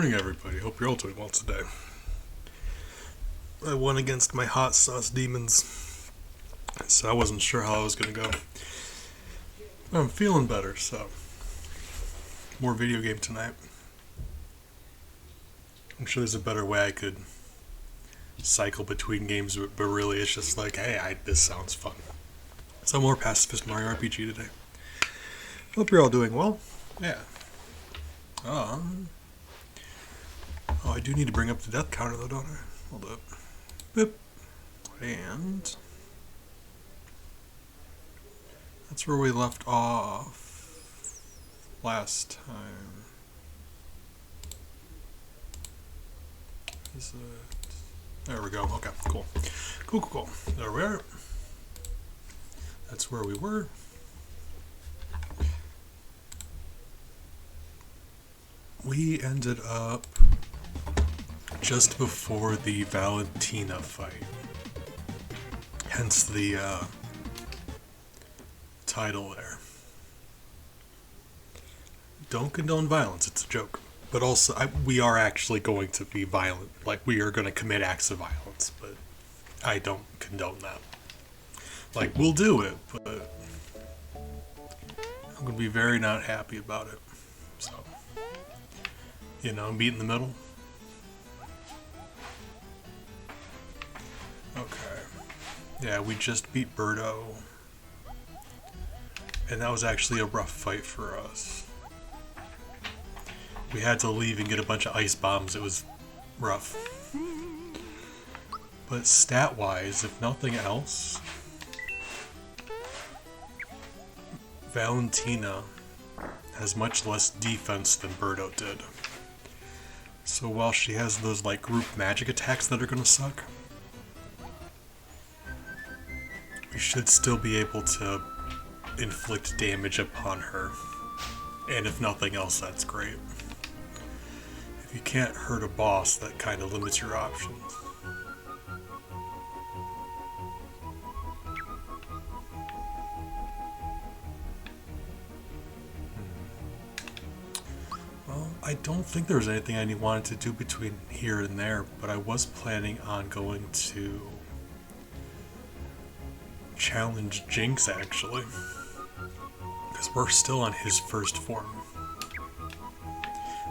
morning, everybody. Hope you're all doing well today. I won against my hot sauce demons, so I wasn't sure how I was going to go. I'm feeling better, so more video game tonight. I'm sure there's a better way I could cycle between games, but really it's just like, hey, this sounds fun. So more Pacifist Mario RPG today. Hope you're all doing well. Yeah. Oh, I do need to bring up the death counter though, don't I? Hold up. Boop. And that's where we left off last time. Is it? There we go. Okay, cool. Cool. There we are. That's where we were. We ended up just before the Valentina fight. Hence the title there. Don't condone violence, it's a joke. But also, we are actually going to be violent. Like, we are going to commit acts of violence, but I don't condone that. Like, we'll do it, but I'm going to be very not happy about it. So, meet in the middle. Okay. Yeah, we just beat Birdo. And that was actually a rough fight for us. We had to leave and get a bunch of ice bombs. It was rough. But stat-wise, if nothing else, Valentina has much less defense than Birdo did. So while she has those group magic attacks that are gonna suck, we should still be able to inflict damage upon her. And if nothing else, that's great. If you can't hurt a boss, that kind of limits your options. Well, I don't think there was anything I wanted to do between here and there, but I was planning on going to challenge Jinx, actually. Because we're still on his first form.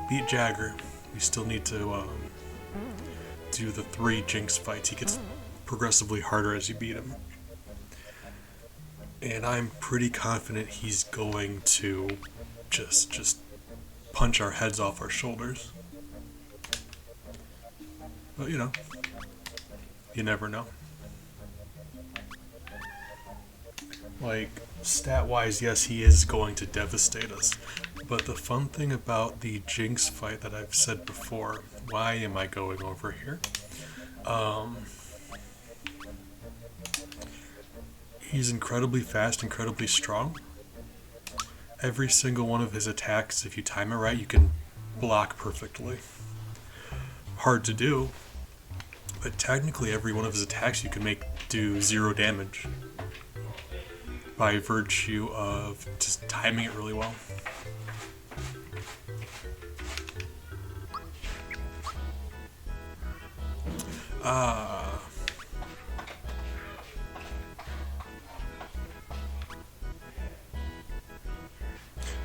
Beat Jagger. We still need to do the 3 Jinx fights. He gets progressively harder as you beat him. And I'm pretty confident he's going to just punch our heads off our shoulders. But you never know. Stat-wise, yes, he is going to devastate us. But the fun thing about the Jinx fight that I've said before, why am I going over here? He's incredibly fast, incredibly strong. Every single one of his attacks, if you time it right, you can block perfectly. Hard to do, but technically every one of his attacks you can make do 0 damage by virtue of just timing it really well.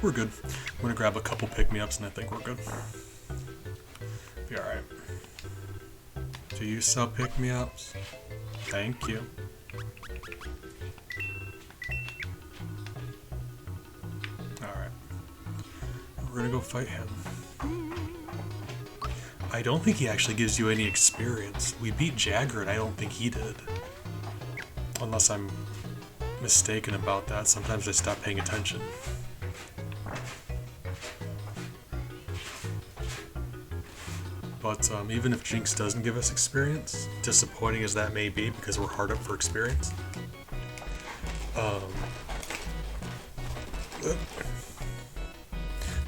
We're good. I'm gonna grab a couple pick-me-ups and I think we're good. Be alright. Do you sell pick-me-ups? Thank you. Alright. We're gonna go fight him. I don't think he actually gives you any experience. We beat Jagger and I don't think he did. Unless I'm mistaken about that. Sometimes I stop paying attention. But even if Jinx doesn't give us experience, disappointing as that may be because we're hard up for experience,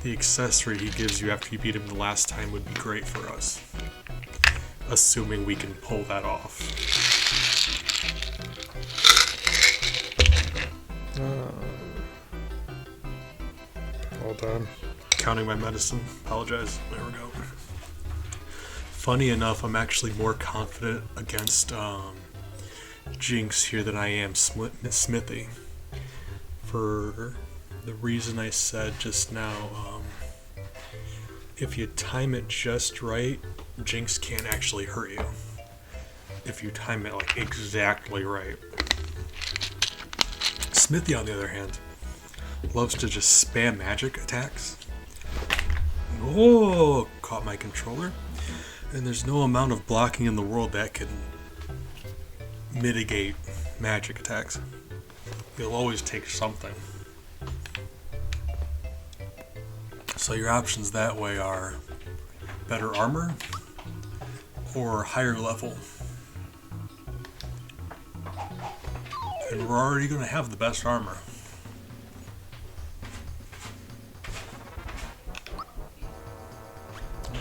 the accessory he gives you after you beat him the last time would be great for us. Assuming we can pull that off. Hold on. Counting my medicine. Apologize. There we go. funny enough, I'm actually more confident against Jinx here than I am Smithy. For the reason I said just now, if you time it just right, Jinx can't actually hurt you. If you time it like exactly right. Smithy, on the other hand, loves to just spam magic attacks. Oh, caught my controller. And there's no amount of blocking in the world that can mitigate magic attacks. You'll always take something. So your options that way are better armor or higher level. And we're already going to have the best armor.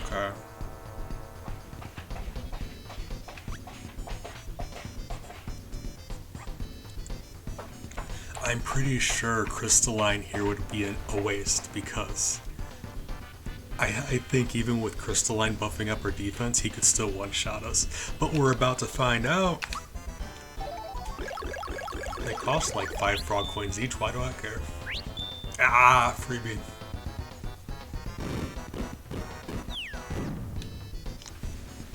Okay. I'm pretty sure Crystalline here would be a waste because I think even with Crystalline buffing up our defense, he could still one-shot us. But we're about to find out. They cost like 5 frog coins each, why do I care? Ah, freebie.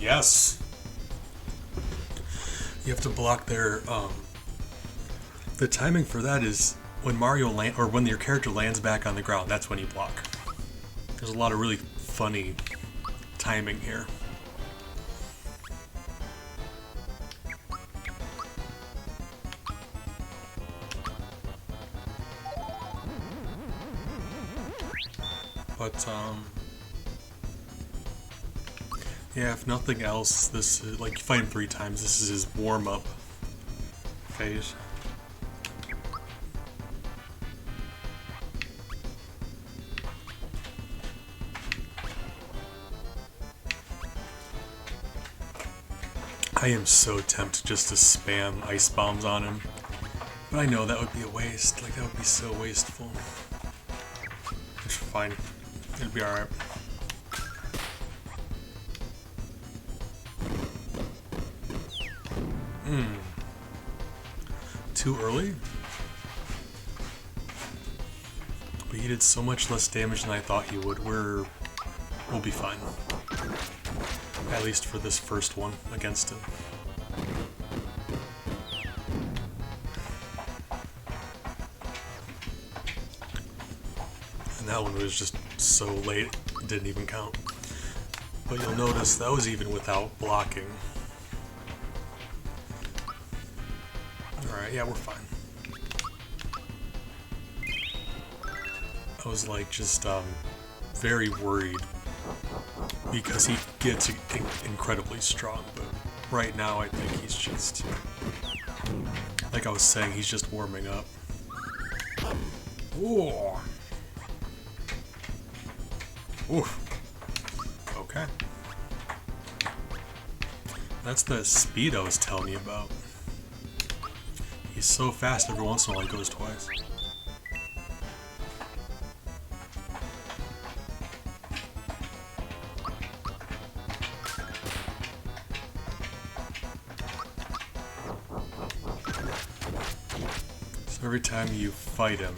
Yes! You have to block their, the timing for that is when when your character lands back on the ground, that's when you block. There's a lot of really funny timing here. But, yeah, if nothing else, this is, like, you fight him 3 times, this is his warm-up phase. I am so tempted just to spam ice bombs on him, but I know that would be a waste, like, that would be so wasteful. It's fine. It'll be alright. Too early? But he did so much less damage than I thought he would. We'll be fine. At least for this first one against him. And that one was just so late, it didn't even count. But you'll notice that was even without blocking. Alright, yeah, we're fine. I was like just very worried because he gets incredibly strong, but right now I think he's just, like I was saying, he's just warming up. Ooh. Oof. Okay. That's the speed I was telling you about. He's so fast every once in a while he goes twice. So every time you fight him,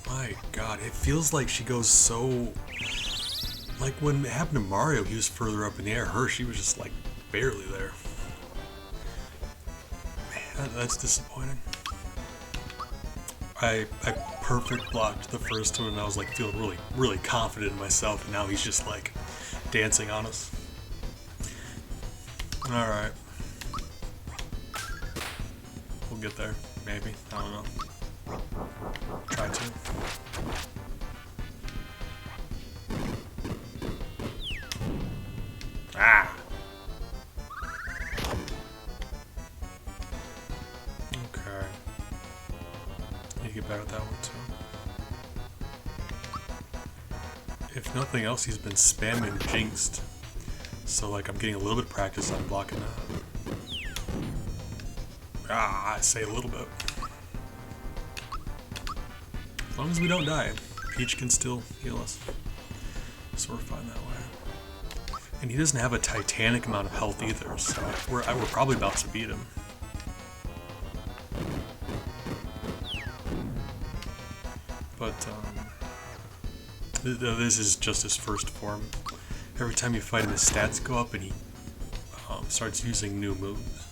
my god, it feels like she goes so, like when it happened to Mario, he was further up in the air. She was just like barely there. Man, that's disappointing. I perfect blocked the first one and I was like feeling really confident in myself, and now he's just like dancing on us. Alright. We'll get there, maybe. I don't know. Try to. Ah! Okay. You get better at that one too. If nothing else, he's been spamming Jinxed. So like I'm getting a little bit of practice on blocking that. Ah, I say a little bit. As long as we don't die, Peach can still heal us. so we're fine that way. And he doesn't have a titanic amount of health either, so we're probably about to beat him. But this is just his first form. Every time you fight him, his stats go up and he starts using new moves.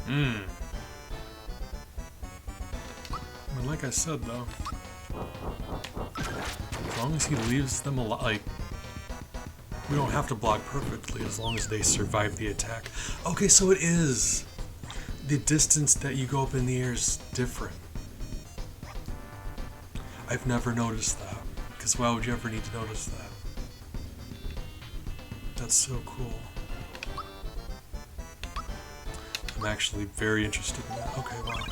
I mean, like I said though, as long as he leaves them alive, like, we don't have to block perfectly as long as they survive the attack. Okay, so it is. The distance that you go up in the air is different. I've never noticed that, because why would you ever need to notice that? That's so cool. I'm actually very interested in that. Okay, wow.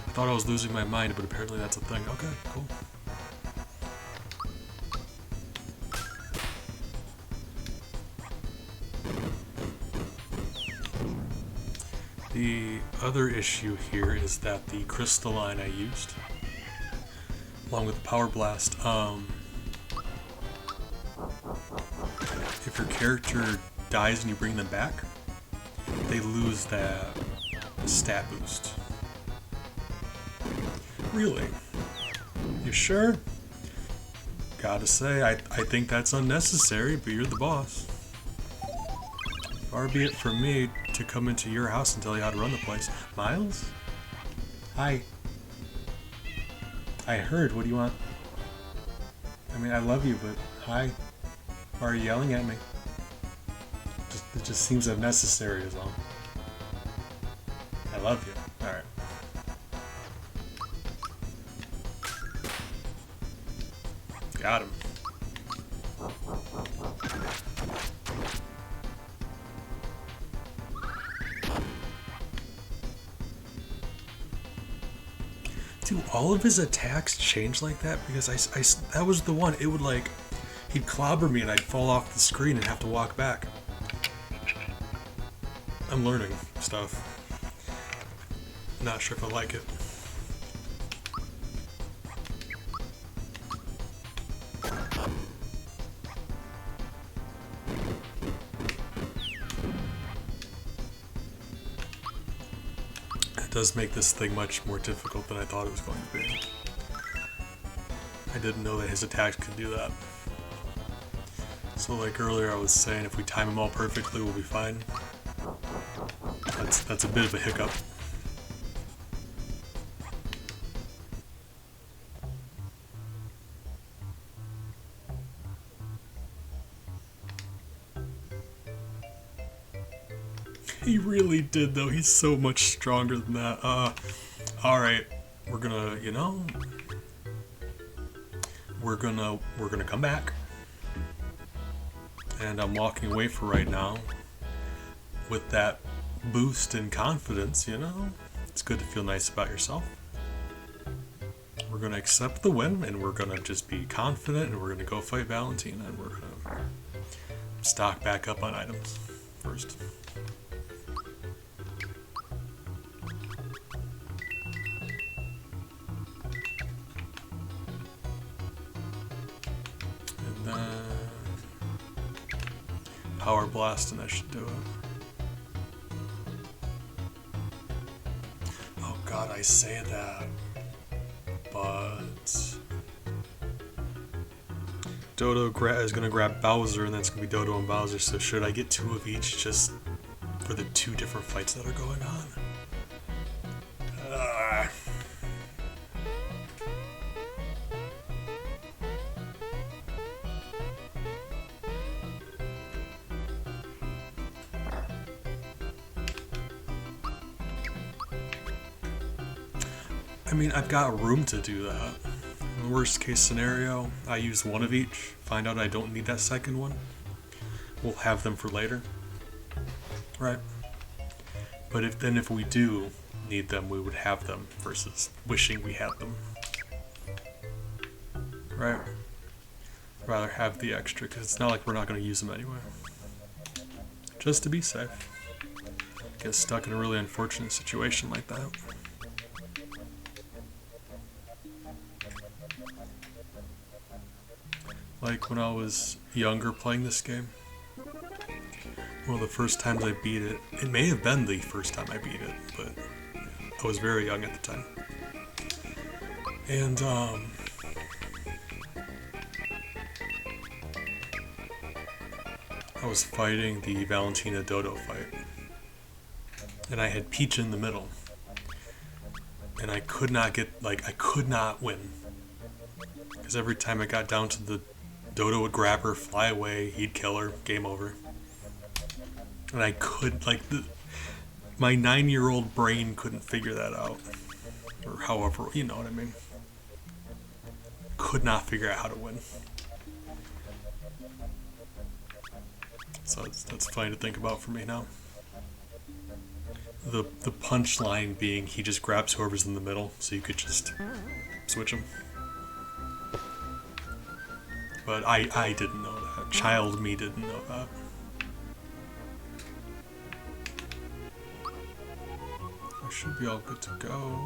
I thought I was losing my mind, but apparently that's a thing. Okay, cool. The other issue here is that the crystalline I used, along with the power blast, if your character dies and you bring them back, they lose that stat boost. Really? You sure? Gotta say, I think that's unnecessary, but you're the boss. Far be it from me to come into your house and tell you how to run the place. Miles? Hi. I heard, what do you want? I mean, I love you, but hi. Why are you yelling at me? It just seems unnecessary is all. I love you. Alright. Got him. Do all of his attacks change like that? Because that was the one. It would like, he'd clobber me and I'd fall off the screen and have to walk back. I'm learning stuff. Not sure if I like it. It does make this thing much more difficult than I thought it was going to be. I didn't know that his attacks could do that. So like earlier I was saying, if we time them all perfectly, we'll be fine. That's a bit of a hiccup. He really did though, he's so much stronger than that. Alright, we're gonna, you know, we're gonna come back. And I'm walking away for right now with that boost in confidence, you know? It's good to feel nice about yourself. We're gonna accept the win and we're gonna just be confident and we're gonna go fight Valentina and we're gonna stock back up on items first. And then power blast and that should do it. Oh god, I say that, but Dodo is gonna grab Bowser and that's gonna be Dodo and Bowser, so should I get two of each just for the two different fights that are going on? I mean, I've got room to do that. In the worst case scenario, I use one of each, find out I don't need that second one. We'll have them for later. Right? But if we do need them, we would have them versus wishing we had them. Right? Rather have the extra, because it's not like we're not going to use them anyway. Just to be safe. get stuck in a really unfortunate situation like that. Like when I was younger playing this game, one of the first times I beat it, it may have been the first time I beat it, but I was very young at the time. And I was fighting the Valentina Dodo fight. And I had Peach in the middle. And I could not I could not win. Because every time I got down to the Dodo would grab her, fly away, he'd kill her, game over. And I could, my 9-year-old brain couldn't figure that out. Or however, you know what I mean. Could not figure out how to win. So that's funny to think about for me now. The punchline being he just grabs whoever's in the middle, so you could just switch them. But I didn't know that. Child me didn't know that. I should be all good to go.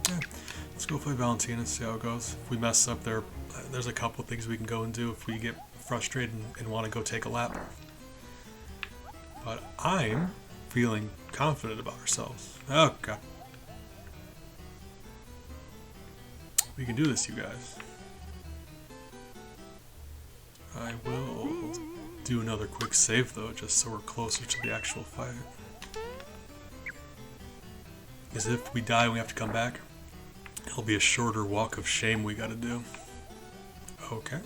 Yeah, let's go play Valentina and see how it goes. If we mess up there, there's a couple things we can go and do if we get frustrated and want to go take a lap. But I'm feeling confident about ourselves. Oh god. We can do this, you guys. I will do another quick save though, just so we're closer to the actual fight. Because if we die and we have to come back, it'll be a shorter walk of shame we gotta do. Okay.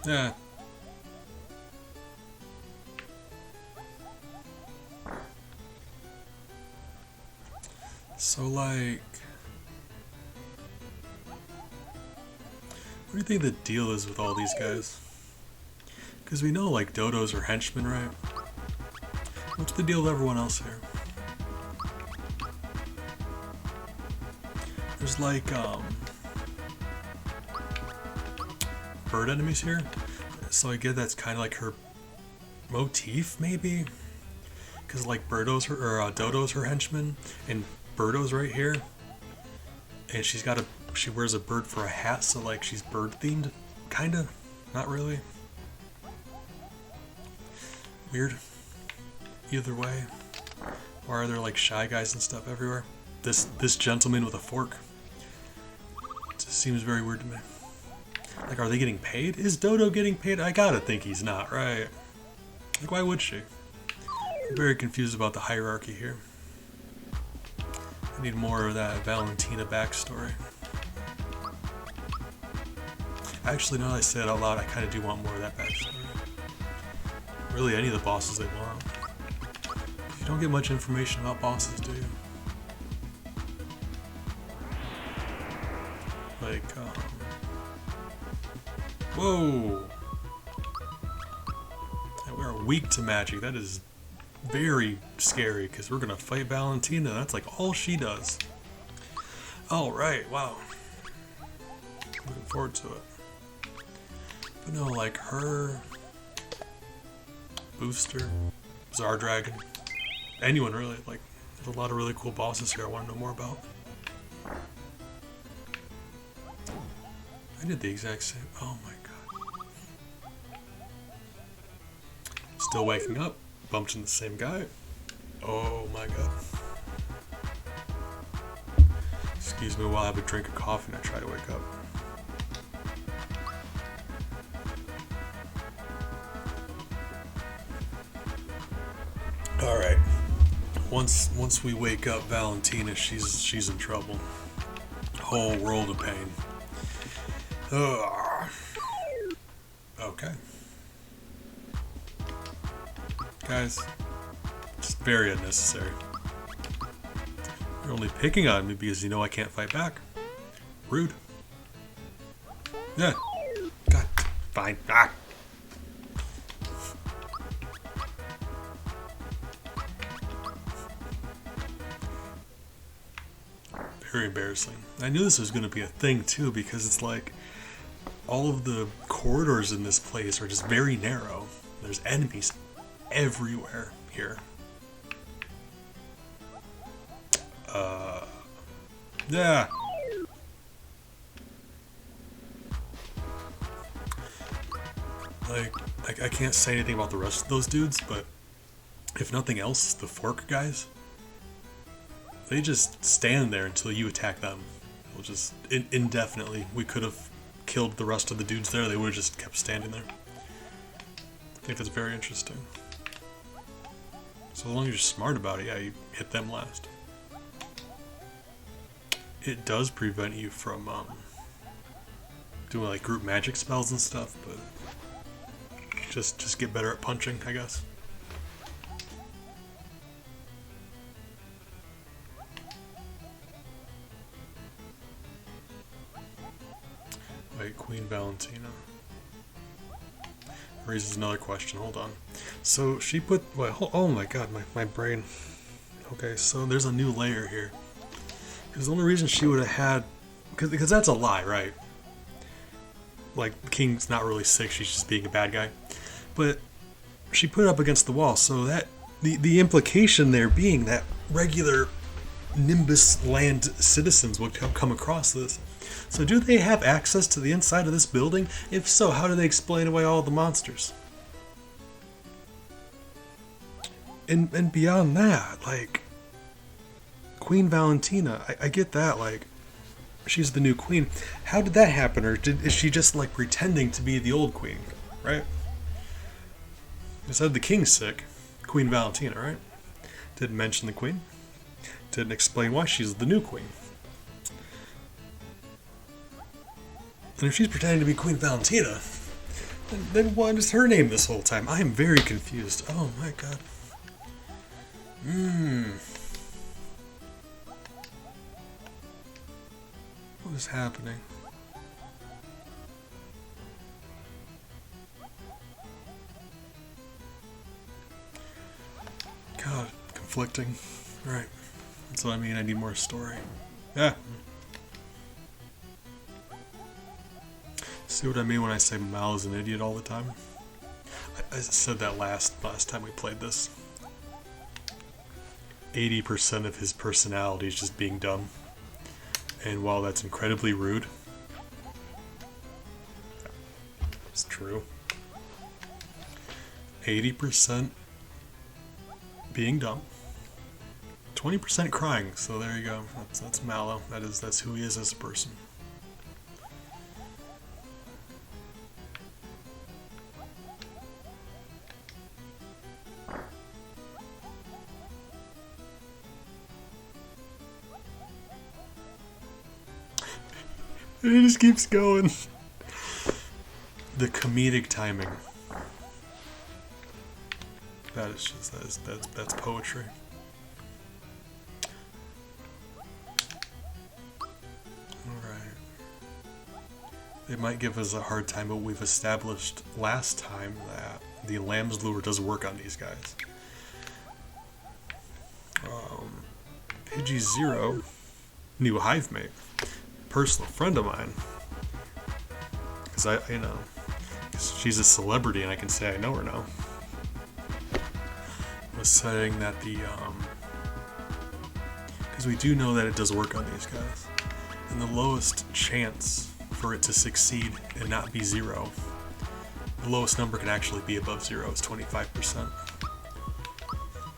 Yeah. So like, what do you think the deal is with all these guys? Because we know like Dodos are henchmen, right? What's the deal with everyone else here? There's like bird enemies here, so I get that's kind of like her motif maybe, because like Dodo's her henchman, and Birdo's right here, and she wears a bird for a hat, so like she's bird themed, kinda, not really. Weird. Either way, why are there like shy guys and stuff everywhere? This gentleman with a fork. It just seems very weird to me. Like, are they getting paid? Is Dodo getting paid? I gotta think he's not, right? Like, why would she? I'm very confused about the hierarchy here. I need more of that Valentina backstory. Actually, now that I say it out loud, I kind of do want more of that backstory. Really, any of the bosses they want. You don't get much information about bosses, do you? Like, whoa! And we're weak to magic. That is very scary, because we're gonna fight Valentina. That's like all she does. Alright, wow. Looking forward to it. But no, like her... Booster, Zardragon, anyone really, like, there's a lot of really cool bosses here I want to know more about. I did the exact same, oh my god. Still waking up, bumped into the same guy. Oh my god. Excuse me while I have a drink of coffee and I try to wake up. Alright. Once we wake up Valentina, she's in trouble. Whole world of pain. Ugh. Okay. Guys, it's very unnecessary. You're only picking on me because you know I can't fight back. Rude. Yeah. God, fine. Ah. Very embarrassing. I knew this was going to be a thing too, because it's like all of the corridors in this place are just very narrow. There's enemies everywhere here. Yeah. Like, I can't say anything about the rest of those dudes, but if nothing else, the fork guys, they just stand there until you attack them. It'll just indefinitely. We could have killed the rest of the dudes there. They would have just kept standing there. I think that's very interesting. So as long as you're smart about it, yeah, you hit them last. It does prevent you from doing like group magic spells and stuff, but just get better at punching, I guess. Wait, Queen Valentina raises another question. Hold on. So she put, well, oh my god, my brain. Okay, so there's a new layer here. Because the only reason she would have had, because that's a lie, right? Like, the king's not really sick, she's just being a bad guy. But she put it up against the wall, so that, the implication there being that regular Nimbus land citizens would come across this. So do they have access to the inside of this building? If so, how do they explain away all the monsters? And beyond that, like, Queen Valentina, I get that, like, she's the new queen. How did that happen? Or is she just, like, pretending to be the old queen, right? I said the king's sick. Queen Valentina, right? Didn't mention the queen. Didn't explain why she's the new queen. And if she's pretending to be Queen Valentina, then what is her name this whole time? I am very confused. Oh my god. What is happening? God, conflicting. Right. That's what I mean. I need more story. Yeah. See what I mean when I say Mal is an idiot all the time? I said that last time we played this. 80% of his personality is just being dumb. And while that's incredibly rude, it's true. 80% being dumb. 20% crying, so there you go. That's Mallow. That's who he is as a person. And it just keeps going. The comedic timing. That is just that's poetry. Alright. They might give us a hard time, but we've established last time that the Lamb's Lure does work on these guys. Pidgey Zero, new hive mate. Personal friend of mine, because she's a celebrity and I can say I know her now, was saying that because we do know that it does work on these guys, and the lowest chance for it to succeed and not be 0, the lowest number can actually be above 0, is 25%.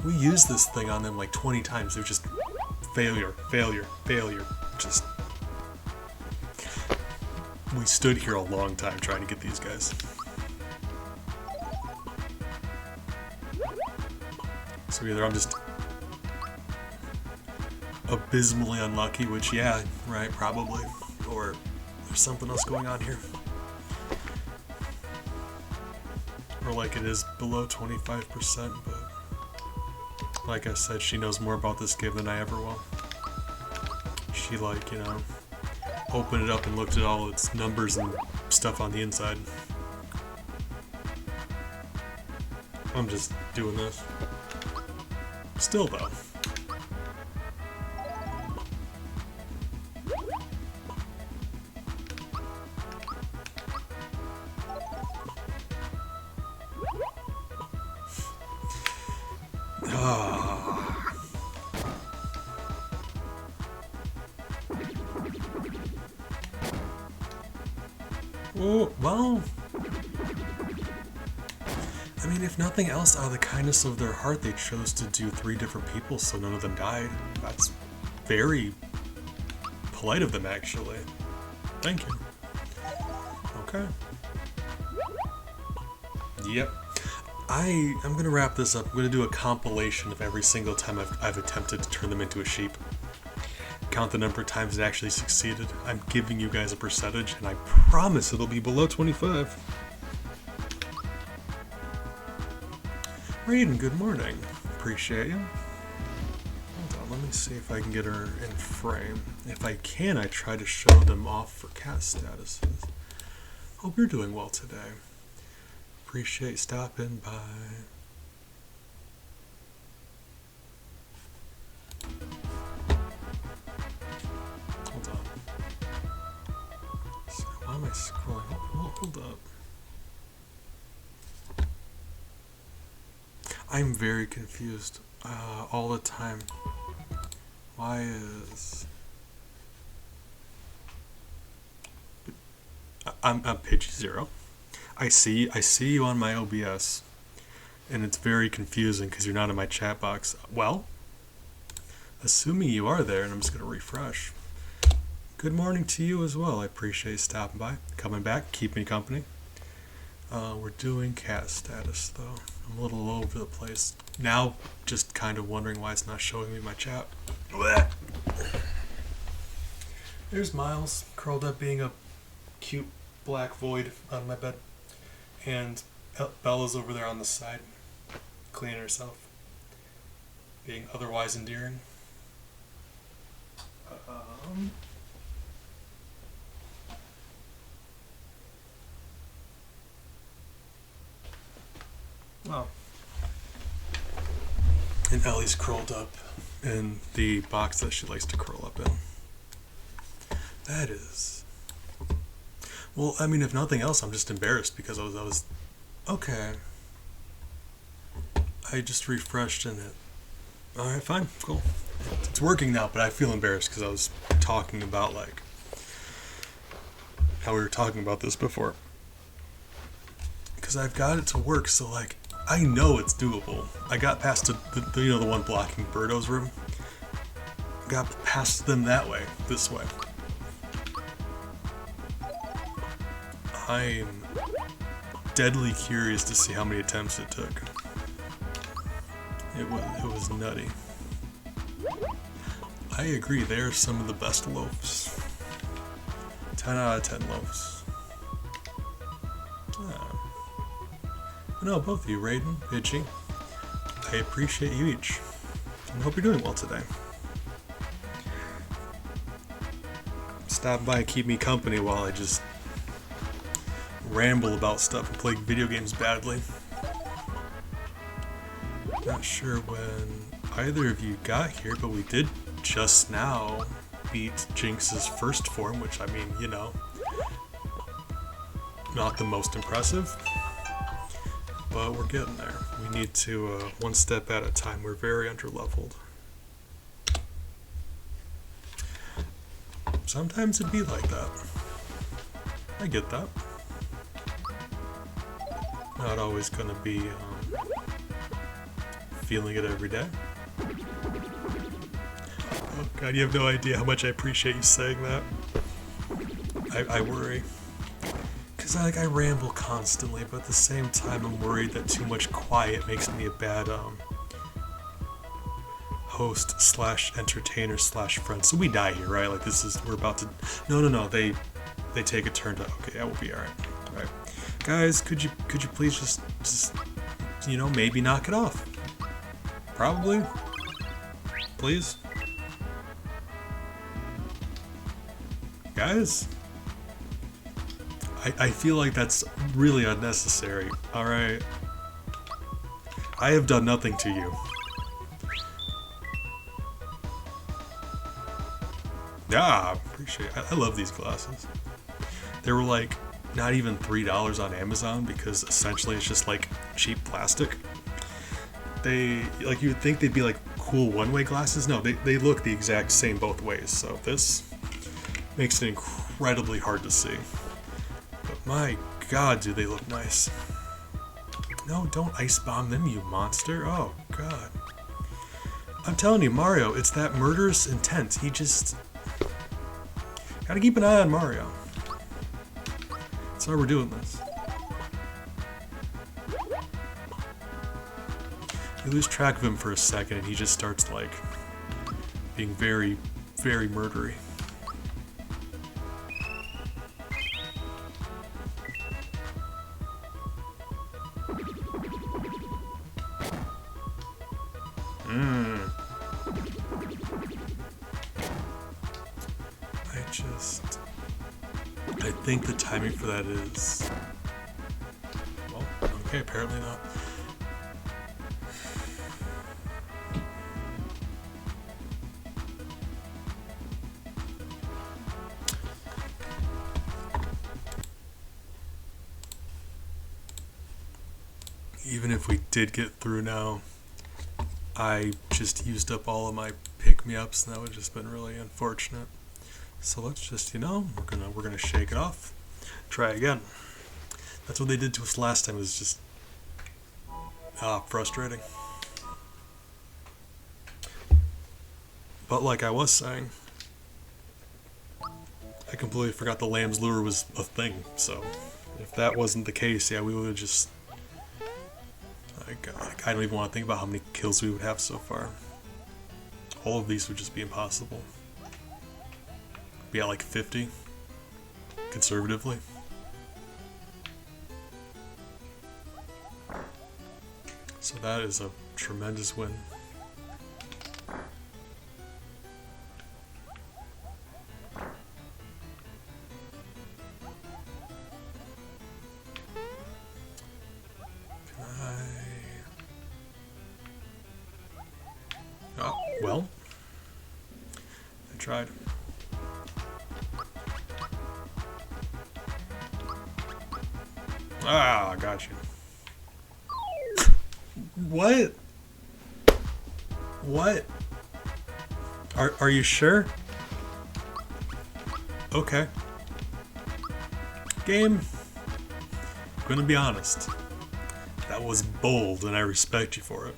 We used this thing on them like 20 times, they're just failure, just. We stood here a long time trying to get these guys. So either I'm just abysmally unlucky, which, yeah, right, probably, or there's something else going on here. Or like it is below 25%, but like I said, she knows more about this game than I ever will. She, like, opened it up and looked at all its numbers and stuff on the inside. I'm just doing this. Still though. Oh, well, I mean, if nothing else, out of the kindness of their heart, they chose to do 3 different people so none of them died. That's very polite of them, actually. Thank you. Okay. Yep. I'm gonna wrap this up. I'm gonna do a compilation of every single time I've attempted to turn them into a sheep. Count the number of times it actually succeeded. I'm giving you guys a percentage, and I promise it'll be below 25. Raiden, good morning. Appreciate you. Hold on, let me see if I can get her in frame. If I can, I try to show them off for cast statuses. Hope you're doing well today. Appreciate stopping by. Hold on. So why am I scrolling? Hold up. I'm very confused all the time. Why is... I'm page 0. I see you on my OBS, and it's very confusing because you're not in my chat box. Well, assuming you are there, and I'm just going to refresh. Good morning to you as well. I appreciate you stopping by, coming back, keeping me company. We're doing cast status, though. I'm a little all over the place. Now, just kind of wondering why it's not showing me my chat. There's Miles, curled up being a cute black void on my bed. And Bella's over there on the side, cleaning herself, being otherwise endearing. Oh. And Ellie's curled up in the box that she likes to curl up in. That is... Well, I mean, if nothing else, I'm just embarrassed because I was okay. I just refreshed and it... Alright, fine, cool. It's working now, but I feel embarrassed because I was talking about, like, how we were talking about this before. Because I've got it to work, so, like, I know it's doable. I got past the one blocking Birdo's room. Got past them that way, this way. I'm deadly curious to see how many attempts it took. It was nutty. I agree, they are some of the best loaves. 10 out of 10 loaves. No, both of you, Raiden, Itchy. I appreciate you each. And hope you're doing well today. Stop by and keep me company while I just ramble about stuff and play video games badly. Not sure when either of you got here, but we did just now beat Jinx's first form, which, I mean, you know, not the most impressive, but we're getting there. We need to, one step at a time. We're very underleveled. Sometimes it'd be like that. I get that. Not always gonna be feeling it every day. Oh god, you have no idea how much I appreciate you saying that. I worry. Cause I ramble constantly, but at the same time I'm worried that too much quiet makes me a bad host / entertainer / friend. So we die here, right? Like we're about to... No, they take a turn to... Okay, yeah, we'll be alright. Alright. Guys, could you please just you know, maybe knock it off? Probably. Please. Guys? I feel like that's really unnecessary. Alright. I have done nothing to you. Yeah, appreciate it. I love these glasses. They were like not even $3 on Amazon because essentially it's just like cheap plastic. They, like, you would think they'd be like cool one-way glasses. No, they look the exact same both ways. So this makes it incredibly hard to see. But My god, do they look nice. No, don't ice bomb them, you monster. Oh, god. I'm telling you, Mario, it's that murderous intent. He just... Gotta keep an eye on Mario. That's why we're doing this. You lose track of him for a second and he just starts, like, being very, very murdery. I think the timing for that is... Well, okay, apparently not. Even if we did get through now, I just used up all of my pick-me-ups, and that would have just been really unfortunate. So let's just, you know, we're gonna shake it off. Try again. That's what they did to us last time. It was just frustrating. But like I was saying, I completely forgot the lamb's lure was a thing. So if that wasn't the case, yeah, we would have just. I don't even want to think about how many kills we would have so far. All of these would just be impossible. Be at like 50, conservatively. So that is a tremendous win. Oh, well, I tried. Ah, got you. What? What? Are you sure? Okay. Game. I'm gonna be honest. That was bold, and I respect you for it.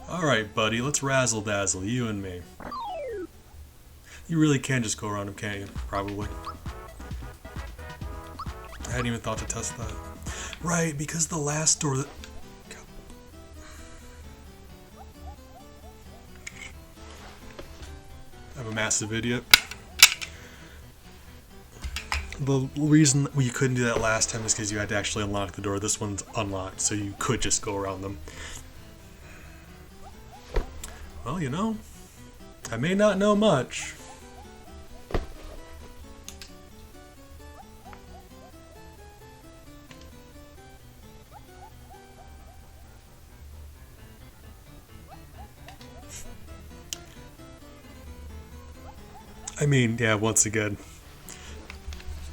Alright, buddy, let's razzle-dazzle, you and me. You really can just go around him, can't you? Probably. I hadn't even thought to test that. Right, because the last door that... I'm a massive idiot. The reason you couldn't do that last time is because you had to actually unlock the door. This one's unlocked, so you could just go around them. Well, you know, I may not know much. I mean, yeah, once again.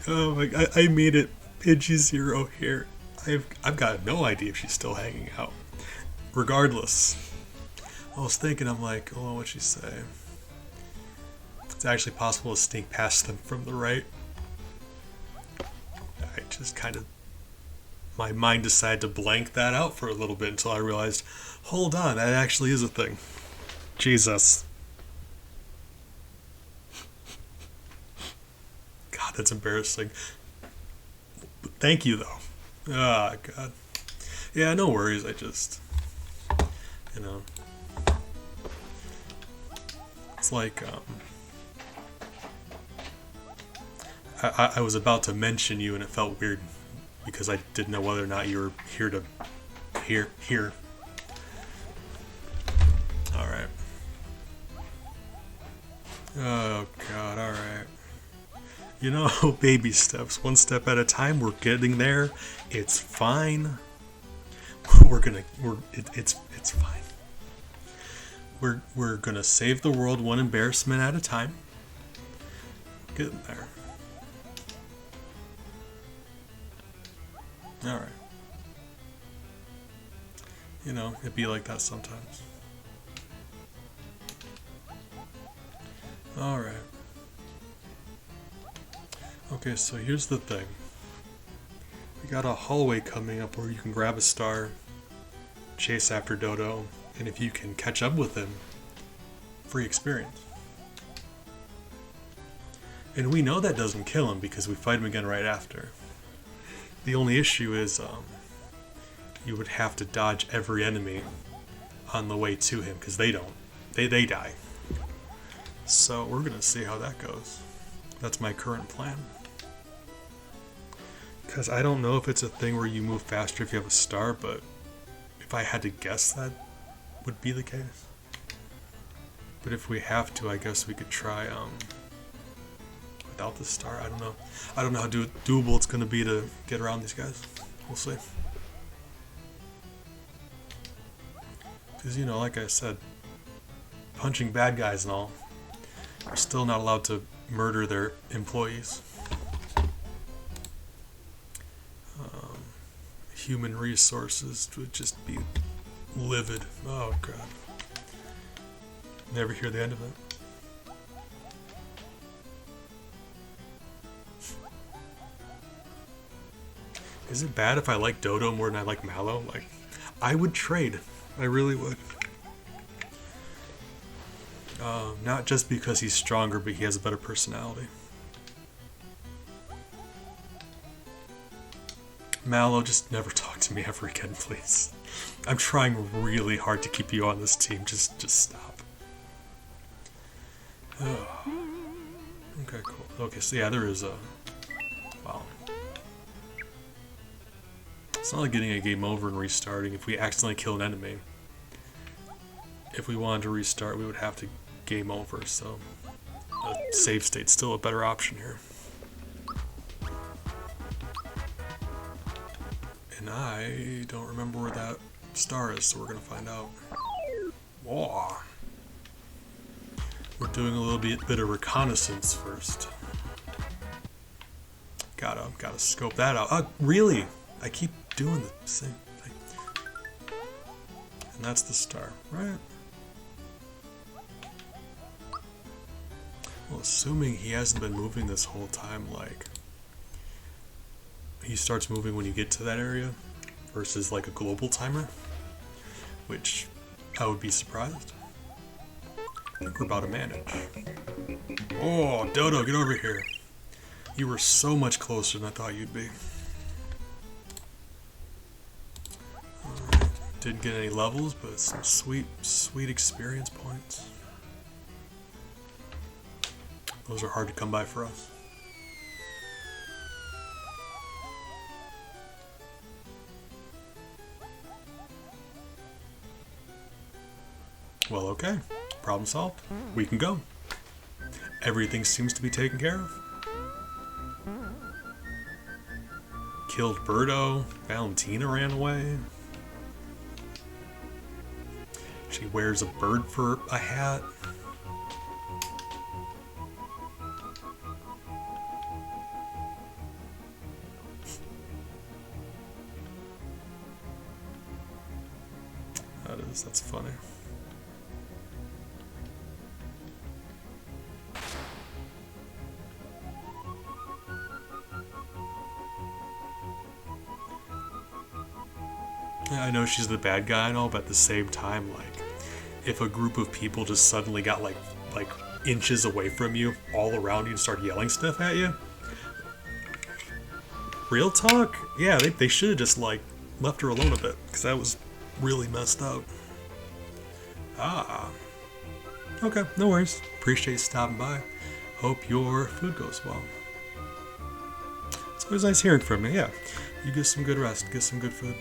Oh my, I made it Pidgey Zero here. I've got no idea if she's still hanging out. Regardless. I was thinking, I'm like, oh, what'd she say? It's actually possible to sneak past them from the right. I just kind of... My mind decided to blank that out for a little bit until I realized, hold on, that actually is a thing. Jesus. God, that's embarrassing. Thank you, though. Ah, God. Yeah, no worries, I just... You know... It's like, I was about to mention you and it felt weird because I didn't know whether or not you were here to hear. Alright. Oh God, alright. You know, baby steps, one step at a time, we're getting there. It's fine. It's fine. We're gonna save the world one embarrassment at a time. Getting there. Alright. You know, it'd be like that sometimes. Alright. Okay, so here's the thing. We got a hallway coming up where you can grab a star, chase after Dodo, and if you can catch up with him, free experience. And we know that doesn't kill him because we fight him again right after. The only issue is you would have to dodge every enemy on the way to him because they don't. They die. So we're gonna see how that goes. That's my current plan. Because I don't know if it's a thing where you move faster if you have a star, but if I had to guess, that would be the case. But if we have to, I guess we could try without the star. I don't know. I don't know how doable it's going to be to get around these guys. We'll see. Because, you know, like I said, punching bad guys and all, are still not allowed to murder their employees. Human resources would just be livid. Oh god. Never hear the end of it. Is it bad if I like Dodo more than I like Mallow? Like, I would trade. I really would. Not just because he's stronger, but he has a better personality. Mallow, just never talk to me ever again, please. I'm trying really hard to keep you on this team. Just stop. Oh. Okay, cool. Okay, so yeah, there is a... Wow. It's not like getting a game over and restarting if we accidentally kill an enemy. If we wanted to restart, we would have to game over, so... a save state's still a better option here. And I don't remember where that star is, so we're gonna find out. Whoa. We're doing a little bit of reconnaissance first. Gotta scope that out. Really? I keep doing the same thing. And that's the star, right? Well, assuming he hasn't been moving this whole time, like... he starts moving when you get to that area versus like a global timer, which I would be surprised. I think we're about to manage. Oh, Dodo, get over here. You were so much closer than I thought you'd be. Didn't get any levels, but some sweet experience points. Those are hard to come by for us. Well, okay. Problem solved. We can go. Everything seems to be taken care of. Killed Birdo. Valentina ran away. She wears a bird for a hat. That's funny. Yeah, I know she's the bad guy and all, but at the same time, like, if a group of people just suddenly got like inches away from you, all around you, and start yelling stuff at you, real talk, yeah, they should have just like left her alone a bit, because that was really messed up. Ah. Okay, no worries. Appreciate you stopping by. Hope your food goes well. It's always nice hearing from you, yeah. You get some good rest, get some good food.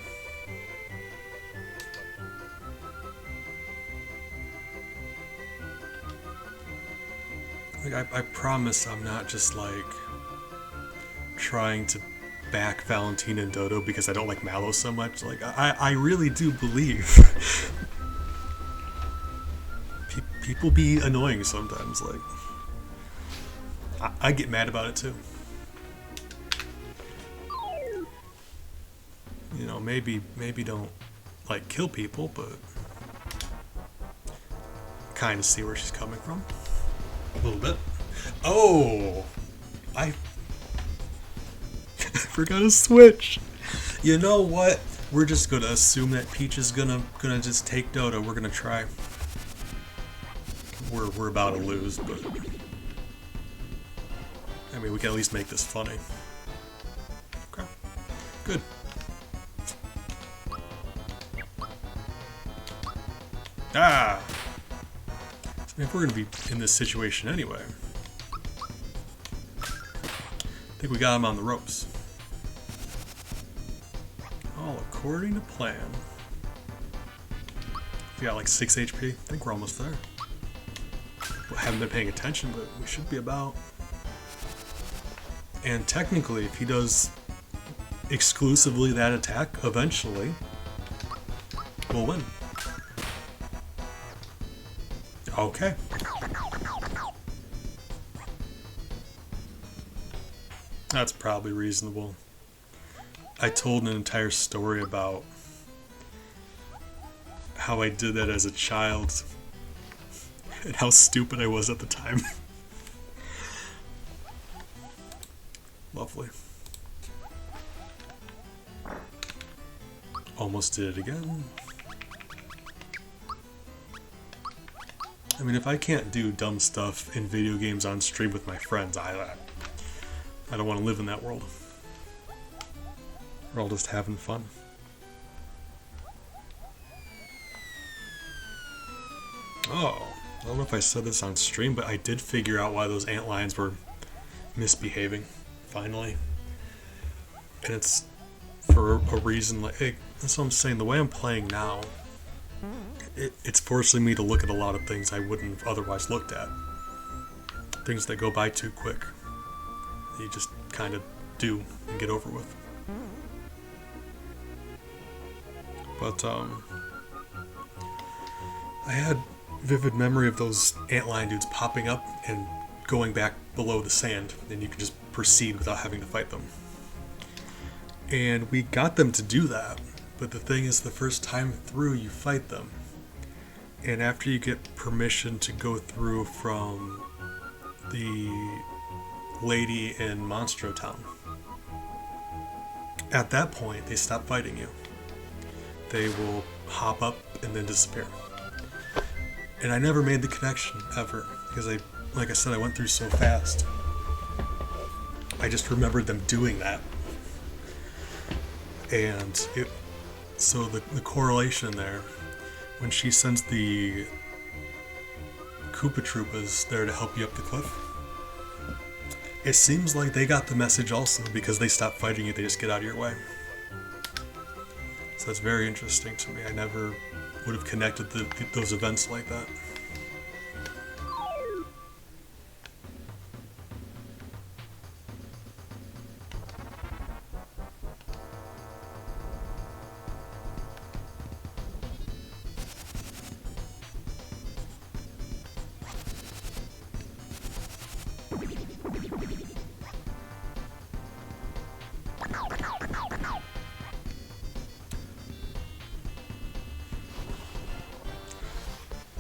Like, I promise I'm not just like trying to back Valentina and Dodo because I don't like Mallow so much. Like, I really do believe people be annoying sometimes. Like, I get mad about it too. You know, maybe don't like kill people, but kind of see where she's coming from. A little bit. Oh! I forgot to switch. You know what? We're just gonna assume that Peach is gonna just take Dodo. We're gonna try. We're about to lose, but I mean we can at least make this funny. Okay. Good. Ah! So if we're gonna be in this situation anyway, I think we got him on the ropes. All according to plan. We got like 6 HP. I think we're almost there. We haven't been paying attention, but we should be about. And technically, if he does exclusively that attack, eventually, we'll win. Okay. That's probably reasonable. I told an entire story about how I did that as a child and how stupid I was at the time. Lovely. Almost did it again. I mean, if I can't do dumb stuff in video games on stream with my friends, I don't want to live in that world. We're all just having fun. Oh, I don't know if I said this on stream, but I did figure out why those antlions were misbehaving, finally. And it's for a reason, like, hey, that's what I'm saying, the way I'm playing now, it's forcing me to look at a lot of things I wouldn't have otherwise looked at. Things that go by too quick. You just kind of do and get over with. But, I had vivid memory of those antlion dudes popping up and going back below the sand, and you can just proceed without having to fight them. And we got them to do that, but the thing is, the first time through, you fight them. And after you get permission to go through from the lady in Monstro Town, at that point, they stop fighting you. They will hop up and then disappear. And I never made the connection, ever, because like I said, I went through so fast. I just remembered them doing that. And so the correlation there, when she sends the Koopa Troopas there to help you up the cliff, it seems like they got the message also, because they stop fighting you, they just get out of your way. So that's very interesting to me. I never would have connected those events like that.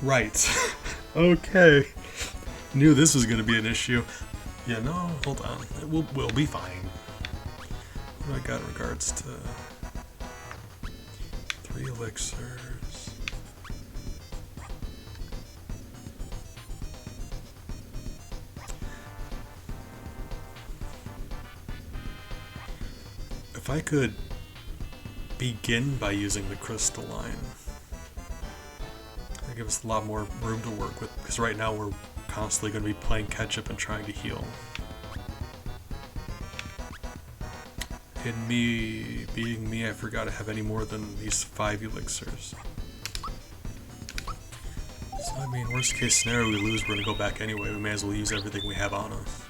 Right. Okay. Knew this was going to be an issue. Yeah, no, hold on. We'll be fine. What do I got in regards to 3 elixirs? If I could begin by using the crystalline, that gives us a lot more room to work with, because right now we're constantly going to be playing catch up and trying to heal. And me being me, I forgot to have any more than these 5 elixirs. So I mean, worst case scenario, we lose, we're going to go back anyway. We may as well use everything we have on us.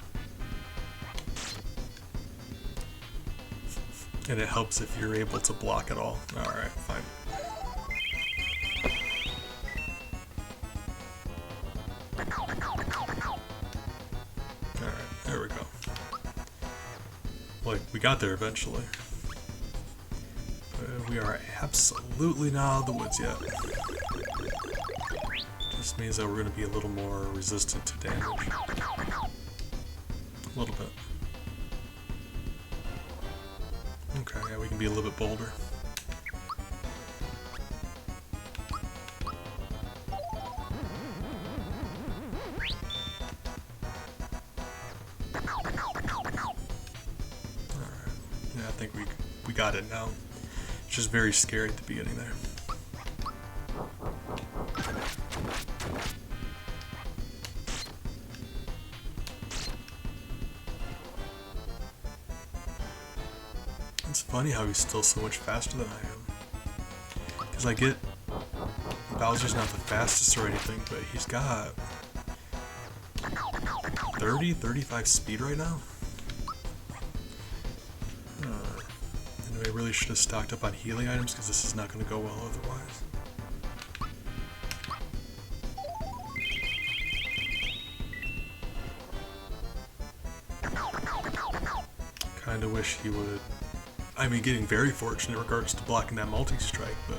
And it helps if you're able to block it all. Alright, fine. Alright, there we go. Like, we got there eventually. But we are absolutely not out of the woods yet. This means that we're going to be a little more resistant to damage. A little bit. Okay, yeah, we can be a little bit bolder. Alright, yeah, I think we got it now. It's just very scary at the beginning there. It's funny how he's still so much faster than I am. Because I get Bowser's not the fastest or anything, but he's got 30, 35 speed right now. And I really should have stocked up on healing items because this is not going to go well otherwise. Kinda wish he would. I mean, getting very fortunate in regards to blocking that multi-strike, but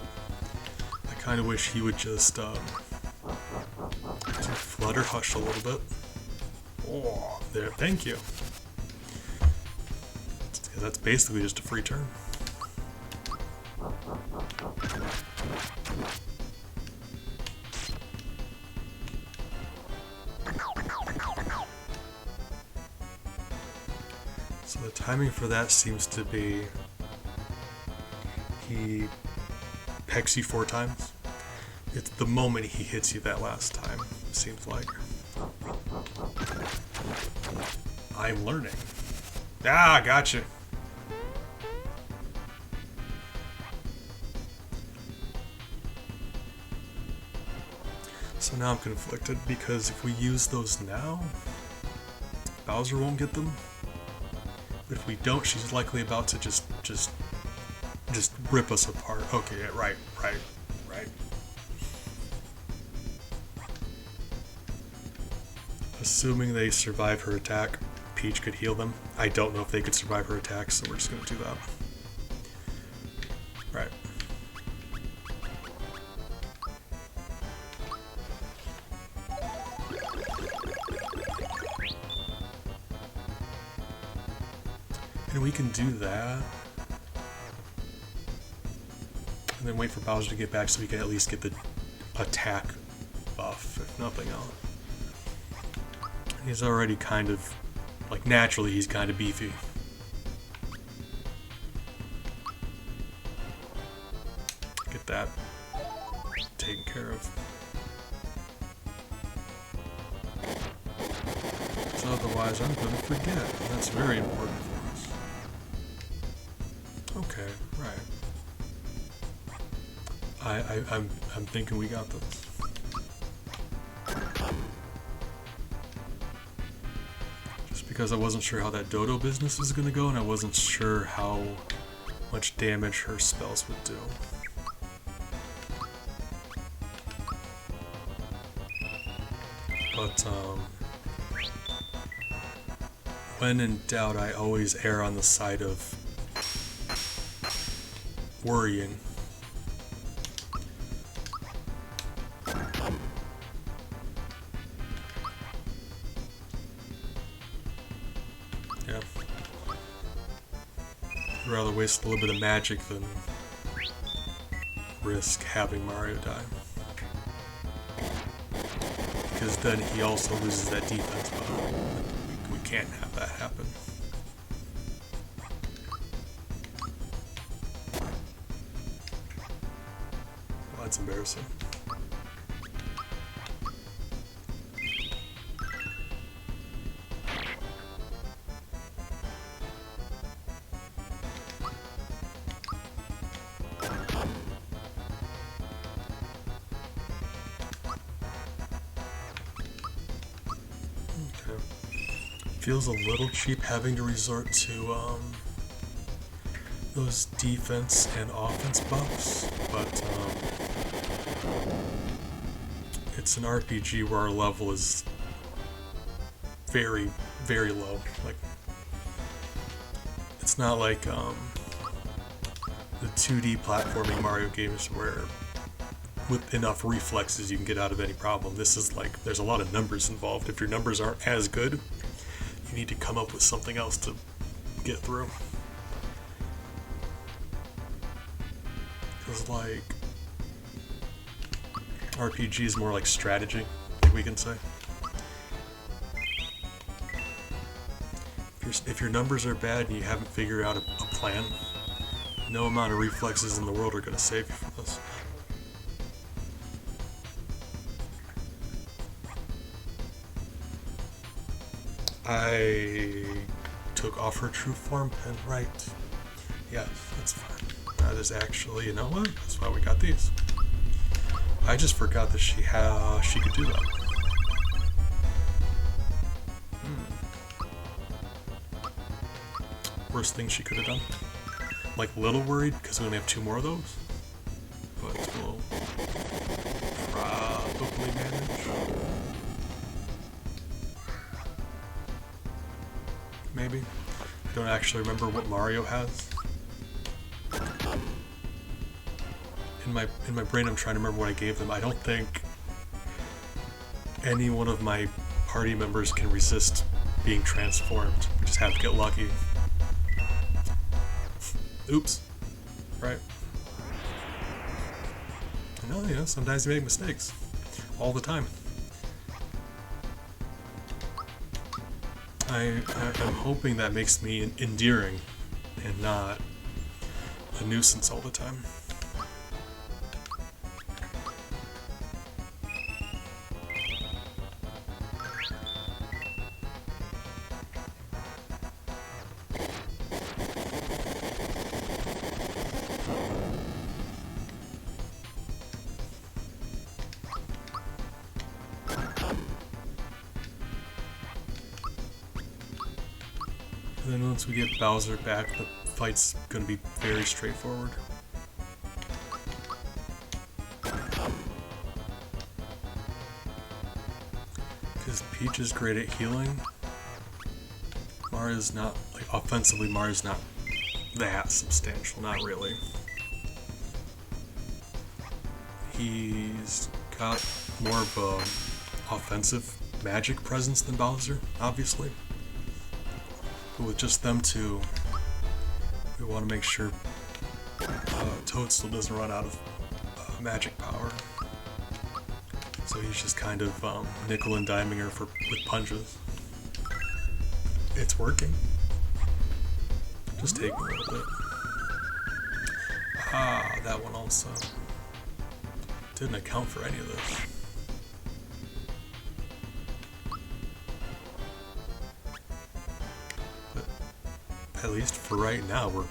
I kind of wish he would just flutter hush a little bit. Oh, there, thank you. That's basically just a free turn. So the timing for that seems to be he pecks you 4 times. It's the moment he hits you that last time, it seems like. I'm learning. Ah, gotcha. So now I'm conflicted because if we use those now, Bowser won't get them. But if we don't, she's likely about to just rip us apart. Okay, yeah, right. Assuming they survive her attack, Peach could heal them. I don't know if they could survive her attack, so we're just gonna do that. Right. And we can do that. And then wait for Bowser to get back so we can at least get the attack buff, if nothing else. He's already kind of, like, naturally he's kind of beefy. Get that taken care of. So otherwise I'm gonna forget, and that's very important for us. Okay, right. I'm thinking we got this. Because I wasn't sure how that Dodo business was going to go, and I wasn't sure how much damage her spells would do. But, when in doubt, I always err on the side of worrying. Yeah. I'd rather waste a little bit of magic than risk having Mario die. Because then he also loses that defense button. We can't have that happen. Well, that's embarrassing. Feels a little cheap having to resort to those defense and offense buffs, but it's an RPG where our level is very, very low. Like, it's not like the 2D platforming Mario games where with enough reflexes you can get out of any problem. This is like, there's a lot of numbers involved. If your numbers aren't as good, you need to come up with something else to get through. Because like, RPG is more like strategy, I think we can say. If your numbers are bad and you haven't figured out a plan, no amount of reflexes in the world are going to save you from this. I took off her true form pin, right? Yes, that's fine. That is actually, you know what? That's why we got these. I just forgot that she could do that. Worst thing she could have done. I'm like a little worried because we only have 2 more of those, but we'll probably manage. Maybe. I don't actually remember what Mario has. In my brain, I'm trying to remember what I gave them. I don't think any one of my party members can resist being transformed. We just have to get lucky. Oops. Right. No, you know, sometimes you make mistakes. All the time. I'm hoping that makes me endearing and not a nuisance all the time. And then once we get Bowser back, the fight's gonna be very straightforward. Because Peach is great at healing. Mario's not, like, offensively, Mario's not that substantial, not really. He's got more of a offensive magic presence than Bowser, obviously. But with just them two, we want to make sure Toad still doesn't run out of magic power. So he's just kind of nickel and diming her with punches. It's working. Just take a little bit. Ah, that one also didn't account for any of this. At least for right now, we're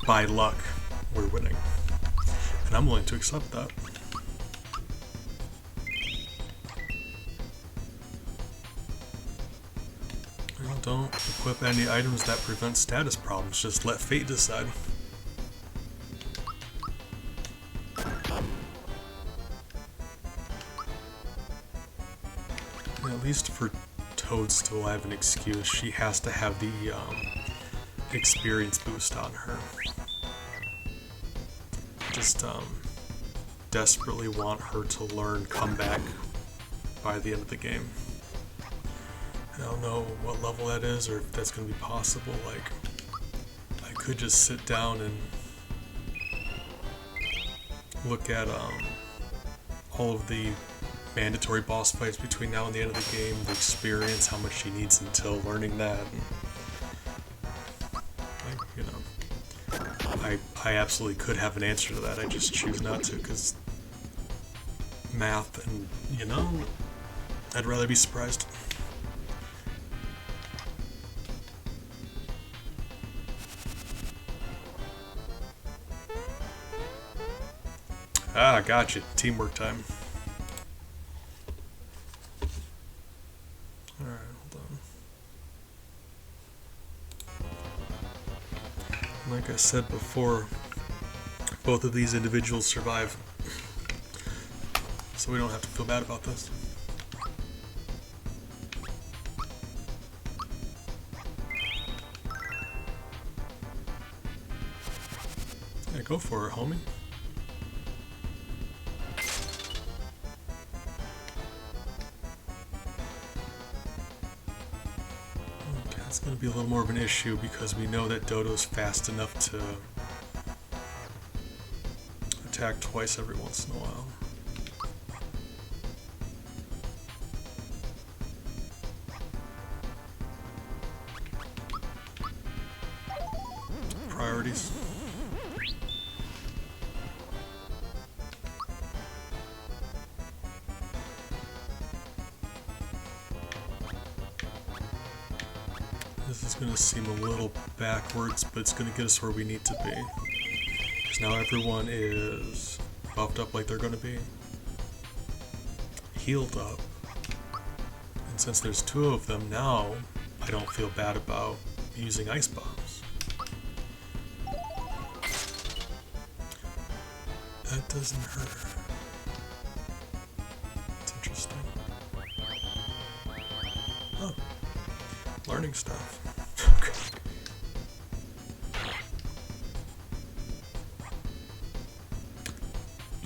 by luck, we're winning. And I'm willing to accept that. Well, don't equip any items that prevent status problems, just let fate decide. And at least for Toadstool, I have an excuse. She has to have the experience boost on her. Just desperately want her to learn comeback by the end of the game. I don't know what level that is or if that's going to be possible. Like, I could just sit down and look at all of the mandatory boss fights between now and the end of the game, the experience, how much she needs until learning that, and, like, you know, I absolutely could have an answer to that. I just choose not to because math, and, you know, I'd rather be surprised. Ah, gotcha. Teamwork time. Like I said before, both of these individuals survive, so we don't have to feel bad about this. Yeah, go for it, homie. Okay, it's going to be a little more of an issue because we know that Dodo's fast enough to attack twice every once in a while. Priorities. This is going to seem a little backwards, but it's going to get us where we need to be. Because now everyone is buffed up like they're going to be. Healed up. And since there's two of them now, I don't feel bad about using ice bombs. That doesn't hurt. It's interesting. Oh. Learning stuff.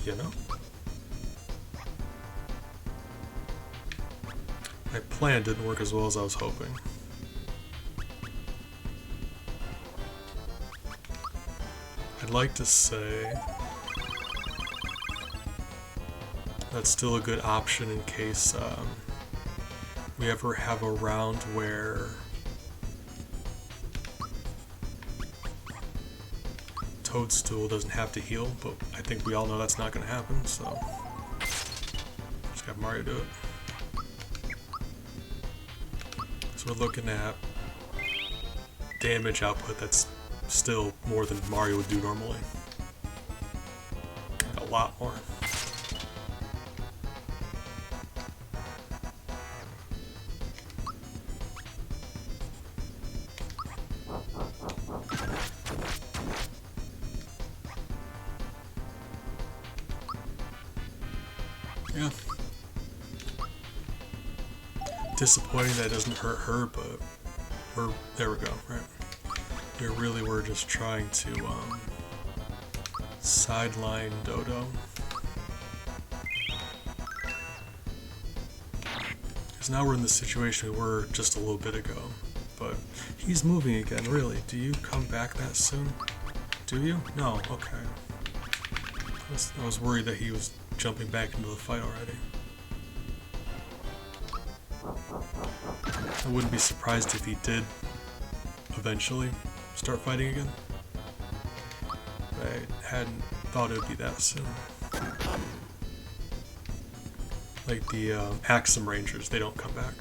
You know? My plan didn't work as well as I was hoping. I'd like to say that's still a good option in case we ever have a round where Toadstool doesn't have to heal, but I think we all know that's not going to happen, so just have Mario do it. So we're looking at damage output that's still more than Mario would do normally. A lot more. Yeah. Disappointing that it doesn't hurt her, but there we go, right? We really were just trying to sideline Dodo. Because now we're in the situation we were just a little bit ago. But he's moving again, really. Do you come back that soon? Do you? No, okay. I was worried that he was jumping back into the fight already. I wouldn't be surprised if he did eventually start fighting again. I hadn't thought it would be that soon. Like the Axum Rangers, they don't come back.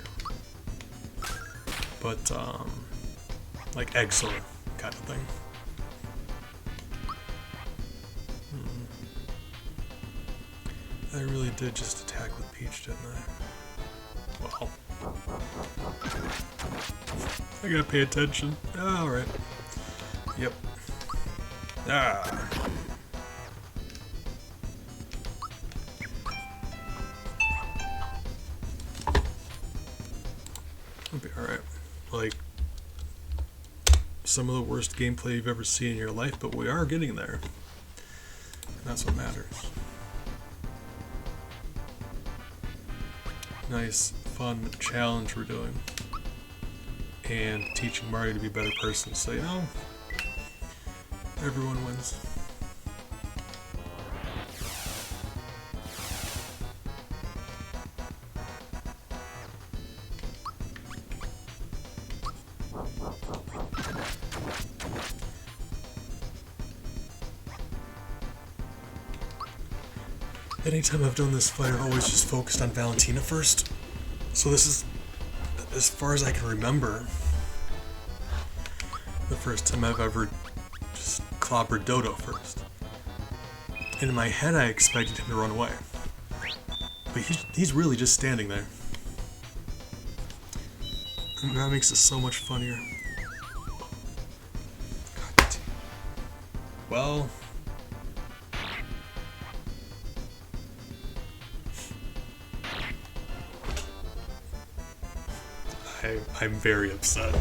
But like Exor kind of thing. I really did just attack with Peach, didn't I? Well, I gotta pay attention. Alright. Yep. Ah. It'll be alright. Like, some of the worst gameplay you've ever seen in your life, but we are getting there. And that's what matters. Nice, fun challenge we're doing. And teaching Mario to be a better person, so you know, everyone wins. Anytime I've done this fight, I've always just focused on Valentina first. So this is, as far as I can remember, the first time I've ever just clobbered Dodo first. And in my head I expected him to run away. But he's really just standing there. And that makes it so much funnier. God. Well... I'm very upset.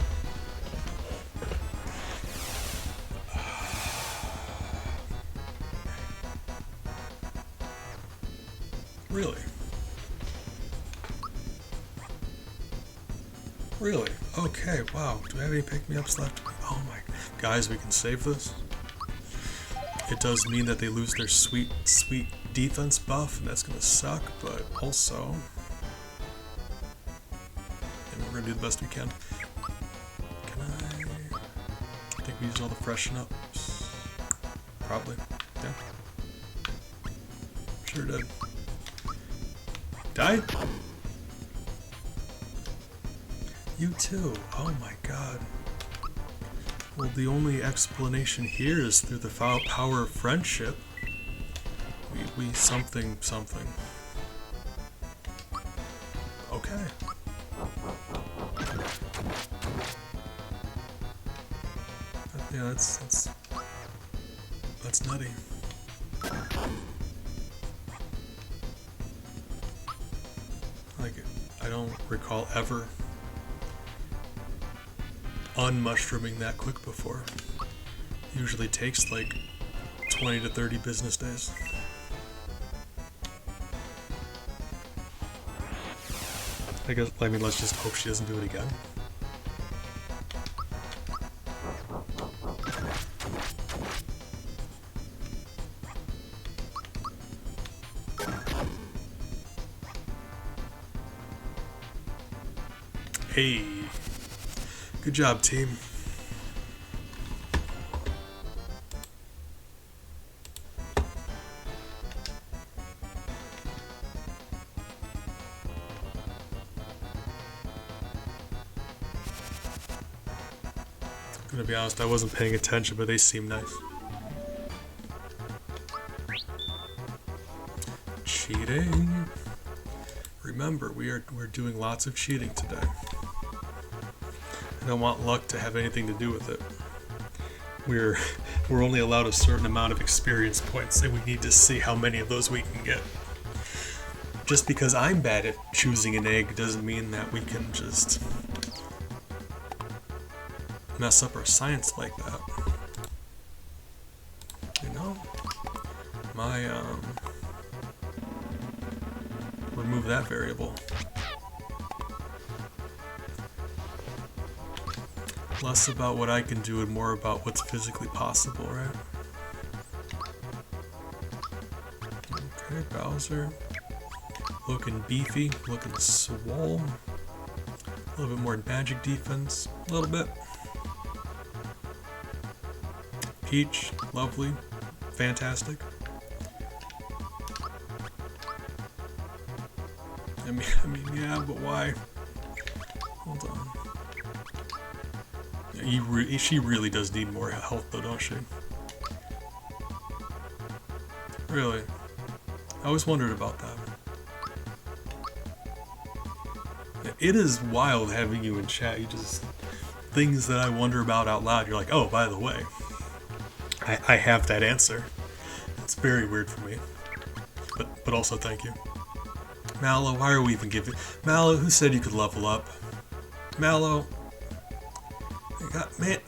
Really? Okay, wow. Do I have any pick-me-ups left? Oh my... Guys, we can save this. It does mean that they lose their sweet, sweet defense buff, and that's gonna suck, but also... And we're gonna do the best we can. Can I think we used all the freshen ups. Probably. Yeah. Sure did. Died? You too. Oh my god. Well, the only explanation here is through the power of friendship. We something. Okay. Yeah, that's nutty. Like, I don't recall ever unmushrooming that quick before. Usually takes like 20 to 30 business days. I mean, let's just hope she doesn't do it again. Hey, good job, team. I'm gonna be honest, I wasn't paying attention, but they seem nice. Cheating. Remember, we're doing lots of cheating today. I don't want luck to have anything to do with it. We're only allowed a certain amount of experience points, and we need to see how many of those we can get. Just because I'm bad at choosing an egg doesn't mean that we can just mess up our science like that. You know? Remove that variable. Less about what I can do and more about what's physically possible, right? Okay, Bowser. Looking beefy, looking swole. A little bit more magic defense, a little bit. Peach, lovely, fantastic. I mean, yeah, but why? Hold on. She really does need more health, though, don't she? Really? I always wondered about that. It is wild having you in chat. You just... Things that I wonder about out loud, you're like, oh, by the way, I have that answer. It's very weird for me. But also, thank you. Mallow, why are we even giving... Mallow, who said you could level up? Mallow... Man,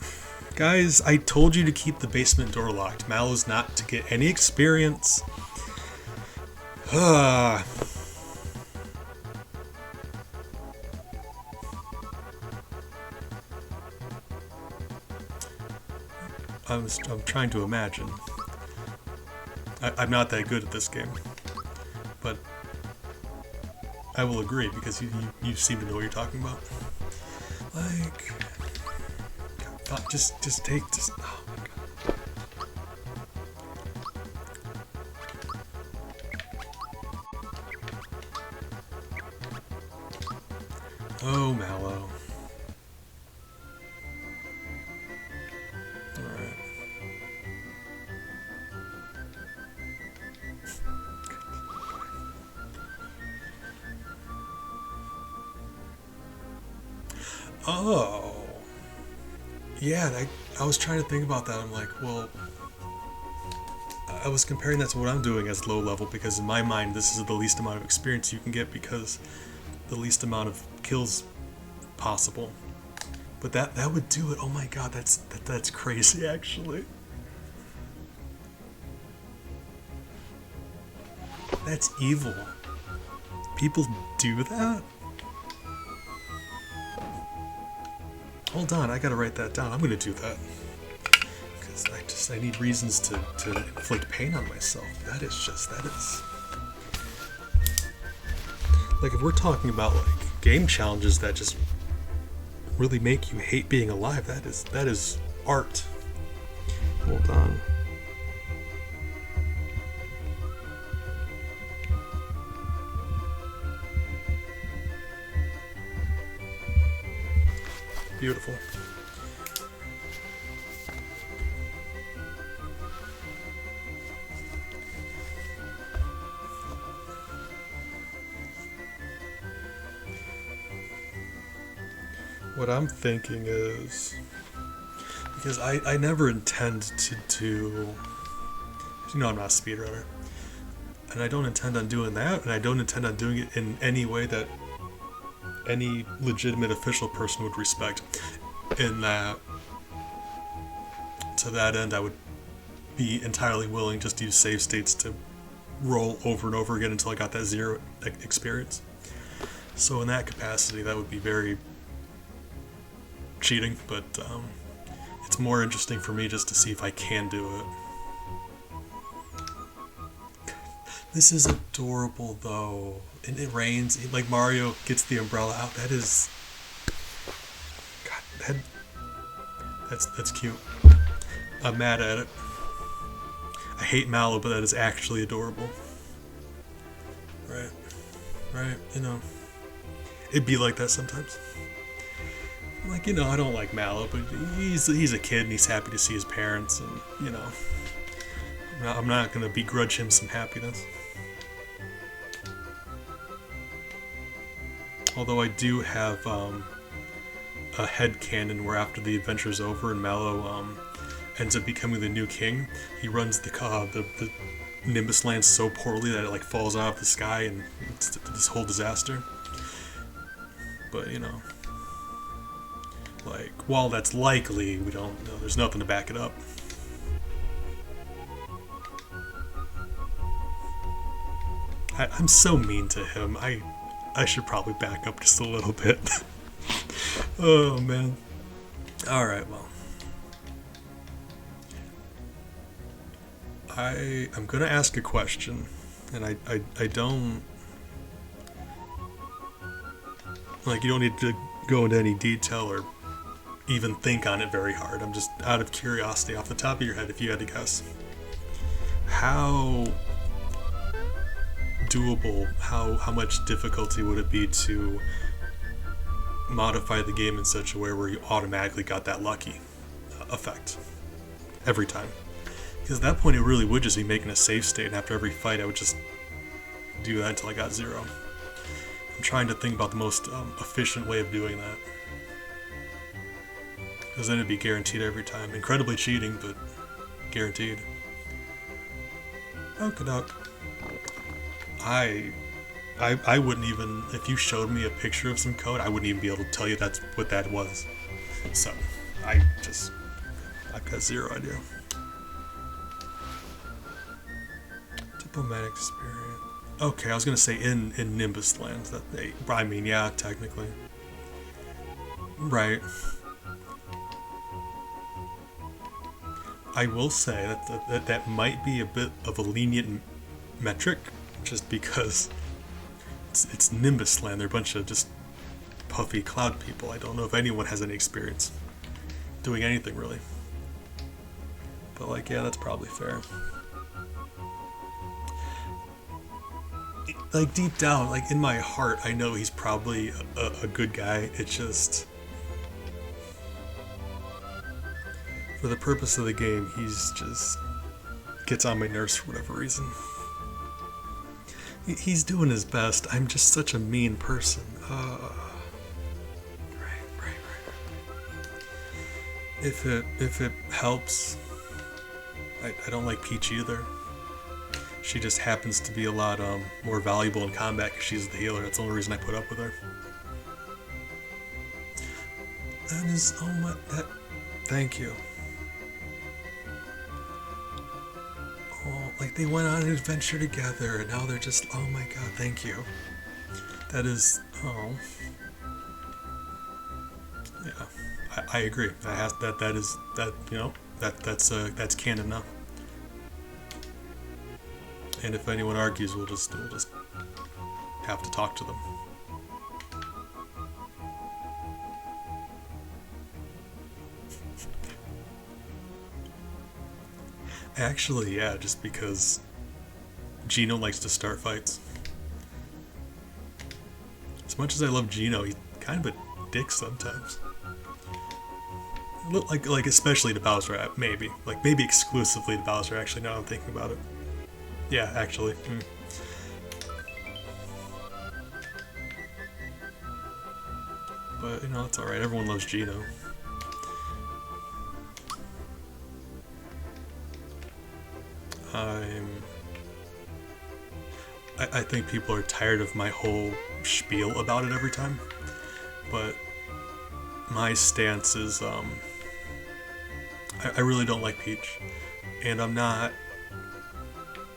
guys, I told you to keep the basement door locked. Mallow's not to get any experience. I'm trying to imagine. I'm not that good at this game, but I will agree because you seem to know what you're talking about. Like... Just take this. Oh my god. Oh, Mallow. Alright. Oh. Yeah, I was trying to think about that. I'm like, well, I was comparing that to what I'm doing as low level because in my mind this is the least amount of experience you can get because the least amount of kills possible. But that would do it. Oh my god, that's crazy actually. That's evil. People do that? Hold on, I gotta write that down. I'm gonna do that. Because I need reasons to inflict pain on myself. That is... Like, if we're talking about, like, game challenges that just really make you hate being alive, that is art. Hold on. Beautiful. What I'm thinking is, because I never intend to, you know, I'm not a speedrunner, and I don't intend on doing that, and I don't intend on doing it in any way that any legitimate official person would respect. In that, to that end, I would be entirely willing just to use save states to roll over and over again until I got that 0 experience. So in that capacity, that would be very cheating, but it's more interesting for me just to see if I can do it. This is adorable though, and it rains, like Mario gets the umbrella out. That is, God, that's cute. I'm mad at it. I hate Mallow, but that is actually adorable. Right, you know, it'd be like that sometimes. Like, you know, I don't like Mallow, but he's a kid and he's happy to see his parents, and, you know, I'm not gonna begrudge him some happiness. Although I do have a headcanon where after the adventure's over and Mallow ends up becoming the new king, he runs the Nimbus land so poorly that it like falls out of the sky and it's this whole disaster. But, you know, like, while that's likely, we don't know, there's nothing to back it up. I'm so mean to him. I should probably back up just a little bit. Oh, man. Alright, well. I'm gonna ask a question, and I don't... Like, you don't need to go into any detail or even think on it very hard. I'm just out of curiosity, off the top of your head, if you had to guess. How doable, how much difficulty would it be to modify the game in such a way where you automatically got that lucky effect every time? Because at that point it really would just be making a save state, and after every fight I would just do that until I got 0. I'm trying to think about the most efficient way of doing that. Because then it'd be guaranteed every time. Incredibly cheating, but guaranteed. Okey-doke. I wouldn't even, if you showed me a picture of some code, I wouldn't even be able to tell you that's what that was. So, I've got 0 idea. Diplomatic experience. Okay, I was gonna say in Nimbus lands. I mean, yeah, technically. Right. I will say that might be a bit of a lenient metric, just because it's Nimbus land. They're a bunch of just puffy cloud people. I don't know if anyone has any experience doing anything really. But like, yeah, that's probably fair. Like deep down, like in my heart, I know he's probably a good guy. It's just, for the purpose of the game, he's just gets on my nerves for whatever reason. He's doing his best. I'm just such a mean person. Right. If it helps, I don't like Peach either. She just happens to be a lot more valuable in combat because she's the healer. That's the only reason I put up with her. That is, oh my, thank you. Oh, like they went on an adventure together and now they're just, oh my god, thank you. That is, oh. Yeah, I agree. That is that that's canon now. And if anyone argues, we'll just have to talk to them. Actually, yeah, just because Gino likes to start fights. As much as I love Gino, he's kind of a dick sometimes. Like especially to Bowser, maybe. Like maybe exclusively to Bowser. Actually, now I'm thinking about it. Yeah, actually. But it's all right. Everyone loves Gino. I'm. I think people are tired of my whole spiel about it every time, but my stance is I really don't like Peach, and I'm not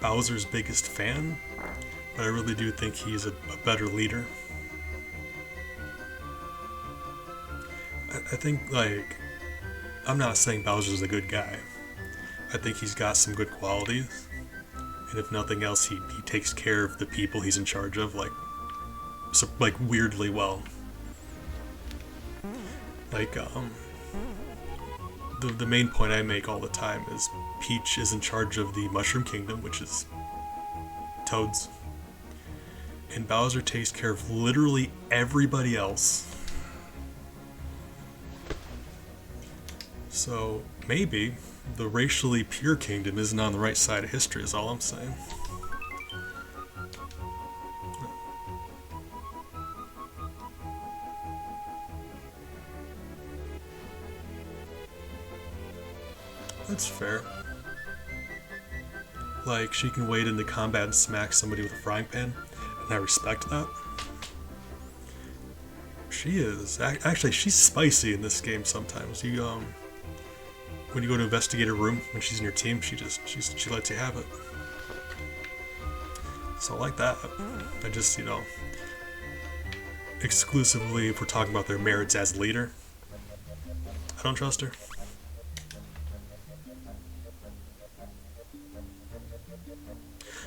Bowser's biggest fan, but I really do think he's a better leader. I think, like, I'm not saying Bowser's a good guy. I think he's got some good qualities, and if nothing else, he takes care of the people he's in charge of, like weirdly well. Like, the main point I make all the time is Peach is in charge of the Mushroom Kingdom, which is Toads, and Bowser takes care of literally everybody else. So maybe the racially pure kingdom isn't on the right side of history, is all I'm saying. That's fair. Like, she can wade into combat and smack somebody with a frying pan, and I respect that. She is. Actually, she's spicy in this game sometimes. When you go to investigate her room, when she's in your team, she lets you have it. So I like that. I just, exclusively if we're talking about their merits as leader, I don't trust her.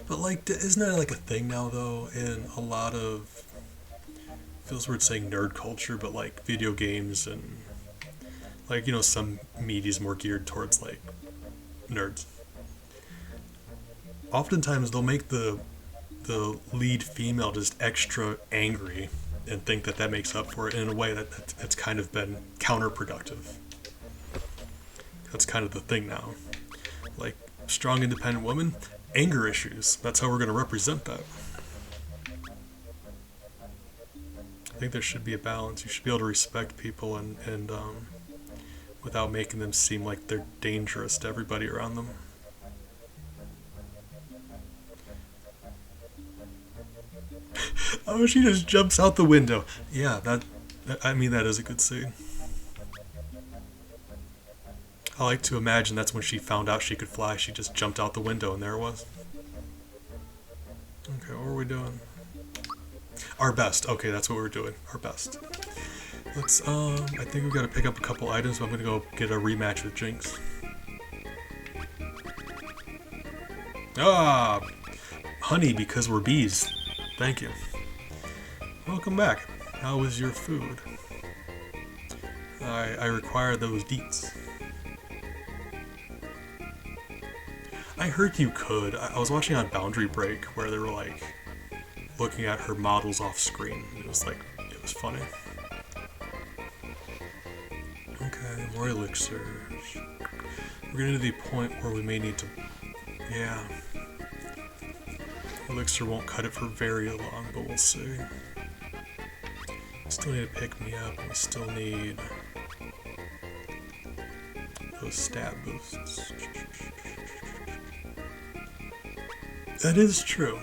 But like, isn't that like a thing now though? In a lot of, feels weird saying nerd culture, but like video games and like some media is more geared towards like nerds. Oftentimes they'll make the lead female just extra angry and think that makes up for it in a way that's kind of been counterproductive. That's kind of the thing now. Like, strong independent woman, anger issues. That's how we're going to represent that. I think there should be a balance. You should be able to respect people and without making them seem like they're dangerous to everybody around them. Oh, she just jumps out the window. Yeah, that is a good scene. I like to imagine that's when she found out she could fly. She just jumped out the window and there it was. Okay, what are we doing? Our best. Okay, that's what we're doing. Our best. Let's, I think we've got to pick up a couple items, but I'm gonna go get a rematch with Jinx. Ah! Honey, because we're bees. Thank you. Welcome back. How was your food? I require those deets. I heard you could. I was watching on Boundary Break where they were like looking at her models off screen. It was funny. Okay, more elixirs. We're getting to the point where we may need to. Yeah. Elixir won't cut it for very long, but we'll see. Still need to pick me up, and we still need those stat boosts. That is true.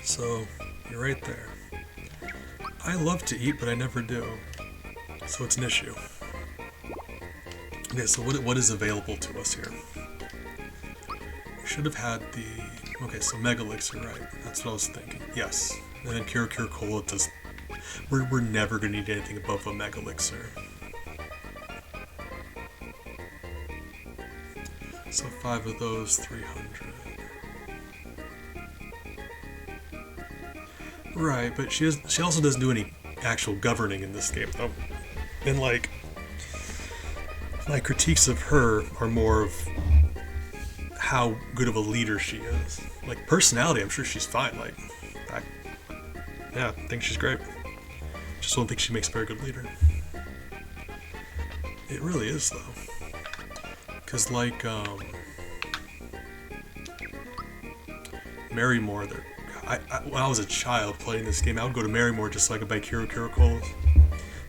So, you're right there. I love to eat, but I never do. So it's an issue. Okay, so what is available to us here? We should have had the... Okay, so Mega Elixir, right? That's what I was thinking. Yes. And then Cure Cola does... We're never gonna need anything above a Mega Elixir. So 5 of those, 300. Right, but she also doesn't do any actual governing in this game, though. And like, my critiques of her are more of how good of a leader she is. Like, personality, I'm sure she's fine. Like, I think she's great. Just don't think she makes a very good leader. It really is, though. Because, like, Marymore, when I was a child playing this game, I would go to Marymore just so I could buy Kiro Coals,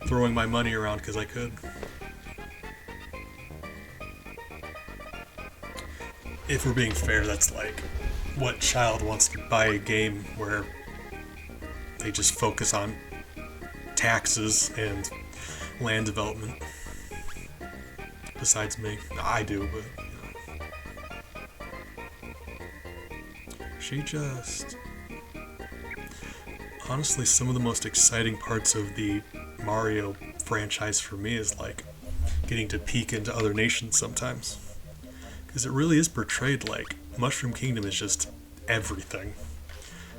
throwing my money around because I could. If we're being fair, that's like, what child wants to buy a game where they just focus on taxes and land development? Besides me. I do, but, you know. She just... Honestly, some of the most exciting parts of the Mario franchise for me is, like, getting to peek into other nations sometimes. Because it really is portrayed like Mushroom Kingdom is just everything.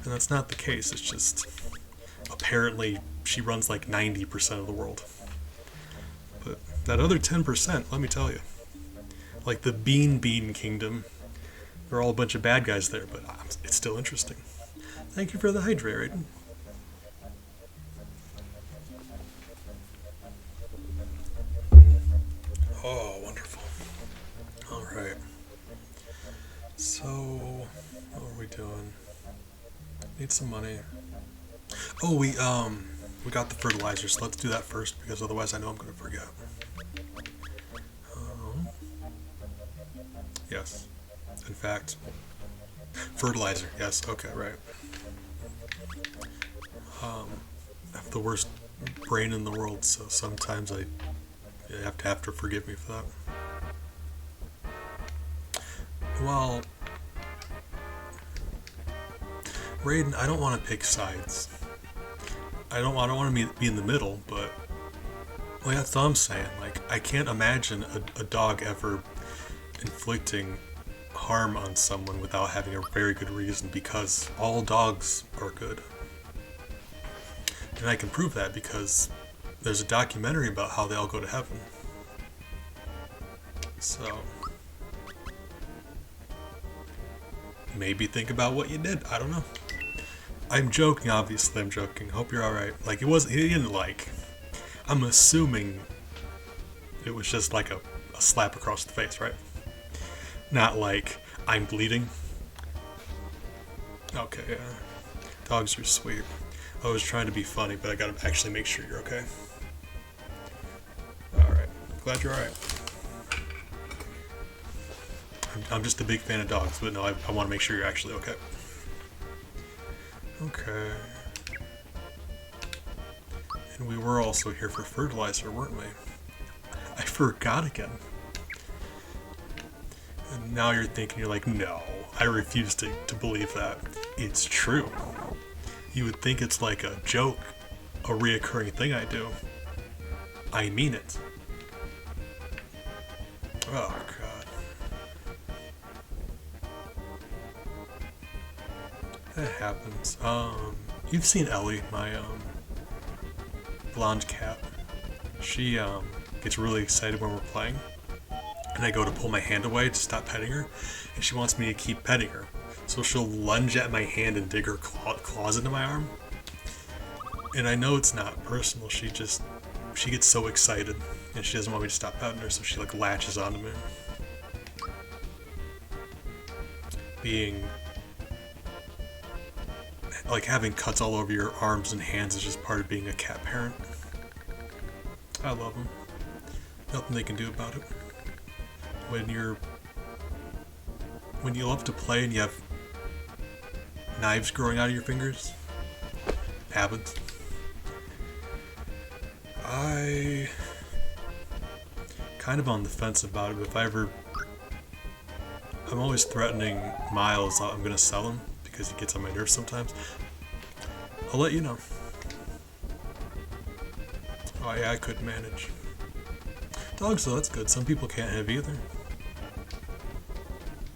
And that's not the case, it's just... Apparently, she runs like 90% of the world. But that other 10%, let me tell you. Like the Bean Kingdom, there are all a bunch of bad guys there, but it's still interesting. Thank you for the hydrate, Raiden. Oh, wonderful. Alright. So, what are we doing? Need some money. Oh, we got the fertilizer, so let's do that first, because otherwise I know I'm going to forget. Yes. In fact, fertilizer. Yes, okay, right. I have the worst brain in the world, so sometimes you have to forgive me for that. Well, Raiden, I don't want to pick sides. I don't want to be in the middle, but well, that's all I'm saying. Like, I can't imagine a dog ever inflicting harm on someone without having a very good reason, because all dogs are good. And I can prove that because there's a documentary about how they all go to heaven. So, maybe think about what you did. I don't know. I'm joking, obviously I'm joking. Hope you're alright. Like, he didn't like... I'm assuming it was just like a slap across the face, right? Not like, I'm bleeding. Okay, yeah. Dogs are sweet. I was trying to be funny, but I gotta actually make sure you're okay. Alright. Glad you're alright. I'm just a big fan of dogs, but no, I want to make sure you're actually okay. Okay. And we were also here for fertilizer, weren't we? I forgot again. And now you're thinking, you're like, no, I refuse to believe that. It's true. You would think it's like a joke, a reoccurring thing I do. I mean it. Oh, God. That happens. You've seen Ellie, my, blonde cat. She, gets really excited when we're playing. And I go to pull my hand away to stop petting her, and she wants me to keep petting her. So she'll lunge at my hand and dig her claws into my arm. And I know it's not personal, she gets so excited, and she doesn't want me to stop petting her, so she, like, latches onto me. Like, having cuts all over your arms and hands is just part of being a cat parent. I love them. Nothing they can do about it. When you love to play and you have knives growing out of your fingers, it happens. I kind of on the fence about it, but I'm always threatening Miles I'm gonna sell him because he gets on my nerves sometimes. I'll let you know. Oh yeah, I couldn't manage. Dogs though, that's good. Some people can't have either.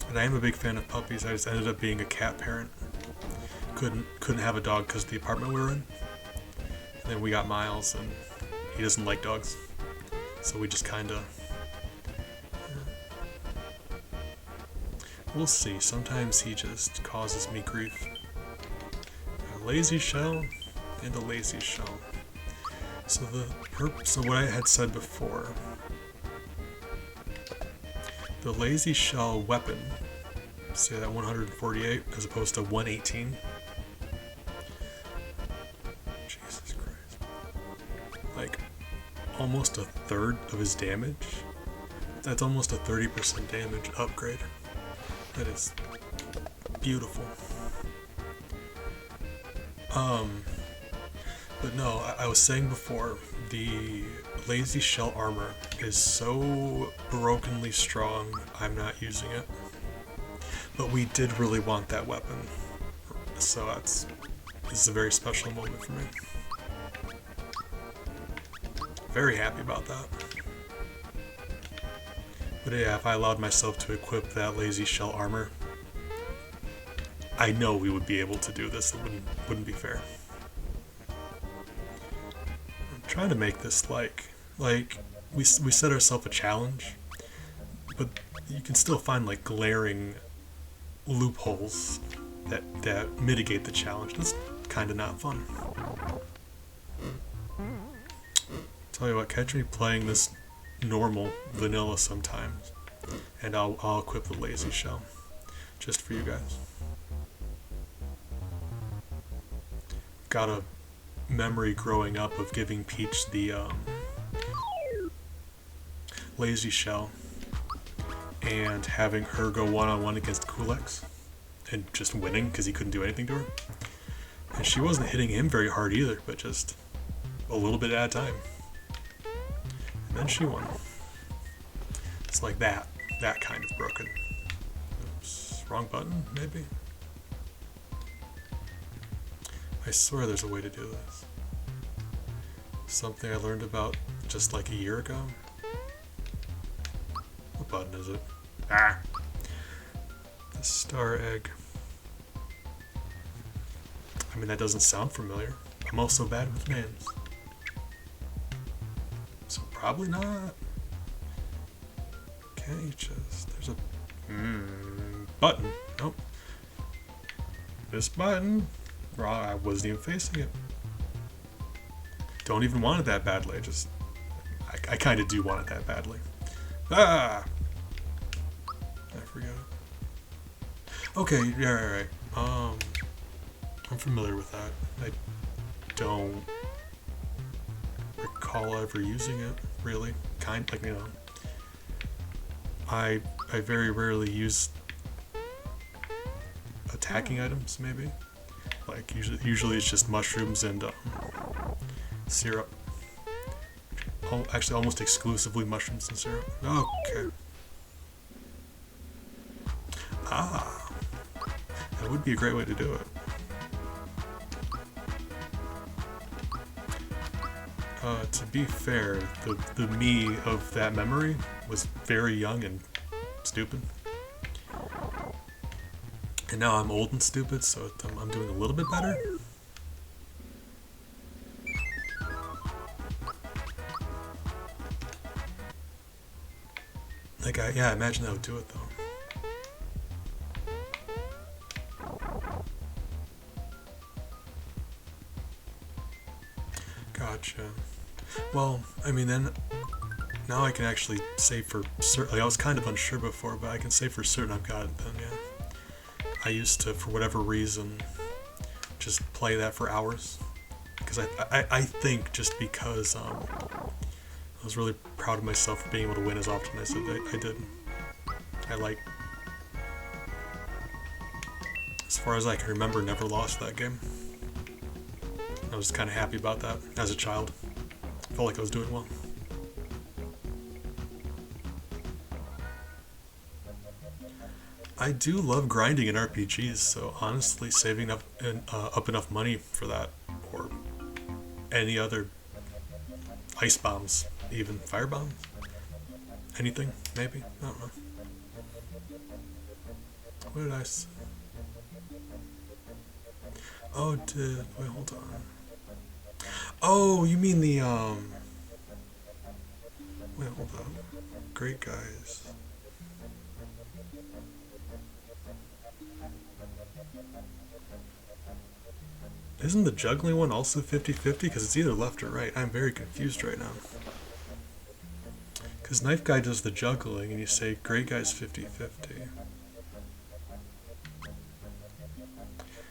And I am a big fan of puppies. I just ended up being a cat parent. Couldn't have a dog because of the apartment we were in. And then we got Miles, and he doesn't like dogs. So we just kinda... We'll see. Sometimes he just causes me grief. A lazy shell and a lazy shell. So what I had said before, the lazy shell weapon, say that 148 as opposed to 118. Jesus Christ. Like, almost a third of his damage? That's almost a 30% damage upgrade. That is beautiful. But no, I was saying before, the lazy shell armor is so brokenly strong, I'm not using it. But we did really want that weapon, so this is a very special moment for me. Very happy about that. But yeah, if I allowed myself to equip that lazy shell armor, I know we would be able to do this. It wouldn't be fair. I'm trying to make this like we set ourselves a challenge, but you can still find like glaring loopholes that mitigate the challenge. That's kind of not fun. Tell you what, catch me playing this normal vanilla sometimes, and I'll equip the lazy shell just for you guys. Got a memory growing up of giving Peach the lazy shell and having her go one-on-one against Kulex and just winning because he couldn't do anything to her. And she wasn't hitting him very hard either, but just a little bit at a time. And then she won. It's like that kind of broken. Oops, wrong button, maybe? I swear there's a way to do this. Something I learned about just like a year ago. What button is it? Ah! The star egg. I mean, that doesn't sound familiar. I'm also bad with names. So probably not. Can't you just... There's a... button. Nope. This button. I wasn't even facing it. Don't even want it that badly. I kind of do want it that badly. Ah! I forgot it. Okay, yeah, right. I'm familiar with that. I don't recall ever using it, really. I very rarely use attacking items, maybe. Like, usually it's just mushrooms and syrup. Actually, almost exclusively mushrooms and syrup. Okay. Ah. That would be a great way to do it. To be fair, the me of that memory was very young and stupid. And now I'm old and stupid, so I'm doing a little bit better. Like, yeah, I imagine I would do it, though. Gotcha. Well, I mean, then, now I can actually say for certain, like, I was kind of unsure before, but I can say for certain I've got it then, yeah. I used to, for whatever reason, just play that for hours. Because I think just because I was really proud of myself for being able to win as often as I did. As far as I can remember, never lost that game. I was kind of happy about that as a child. Felt like I was doing well. I do love grinding in RPGs, so honestly, saving up enough money for that, or any other ice bombs, even fire bombs, anything, maybe, I don't know. What did I say? Oh, wait, hold on. Oh, you mean the, wait, hold on. Great guys. Isn't the juggling one also 50-50? Because it's either left or right. I'm very confused right now. Because Knife Guy does the juggling, and you say Great Guy's 50-50.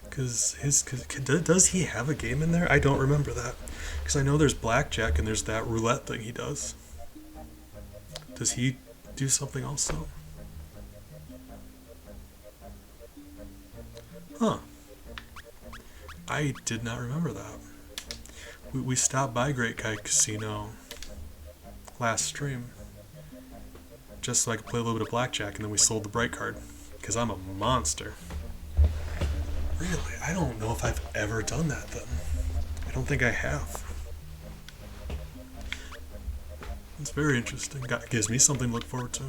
Because does he have a game in there? I don't remember that. Because I know there's blackjack and there's that roulette thing he does. Does he do something also? Huh. I did not remember that. We stopped by Great Guy Casino last stream just so I could play a little bit of blackjack, and then we sold the bright card because I'm a monster. Really? I don't know if I've ever done that then. I don't think I have. It's very interesting. Gives me something to look forward to.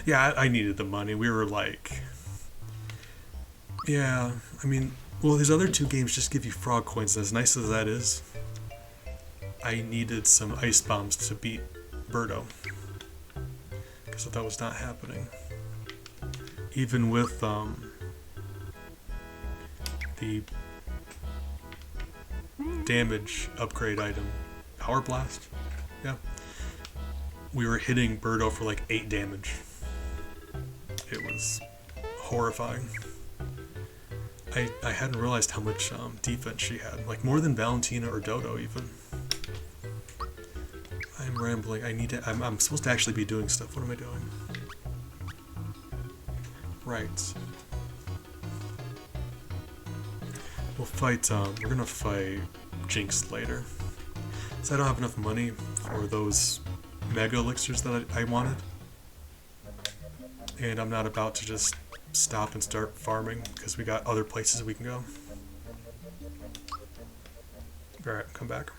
Yeah, I needed the money. We were like... Yeah, I mean... Well, his other two games just give you frog coins, and as nice as that is, I needed some ice bombs to beat Birdo. Because that was not happening. Even with the damage upgrade item, Power Blast, yeah, we were hitting Birdo for like 8 damage. It was horrifying. I hadn't realized how much defense she had, like more than Valentina or Dodo even. I'm rambling. I'm supposed to actually be doing stuff. What am I doing? Right. We'll fight, we're gonna fight Jinx later. So I don't have enough money for those mega elixirs that I wanted. And I'm not about to just stop and start farming because we got other places we can go. Alright, come back.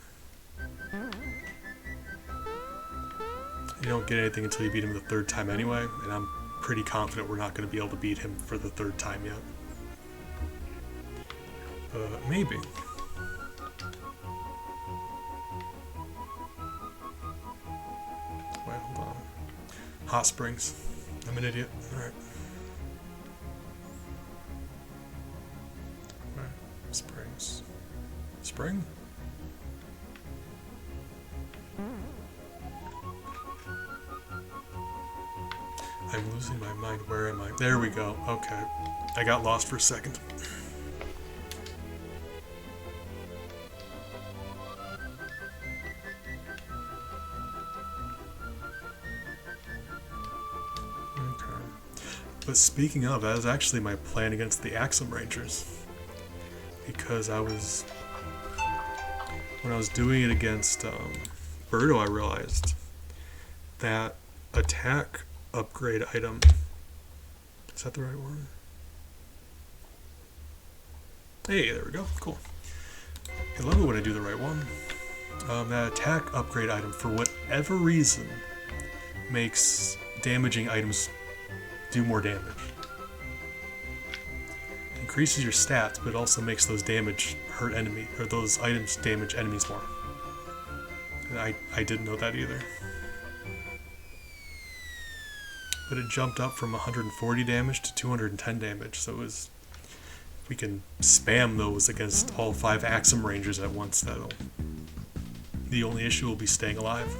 You don't get anything until you beat him the 3rd time anyway, and I'm pretty confident we're not going to be able to beat him for the 3rd time yet. Maybe. Wait, hold on. Hot Springs. I'm an idiot. Alright. Springs. Spring? I'm losing my mind. Where am I? There we go. Okay. I got lost for a second. Okay. But speaking of, that was actually my plan against the Axum Rangers. Because when I was doing it against Birdo, I realized that attack upgrade item, is that the right word? Hey, there we go, cool. I love it when I do the right one. That attack upgrade item, for whatever reason, makes damaging items do more damage. Increases your stats, but it also makes those damage hurt enemy, or those items damage enemies more. And I didn't know that either. But it jumped up from 140 damage to 210 damage, so it was... We can spam those against all 5 Axum Rangers at once, that'll... The only issue will be staying alive.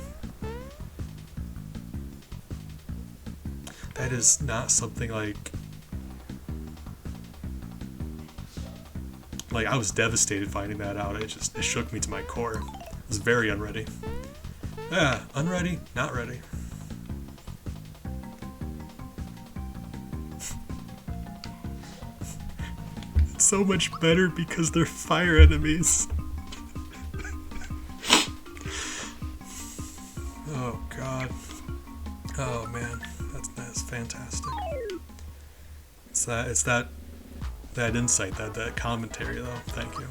That is not something like... Like, I was devastated finding that out. It shook me to my core. I was very unready. Yeah, unready, not ready. It's so much better because they're fire enemies. Oh, God. Oh, man. That's fantastic. It's that insight, that commentary, though. Thank you.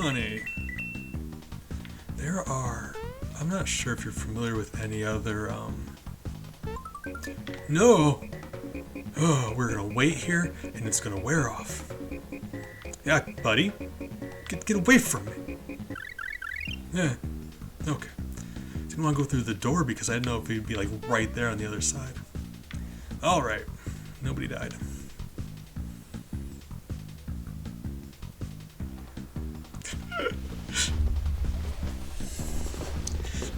money. There are... I'm not sure if you're familiar with any other, No! Oh, we're gonna wait here, and it's gonna wear off. Yeah, buddy. Get away from me. Yeah. Okay. Didn't want to go through the door because I didn't know if he'd be like right there on the other side. Alright. Nobody died.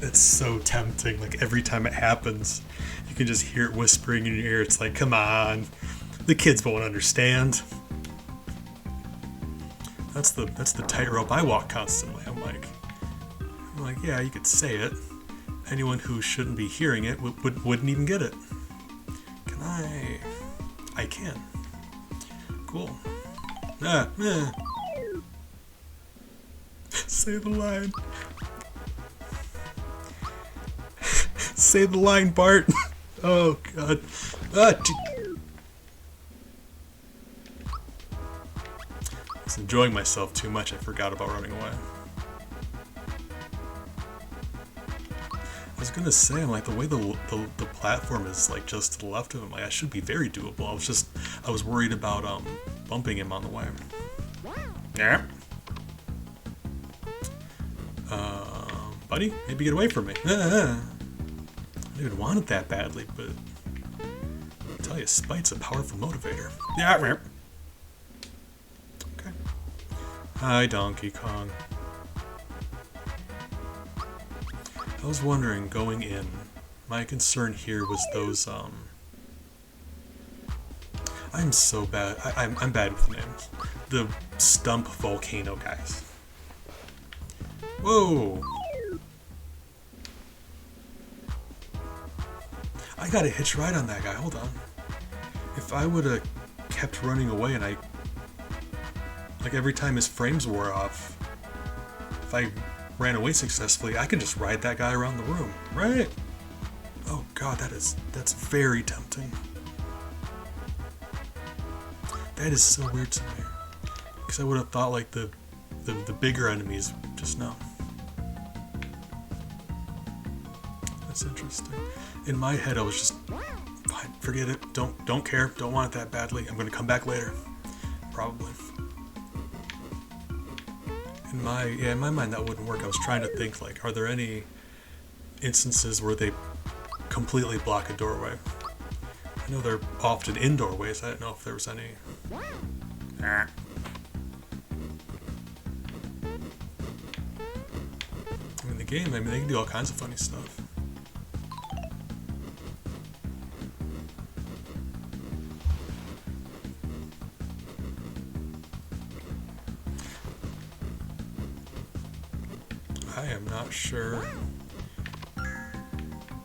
It's so tempting. Like every time it happens, you can just hear it whispering in your ear. It's like, come on. The kids won't understand. That's the tightrope I walk constantly. I'm like, yeah, you could say it. Anyone who shouldn't be hearing it wouldn't even get it. Can I? I can. Cool. Say the line. Say the line, Bart. Oh, God. I was enjoying myself too much. I forgot about running away. I was gonna say, I'm like, the way the platform is like just to the left of him, like, I should be very doable. I was worried about bumping him on the way. Yeah. Buddy, maybe get away from me. I didn't even want it that badly, but I'll tell you, spite's a powerful motivator. Yeah. Okay. Hi, Donkey Kong. I was wondering, going in, my concern here was those, I'm so bad. I'm bad with names. The stump volcano guys. Whoa! I got a hitch ride on that guy. Hold on. If I would have kept running away and like every time his frames wore off, if I ran away successfully, I could just ride that guy around the room, right? Oh God, that's very tempting. That is so weird to me, because I would have thought like the bigger enemies just no. That's interesting. In my head, I was just, fine, forget it. Don't care. Don't want it that badly. I'm gonna come back later, probably. In my mind, that wouldn't work. I was trying to think, like, are there any instances where they completely block a doorway? I know they're often in doorways. I didn't know if there was any. I mean, the game, they can do all kinds of funny stuff. I am not sure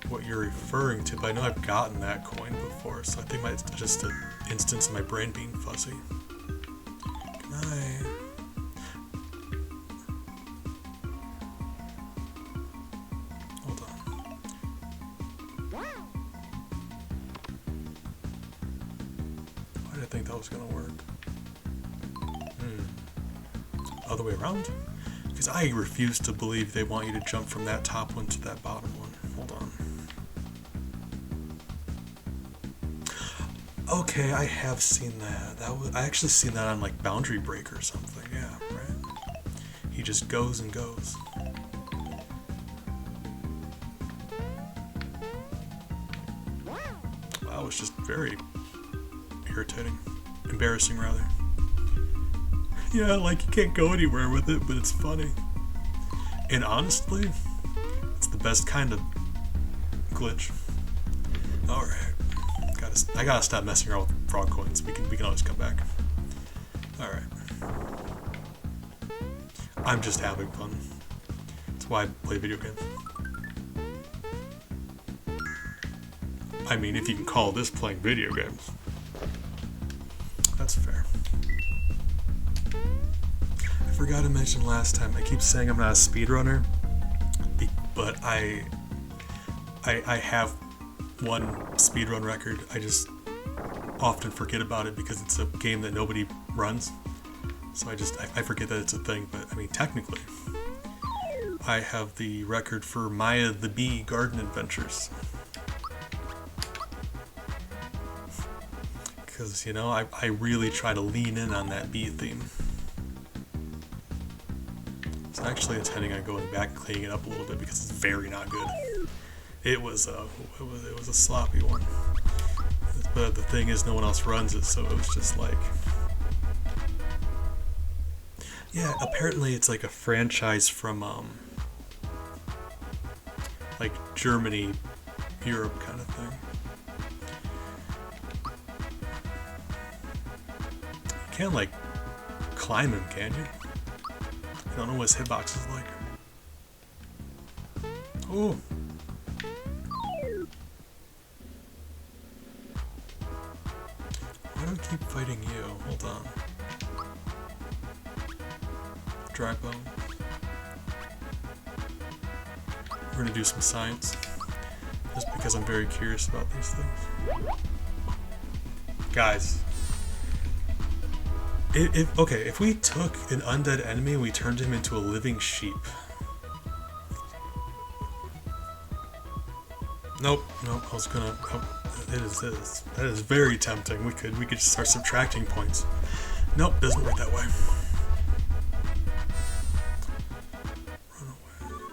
what you're referring to, but I know I've gotten that coin before, so I think it's just an instance of my brain being fuzzy. Can I... Hold on. Why did I think that was gonna work? Other way around? Because I refuse to believe they want you to jump from that top one to that bottom one. Hold on. Okay, I have seen that. I actually seen that on like Boundary Break or something. Yeah, right. He just goes and goes. Wow, it's just very irritating, embarrassing rather. Yeah, like you can't go anywhere with it, but it's funny. And honestly, it's the best kind of glitch. Alright. I gotta stop messing around with frog coins. We can always come back. Alright. I'm just having fun. That's why I play video games. I mean, if you can call this playing video games. That's fair. I forgot to mention last time, I keep saying I'm not a speedrunner, but I have one speedrun record. I just often forget about it because it's a game that nobody runs. So I forget that it's a thing, but I mean, technically, I have the record for Maya the Bee Garden Adventures. Because, you know, I really try to lean in on that bee theme. So I'm actually intending on going back and cleaning it up a little bit because it's very not good. It was a sloppy one. But the thing is, no one else runs it, so it was just like... Yeah, apparently it's like a franchise from, like Germany, Europe kind of thing. You can't, like, climb him, can you? I don't know what his hitbox is like. Oh! Why do I keep fighting you? Hold on. Dry bone. We're gonna do some science. Just because I'm very curious about these things. Guys. If we took an undead enemy and we turned him into a living sheep. Nope, I was gonna... That is very tempting. We could just start subtracting points. Nope, doesn't work that way. Run away.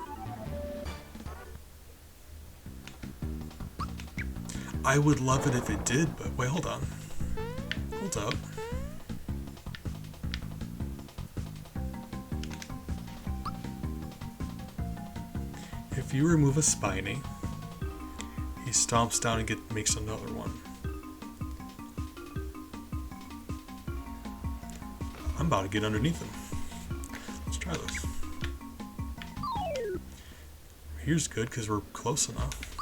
I would love it if it did, but wait, hold on. Hold up. If you remove a spiny, he stomps down and makes another one. I'm about to get underneath him. Let's try this. Here's good because we're close enough.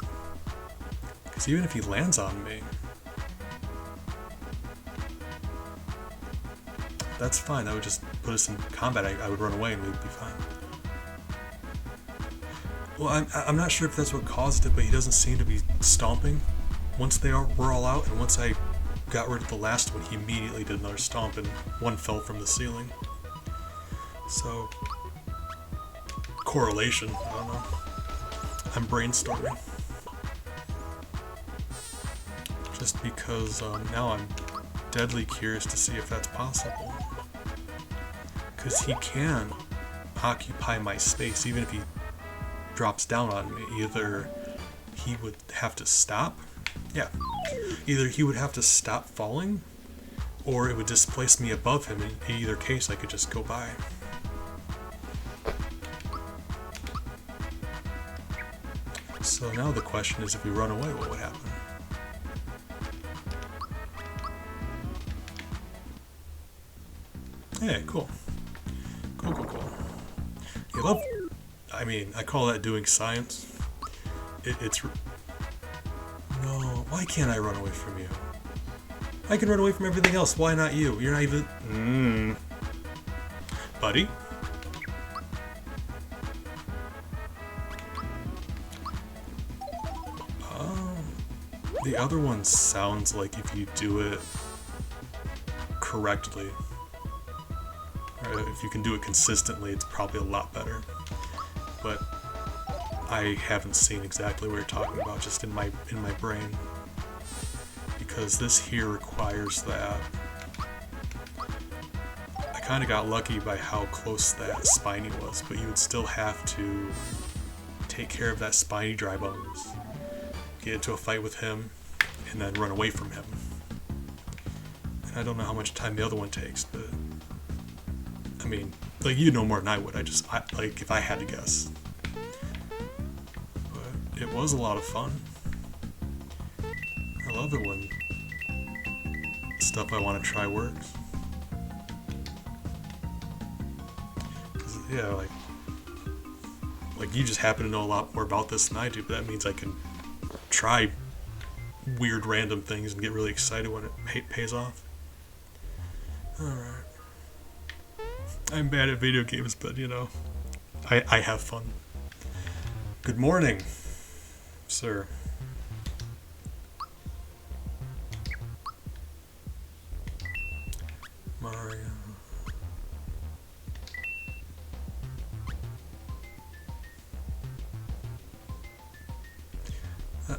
Because even if he lands on me, that's fine. That would just put us in combat. I would run away and we'd be fine. Well, I'm not sure if that's what caused it, but he doesn't seem to be stomping once we're all out, and once I got rid of the last one, he immediately did another stomp, and one fell from the ceiling. So, correlation, I don't know. I'm brainstorming. Just because now I'm deadly curious to see if that's possible. Because he can occupy my space, even if he drops down on me. Either he would have to stop, either he would have to stop falling, or it would displace me above him. In either case, I could just go by. So now the question is, if we run away, what would happen? Hey, cool. Cool. You love... I mean, I call that doing science. No, why can't I run away from you? I can run away from everything else. Why not you? You're not even... Buddy? The other one sounds like if you do it correctly, or if you can do it consistently, it's probably a lot better. But I haven't seen exactly what you're talking about, just in my brain, because this here requires that. I kind of got lucky by how close that spiny was, but you would still have to take care of that spiny dry bones, get into a fight with him, and then run away from him. And I don't know how much time the other one takes, but I mean, like, you know more than I would. Like, if I had to guess. But it was a lot of fun. I love it when stuff I want to try works. 'Cause, yeah, like you just happen to know a lot more about this than I do, but that means I can try weird random things and get really excited when it pays off. Alright. I'm bad at video games, but you know, I have fun. Good morning, sir. Mario.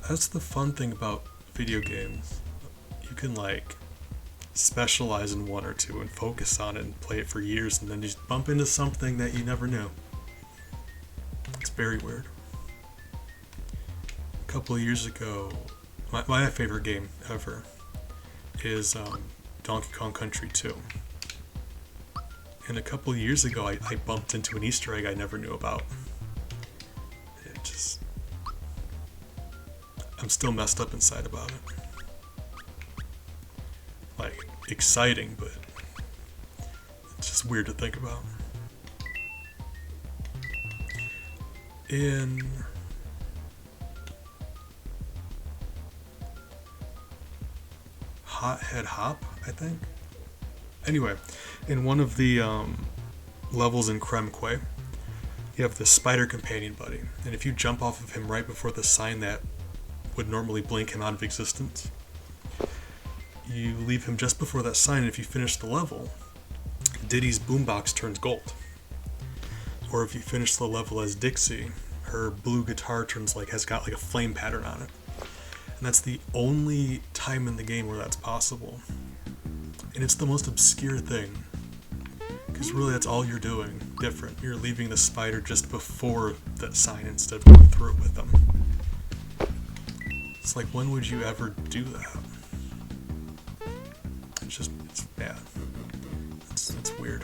That's the fun thing about video games. You can like specialize in one or two and focus on it and play it for years, and then you just bump into something that you never knew. It's very weird. A couple of years ago, my favorite game ever is Donkey Kong Country 2. And a couple of years ago, I bumped into an Easter egg I never knew about. It just... I'm still messed up inside about it. Like, exciting, but it's just weird to think about. In Hothead Hop, I think? Anyway, in one of the levels in Creme Quay, you have the spider companion buddy, and if you jump off of him right before the sign that would normally blink him out of existence, you leave him just before that sign, and if you finish the level, Diddy's boombox turns gold. Or if you finish the level as Dixie, her blue guitar has got like a flame pattern on it. And that's the only time in the game where that's possible. And it's the most obscure thing, because really that's all you're doing different. You're leaving the spider just before that sign instead of going through it with them. It's like, when would you ever do that? It's bad. It's weird.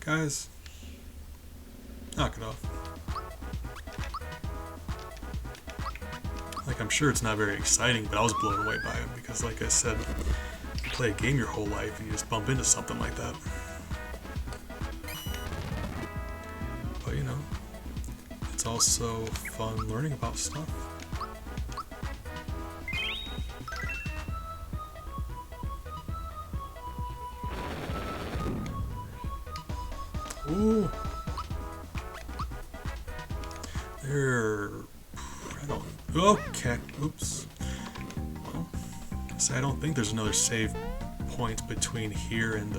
Guys, knock it off. Like, I'm sure it's not very exciting, but I was blown away by it because, like I said, you play a game your whole life and you just bump into something like that. But, you know, it's also fun learning about stuff. Ooh. Okay, oops. Well, I don't think there's another save point between here and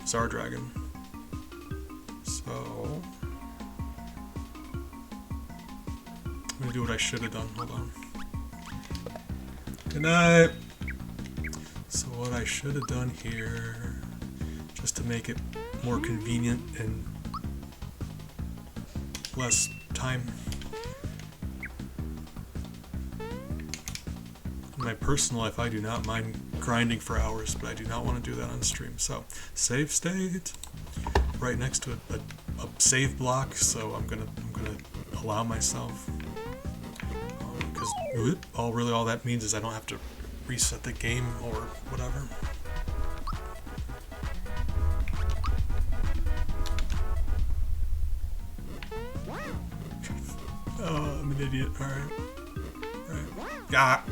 Zardragon. So I'm gonna do what I should have done. Hold on. Good night. So what I should have done here, just to make it more convenient and less time. In my personal life, I do not mind grinding for hours, but I do not want to do that on stream. So, save state, right next to a save block. So I'm gonna allow myself, because all that means is I don't have to reset the game or whatever. Oh, I'm an idiot. Alright. Yeah.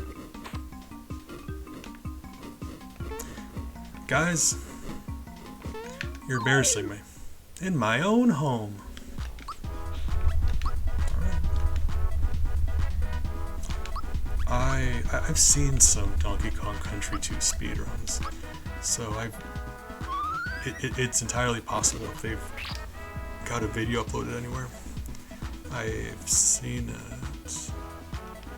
Guys, you're embarrassing me. In my own home. Alright. I've seen some Donkey Kong Country 2 speedruns, so it's entirely possible if they've got a video uploaded anywhere. I've seen it.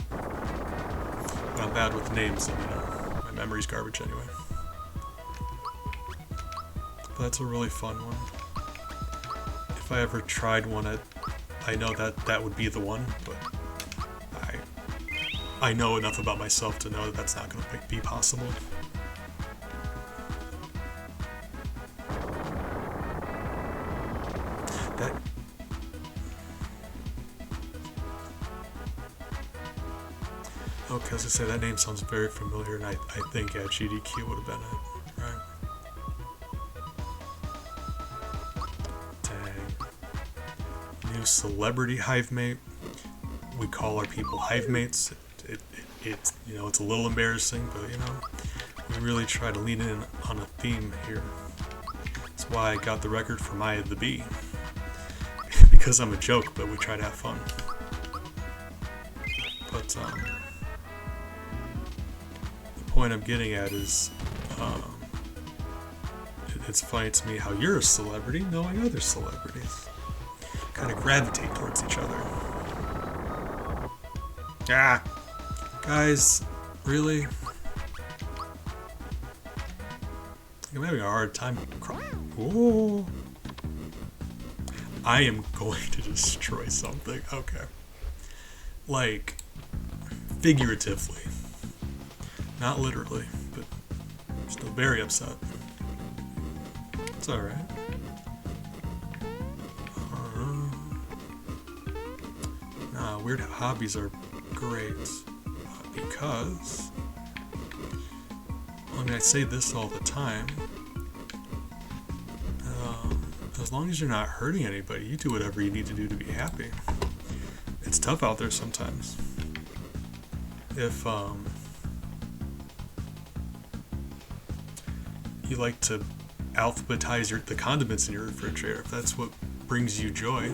But I'm bad with names, and my memory's garbage anyway. But that's a really fun one. If I ever tried one, I know that would be the one, but I know enough about myself to know that that's not going to be possible. Okay, as I say, that name sounds very familiar, and I think, yeah, GDQ would have been it, right? Dang. New celebrity hive mate. We call our people hive mates. It's you know, it's a little embarrassing, but you know, we really try to lean in on a theme here. That's why I got the record for Maya the Bee. Because I'm a joke, but we try to have fun. But the point I'm getting at is, it's funny to me how you're a celebrity knowing other celebrities. kind of gravitate towards each other. Ah! Guys, really? I'm having a hard time crying. Ooh. I am going to destroy something. Okay. Like, figuratively. Not literally, but still very upset. It's alright. Nah, weird hobbies are great. Because... I mean, I say this all the time. As long as you're not hurting anybody, you do whatever you need to do to be happy. It's tough out there sometimes. If you like to alphabetize the condiments in your refrigerator, if that's what brings you joy,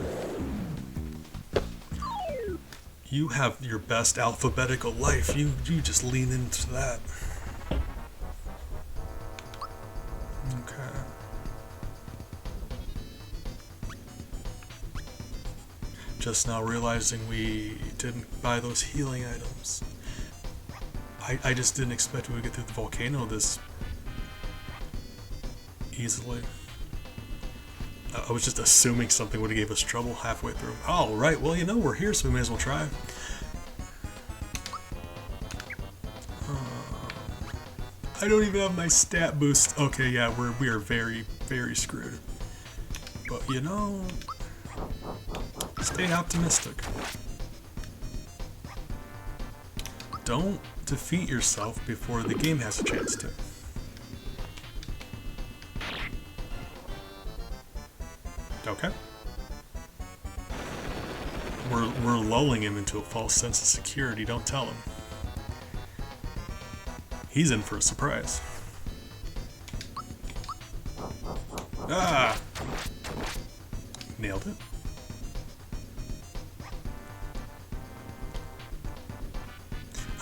you have your best alphabetical life. You just lean into that. Okay. Just now realizing we didn't buy those healing items. I just didn't expect we would get through the volcano this easily. I was just assuming something would have gave us trouble halfway through. Oh, right. Well, you know, we're here, so we may as well try. I don't even have my stat boost. Okay, yeah, we are very, very screwed. But, you know, stay optimistic. Don't defeat yourself before the game has a chance to. Okay. We're lulling him into a false sense of security. Don't tell him. He's in for a surprise. Ah! Nailed it.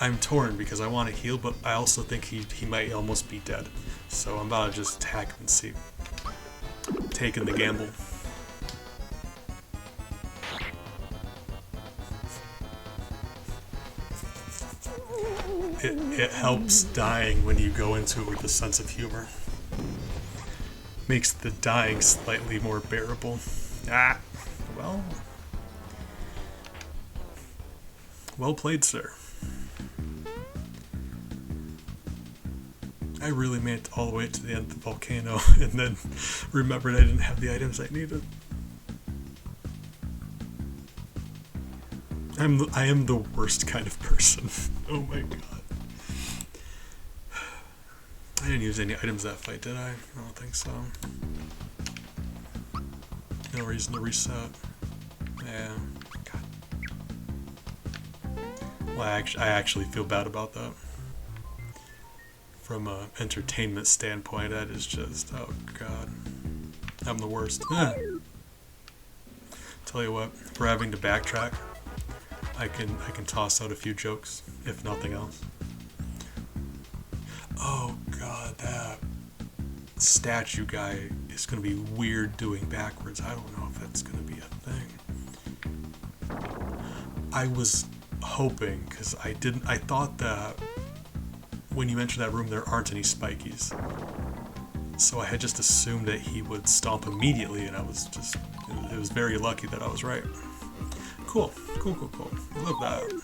I'm torn because I want to heal, but I also think he might almost be dead. So I'm about to just attack him and see. Taking the gamble. It helps dying when you go into it with a sense of humor. Makes the dying slightly more bearable. Ah, well. Well played, sir. I really made it all the way to the end of the volcano and then remembered I didn't have the items I needed. I am the worst kind of person. Oh my god. I didn't use any items that fight, did I? I don't think so. No reason to reset. Yeah. God. Well, I actually feel bad about that. From an entertainment standpoint, that is just, oh god. I'm the worst. Tell you what, for having to backtrack, I can toss out a few jokes, if nothing else. Oh god, that statue guy is going to be weird doing backwards. I don't know if that's going to be a thing. I was hoping, because I thought that when you enter that room there aren't any spikies. So I had just assumed that he would stomp immediately, and I was just, it was very lucky that I was right. Cool. I love that.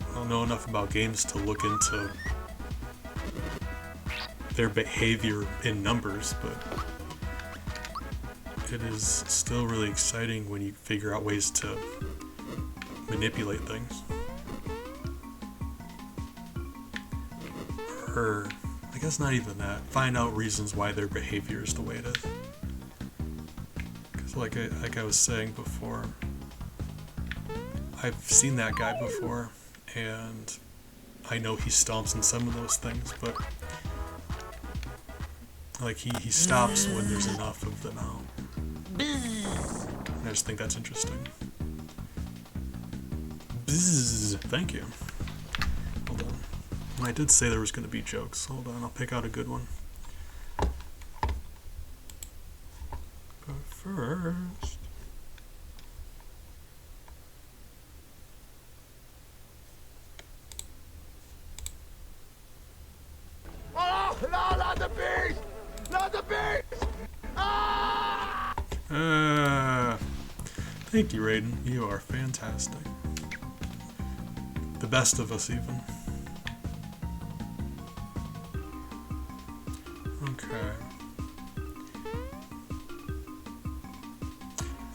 I don't know enough about games to look into their behavior in numbers, but it is still really exciting when you figure out ways to manipulate things. Or, I guess not even that. Find out reasons why their behavior is the way it is. Because like I was saying before, I've seen that guy before, and I know he stomps in some of those things, but like he stops when there's enough of them out. And I just think that's interesting. Bzzz, thank you. Hold on. I did say there was going to be jokes. Hold on, I'll pick out a good one. first. Oh, no, not the beast! Not the beast! Ah! Thank you, Raiden. You are fantastic. The best of us, even. Okay.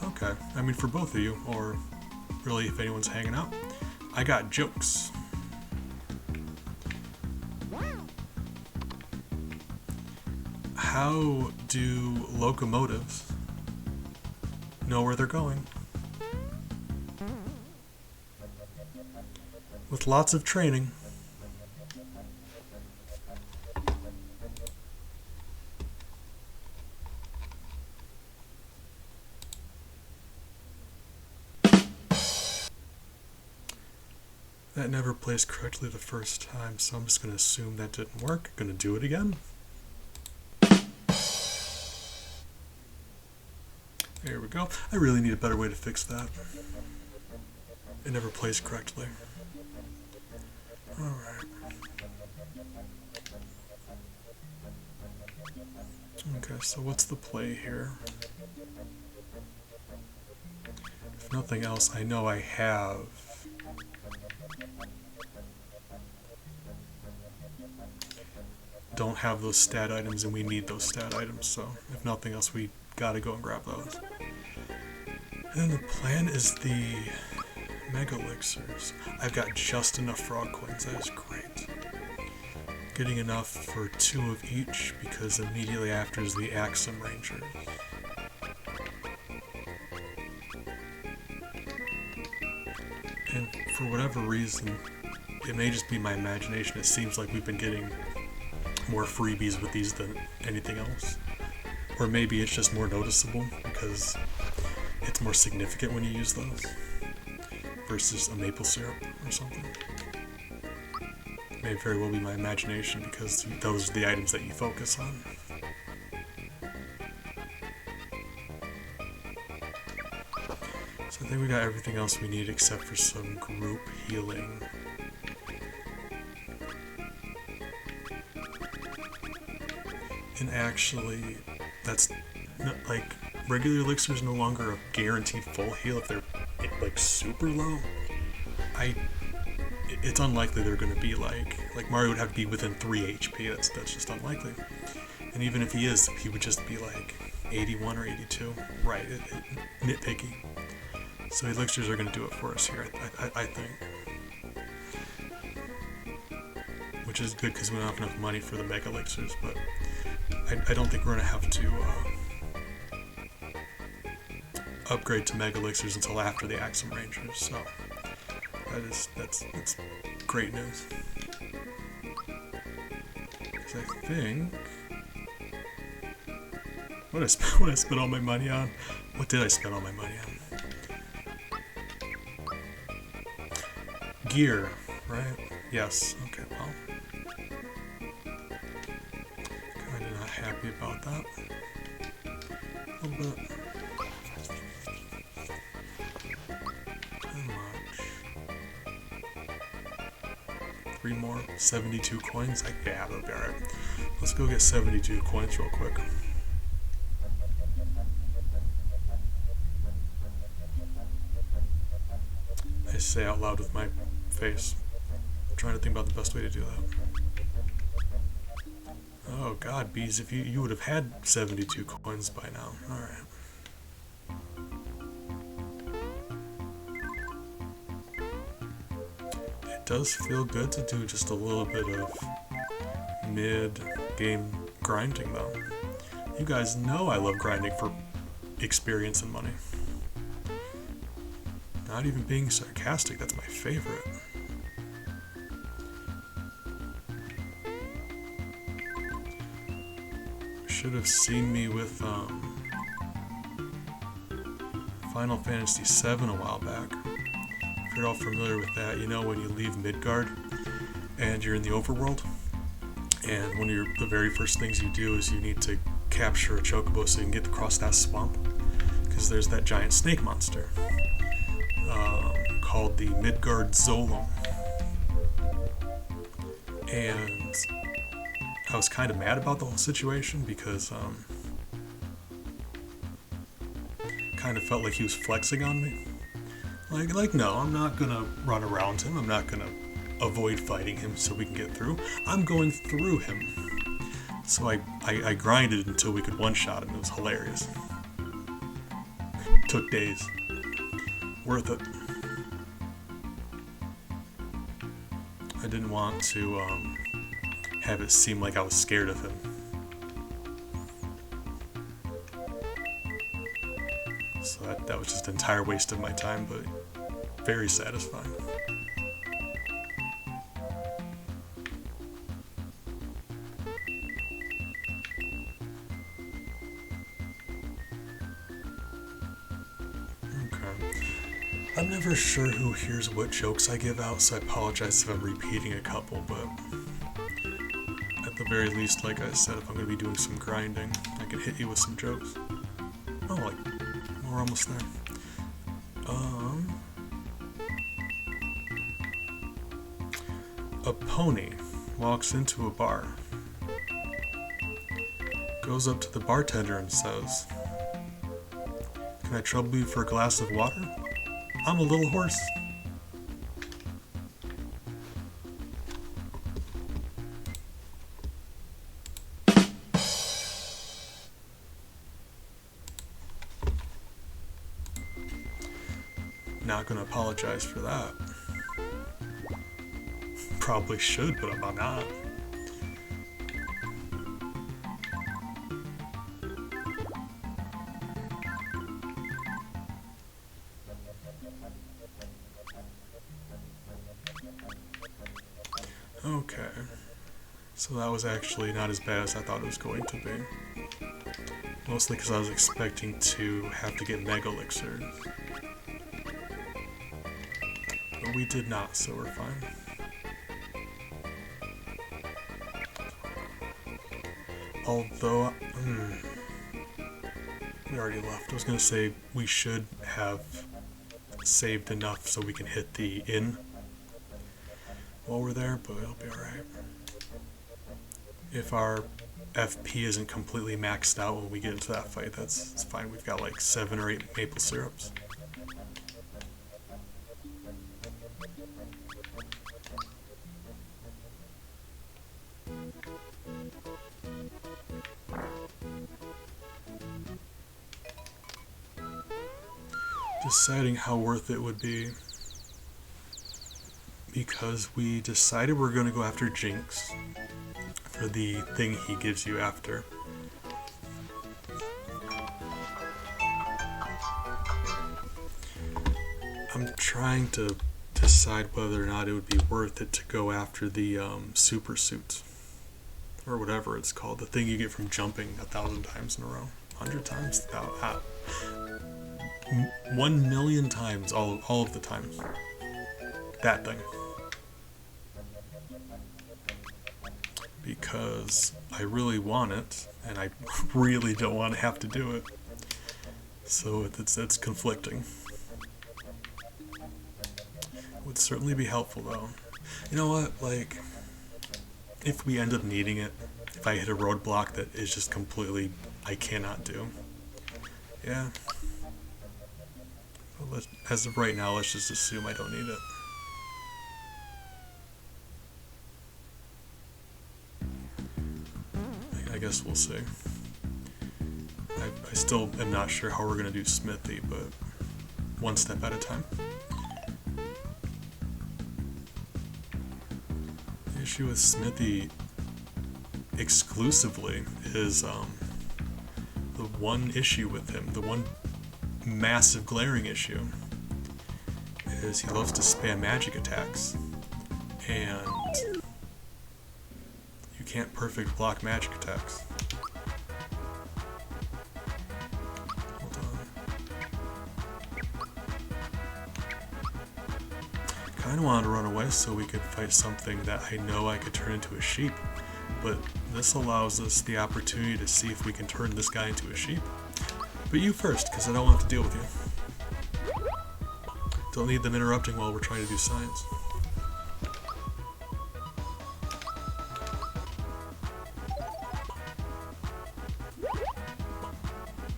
Okay. I mean, for both of you, or really if anyone's hanging out, I got jokes. How do locomotives know where they're going? With lots of training. That never plays correctly the first time, so I'm just going to assume that didn't work. Going to do it again. There we go. I really need a better way to fix that. It never plays correctly. Alright. Okay, so what's the play here? If nothing else, I know I have don't have those stat items, and we need those stat items, so if nothing else, we gotta go and grab those. And the plan is the Mega Elixirs. I've got just enough frog coins, that is great. Getting enough for 2 of each, because immediately after is the Axum Rangers. And for whatever reason, it may just be my imagination, it seems like we've been getting more freebies with these than anything else. Or maybe it's just more noticeable because it's more significant when you use those versus a maple syrup or something. It may very well be my imagination because those are the items that you focus on. So I think we got everything else we need except for some group healing. And actually, that's not, like, regular elixirs no longer a guaranteed full heal if they're like super low. It's unlikely they're going to be like Mario would have to be within 3 HP. That's just unlikely. And even if he is, he would just be like 81 or 82. Right, nitpicky. So elixirs are going to do it for us here, I think. Which is good because we don't have enough money for the Mega Elixirs, but I don't think we're going to have to upgrade to Mega Elixirs until after the Axum Rangers, so that's great news. Because I think... What did I spend all my money on? What did I spend all my money on? Gear, right? Yes, okay, well... Kinda not happy about that. A little bit. How much? 3 more? 72 coins? Yeah, that'll be alright. Let's go get 72 coins real quick. I say out loud with my face. I'm trying to think about the best way to do that. Oh god, bees, if you would have had 72 coins by now. Alright. It does feel good to do just a little bit of mid-game grinding though. You guys know I love grinding for experience and money. Not even being sarcastic, that's my favorite. Should have seen me with Final Fantasy VII a while back. If you're all familiar with that, you know when you leave Midgard and you're in the overworld, and one of the very first things you do is you need to capture a chocobo so you can get across that swamp. Because because there's that giant snake monster called the Midgard Zolom. And I was kind of mad about the whole situation because kind of felt like he was flexing on me. Like no, I'm not gonna run around him. I'm not gonna avoid fighting him so we can get through. I'm going through him. So I grinded until we could one-shot him. It was hilarious. Took days. Worth it. I didn't want to have it seem like I was scared of him. So that was just an entire waste of my time, but very satisfying. I'm never sure who hears what jokes I give out, so I apologize if I'm repeating a couple, but at the very least, like I said, if I'm going to be doing some grinding, I can hit you with some jokes. Oh, like, we're almost there. A pony walks into a bar, goes up to the bartender and says, "Can I trouble you for a glass of water? I'm a little horse." Not gonna apologize for that. Probably should, but I'm not. Okay, so that was actually not as bad as I thought it was going to be. Mostly because I was expecting to have to get Mega Elixirs. But we did not, so we're fine. Although, we already left. I was going to say we should have saved enough so we can hit the inn while we're there, but it'll be alright. If our FP isn't completely maxed out when we get into that fight, it's fine. We've got like 7 or 8 maple syrups. Deciding how worth it would be, because we decided we're going to go after Jinx for the thing he gives you after. I'm trying to decide whether or not it would be worth it to go after the super suit, or whatever it's called, the thing you get from jumping 1,000 times in a row, 100 times, 1,000,000 times, all of the times. That thing. Because I really want it, and I really don't want to have to do it. So it's conflicting. Would certainly be helpful though. You know what, like, if we end up needing it, if I hit a roadblock that is just completely, I cannot do. Yeah. But as of right now, let's just assume I don't need it. I guess we'll see. I still am not sure how we're going to do Smithy, but one step at a time. The issue with Smithy exclusively is the one issue with him, the one massive glaring issue, is he loves to spam magic attacks, and you can't perfect block magic attacks. Hold on. Kinda wanted to run away so we could fight something that I know I could turn into a sheep, but this allows us the opportunity to see if we can turn this guy into a sheep. But you first, because I don't want to deal with you. Don't need them interrupting while we're trying to do science.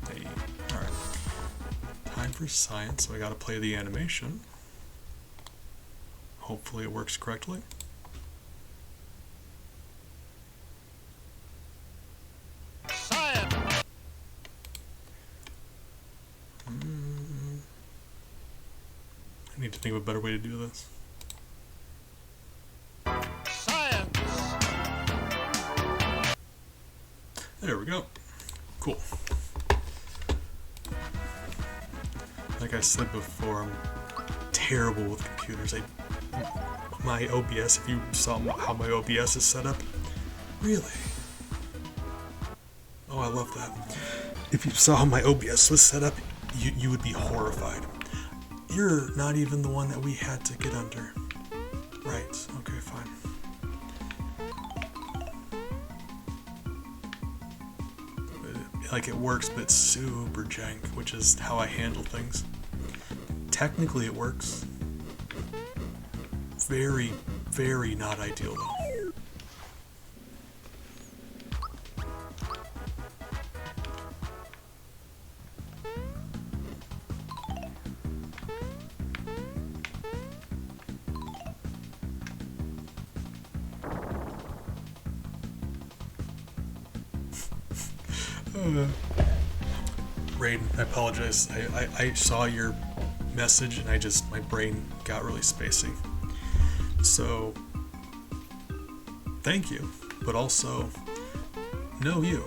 Hey, alright. Time for science, so I gotta play the animation. Hopefully it works correctly. Science. I need to think of a better way to do this. Science. There we go. Cool. Like I said before, I'm terrible with computers. My OBS, if you saw how my OBS is set up, really? Oh, I love that. If you saw how my OBS was set up, you would be horrified. You're not even the one that we had to get under. Right, okay, fine. Like, it works, but it's super jank, which is how I handle things. Technically it works. Very, very not ideal though. Raiden, I apologize. I saw your message and my brain got really spacey. So, thank you, but also, no you.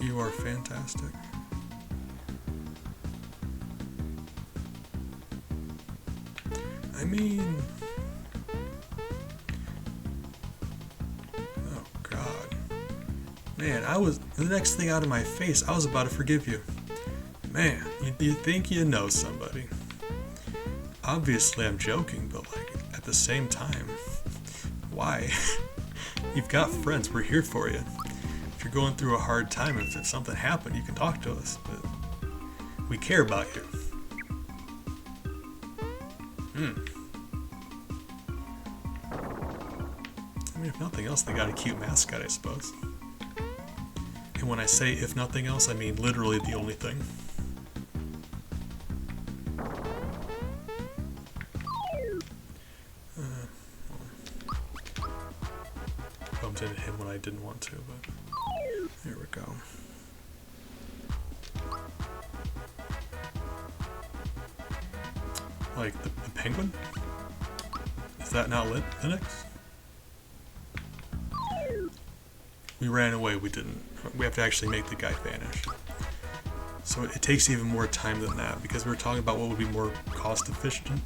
You are fantastic. I mean, oh God. Man, the next thing out of my face, I was about to forgive you. Man, you think you know somebody. Obviously I'm joking, but like, at the same time, why? You've got friends, we're here for you. If you're going through a hard time, if something happened, you can talk to us, but we care about you. I mean, if nothing else, they got a cute mascot, I suppose. And when I say if nothing else, I mean literally the only thing. Bumped into him when I didn't want to, but there we go. Like the penguin? Is that not Linux? We ran away, we didn't. We have to actually make the guy vanish. So it takes even more time than that, because we're talking about what would be more cost efficient.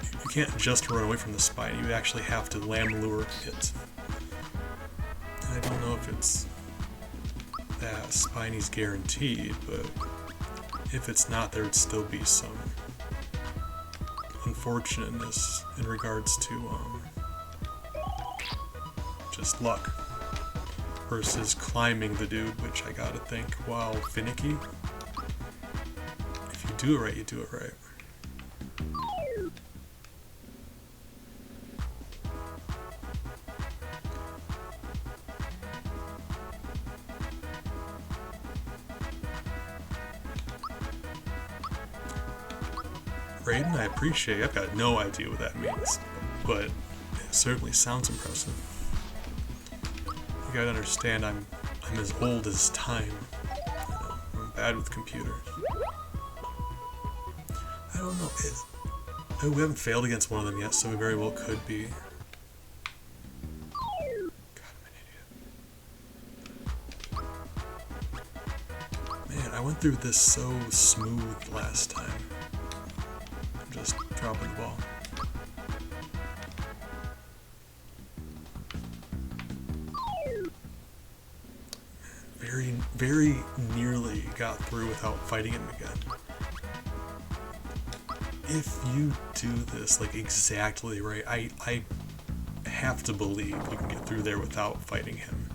You can't just run away from the spine, you actually have to lamb lure it. And I don't know if it's that Spiney's guaranteed, but if it's not, there would still be some unfortunateness in regards to just luck versus climbing the dude, which I gotta think, wow, finicky. If you do it right, you do it right. Raiden, I appreciate it. I've got no idea what that means, but it certainly sounds impressive. You gotta understand, I'm as old as time. You know, I'm bad with computers. I don't know. We haven't failed against one of them yet, so we very well could be. God, I'm an idiot. Man, I went through this so smooth last time. I'm just dropping the ball. Very nearly got through without fighting him again. If you do this like exactly right, I have to believe you can get through there without fighting him.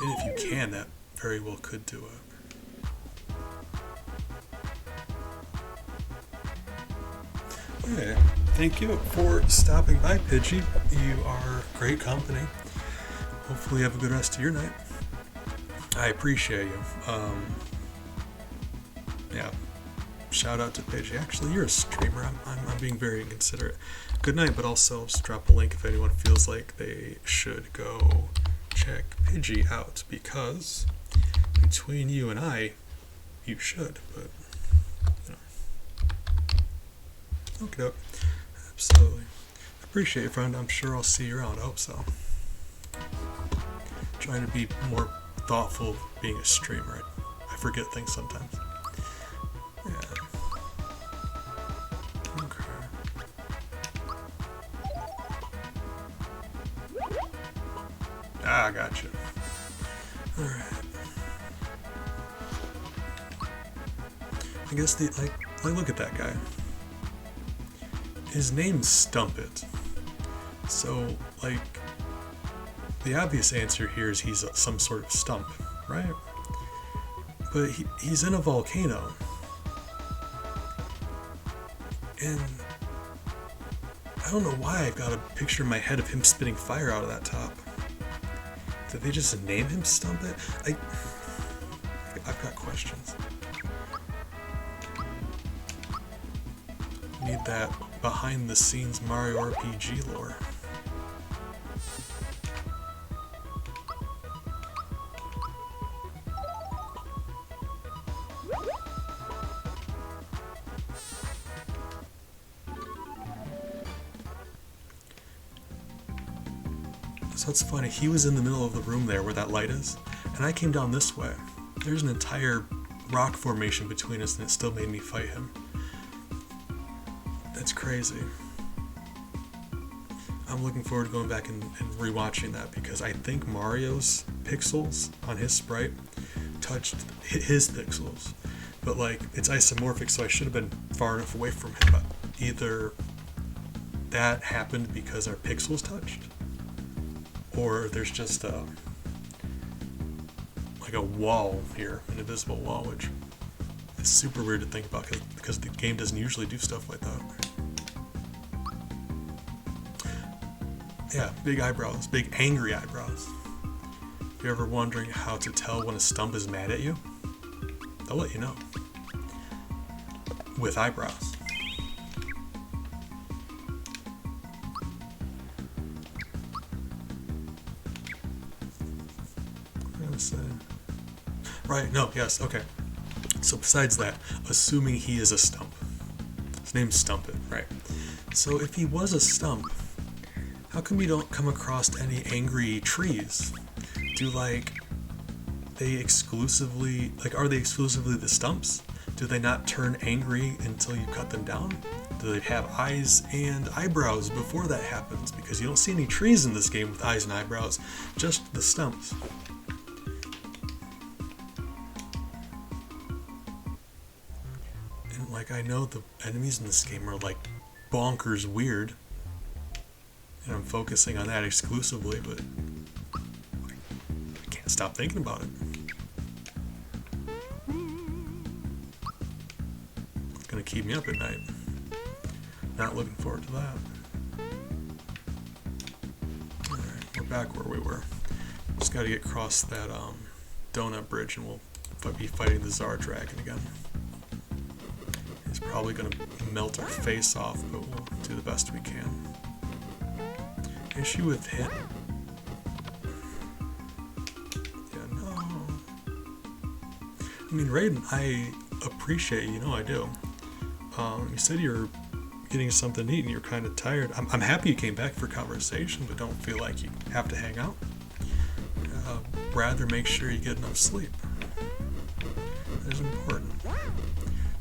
And if you can, that very well could do it. Okay, thank you for stopping by, Pidgey. You are great company. Hopefully you have a good rest of your night. I appreciate you. Yeah, shout out to Pidgey. Actually, you're a streamer. I'm being very inconsiderate. Good night, but also just drop a link if anyone feels like they should go check Pidgey out, because between you and I, you should, but you know. Okay, absolutely. Appreciate it, friend. I'm sure I'll see you around. I hope so. Trying to be more thoughtful of being a streamer. I forget things sometimes. Yeah. Okay. Ah, gotcha. Alright. I guess like look at that guy. His name's Stumpit. So, like, the obvious answer here is he's some sort of stump, right? But he's in a volcano. And I don't know why I've got a picture in my head of him spitting fire out of that top. Did they just name him Stumpit? I've got questions. Need that behind the scenes Mario RPG lore. So it's funny, he was in the middle of the room there where that light is, and I came down this way. There's an entire rock formation between us and it still made me fight him. That's crazy. I'm looking forward to going back and rewatching that, because I think Mario's pixels on his sprite touched his pixels. But like, it's isomorphic, so I should have been far enough away from him. But either that happened because our pixels touched, or there's just like a wall here, an invisible wall, which is super weird to think about because the game doesn't usually do stuff like that. Yeah, big eyebrows, big angry eyebrows. If you're ever wondering how to tell when a stump is mad at you, they'll let you know. With eyebrows. Right, no, yes, okay. So besides that, assuming he is a stump. His name's Stumpit, right? So if he was a stump, how come you don't come across any angry trees? Do they exclusively, are they exclusively the stumps? Do they not turn angry until you cut them down? Do they have eyes and eyebrows before that happens? Because you don't see any trees in this game with eyes and eyebrows, just the stumps. I know the enemies in this game are bonkers weird, and I'm focusing on that exclusively, but I can't stop thinking about it. It's gonna keep me up at night. Not looking forward to that. Alright, we're back where we were. Just gotta get across that donut bridge and we'll be fighting the Tsar Dragon again. He's probably going to melt our face off, but we'll do the best we can. Issue with him. Yeah, no. I mean, Raiden, I appreciate you, I do. You said you're getting something to eat and you're kind of tired. I'm happy you came back for conversation, but don't feel like you have to hang out. Rather make sure you get enough sleep. That is important.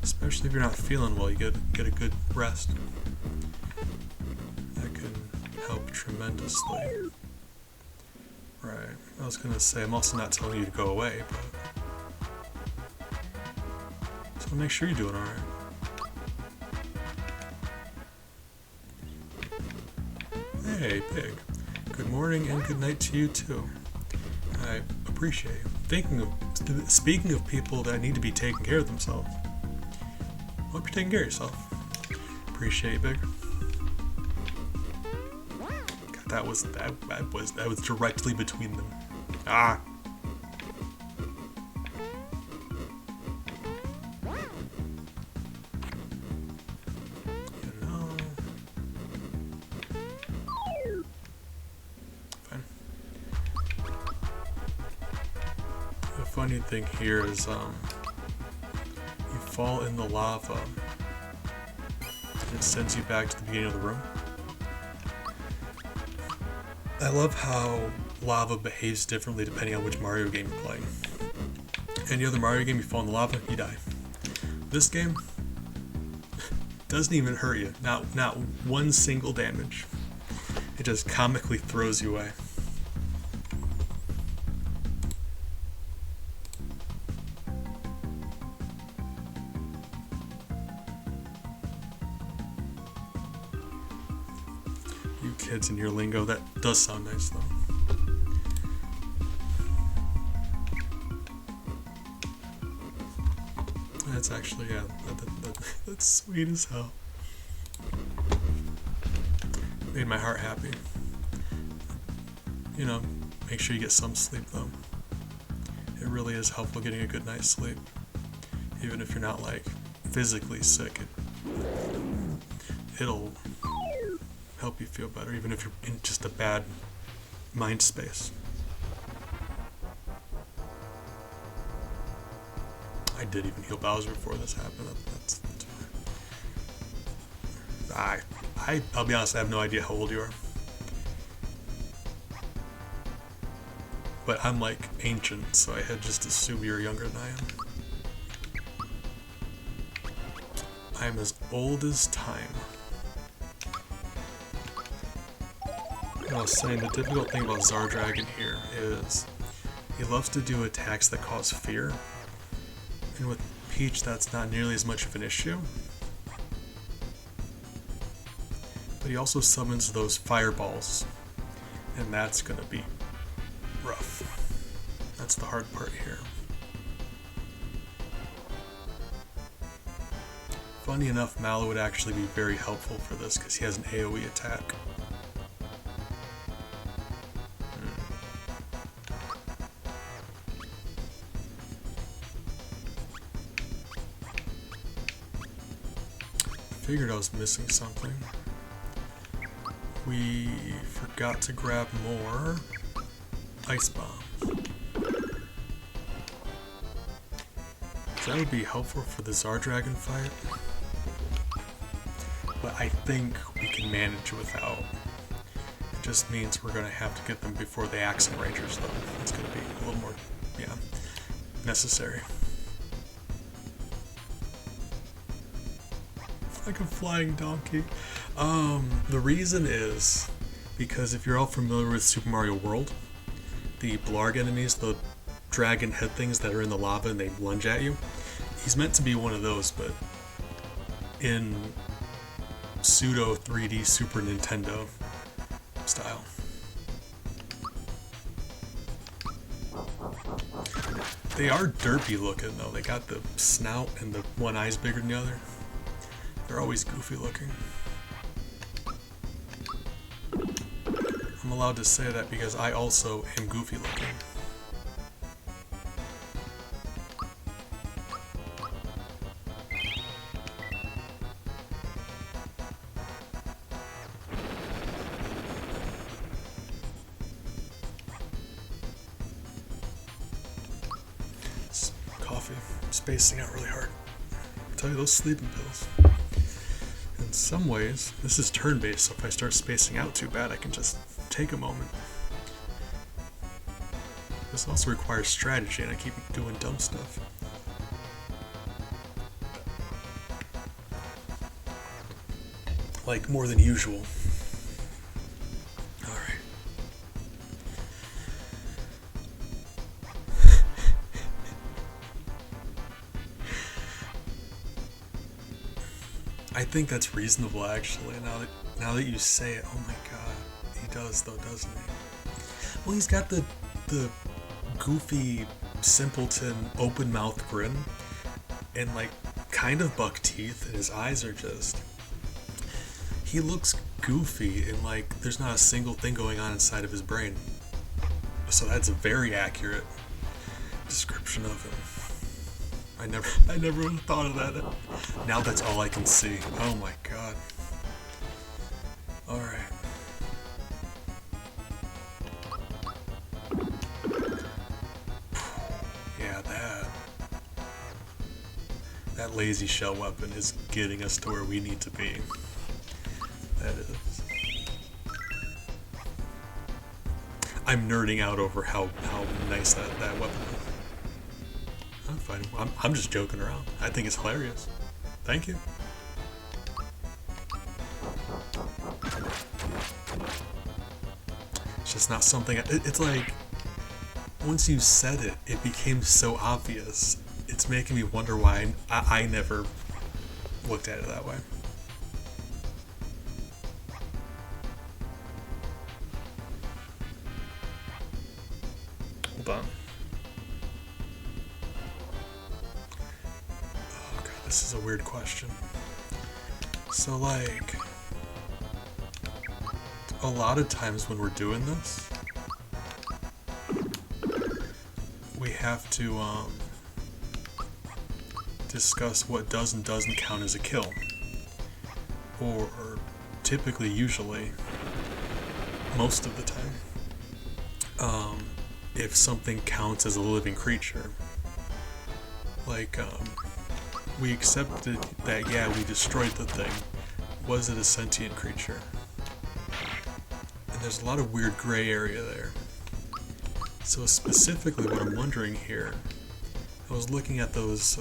Especially if you're not feeling well, you get a good rest. That can help tremendously. Right. I was gonna say, I'm also not telling you to go away, but so make sure you're doing alright. Hey, Pig. Good morning and good night to you too. I appreciate you. Speaking of people that need to be taking care of themselves, hope you're taking care of yourself. Appreciate you, Big. God, that was directly between them. Ah. The funny thing here is, you fall in the lava, and it sends you back to the beginning of the room. I love how lava behaves differently depending on which Mario game you're playing. Any other Mario game, you fall in the lava, you die. This game doesn't even hurt you, not one single damage. It just comically throws you away. You kids and your lingo, that does sound nice though. That's actually, yeah, that's sweet as hell. Made my heart happy. You know, make sure you get some sleep though. It really is helpful getting a good night's sleep. Even if you're not like physically sick, it'll help you feel better, even if you're in just a bad mind space. I did even heal Bowser before this happened. That's fine. I'll be honest, I have no idea how old you are. But I'm like ancient, so I had just assumed you were younger than I am. I'm as old as time. I was saying, the difficult thing about Zardragon here is he loves to do attacks that cause fear. And with Peach, that's not nearly as much of an issue. But he also summons those fireballs, and that's gonna be rough. That's the hard part here. Funny enough, Mallow would actually be very helpful for this because he has an AoE attack. Figured I was missing something. We forgot to grab more ice bombs. That would be helpful for the Zardragon fight, but I think we can manage without. It just means we're gonna have to get them before the Axon Rangers though. It's gonna be a little more, yeah, necessary. Like a flying donkey. The reason is because if you're all familiar with Super Mario World, the Blarg enemies, the dragon head things that are in the lava and they lunge at you, he's meant to be one of those, but in pseudo 3D Super Nintendo style. They are derpy looking though. They got the snout and the one eye's bigger than the other. They're always goofy looking. I'm allowed to say that because I also am goofy looking. Coffee. I'm spacing out really hard. I'll tell you, those sleeping pills. In some ways, this is turn-based, so if I start spacing out too bad, I can just take a moment. This also requires strategy, and I keep doing dumb stuff. Like, more than usual. Alright. I think that's reasonable, actually, now that you say it. Oh my god. He does, though, doesn't he? Well, he's got the goofy, simpleton, open mouth grin, and like kind of buck teeth, and his eyes are just. He looks goofy, and like there's not a single thing going on inside of his brain. So that's a very accurate description of him. I never would have thought of that. Now that's all I can see. Oh my god. Alright. Yeah, that lazy shell weapon is getting us to where we need to be. That is. I'm nerding out over how nice that weapon is. I'm fine. I'm just joking around. I think it's hilarious. Thank you. It's just not something. It's like once you said it, it became so obvious. It's making me wonder why I never looked at it that way. Hold on. Oh god, this is a weird question. So like, a lot of times when we're doing this, we have to discuss what does and doesn't count as a kill. Or typically, usually, most of the time, if something counts as a living creature. Like, we accepted that, yeah, we destroyed the thing. Was it a sentient creature? And there's a lot of weird gray area there. So specifically what I'm wondering here, I was looking at those,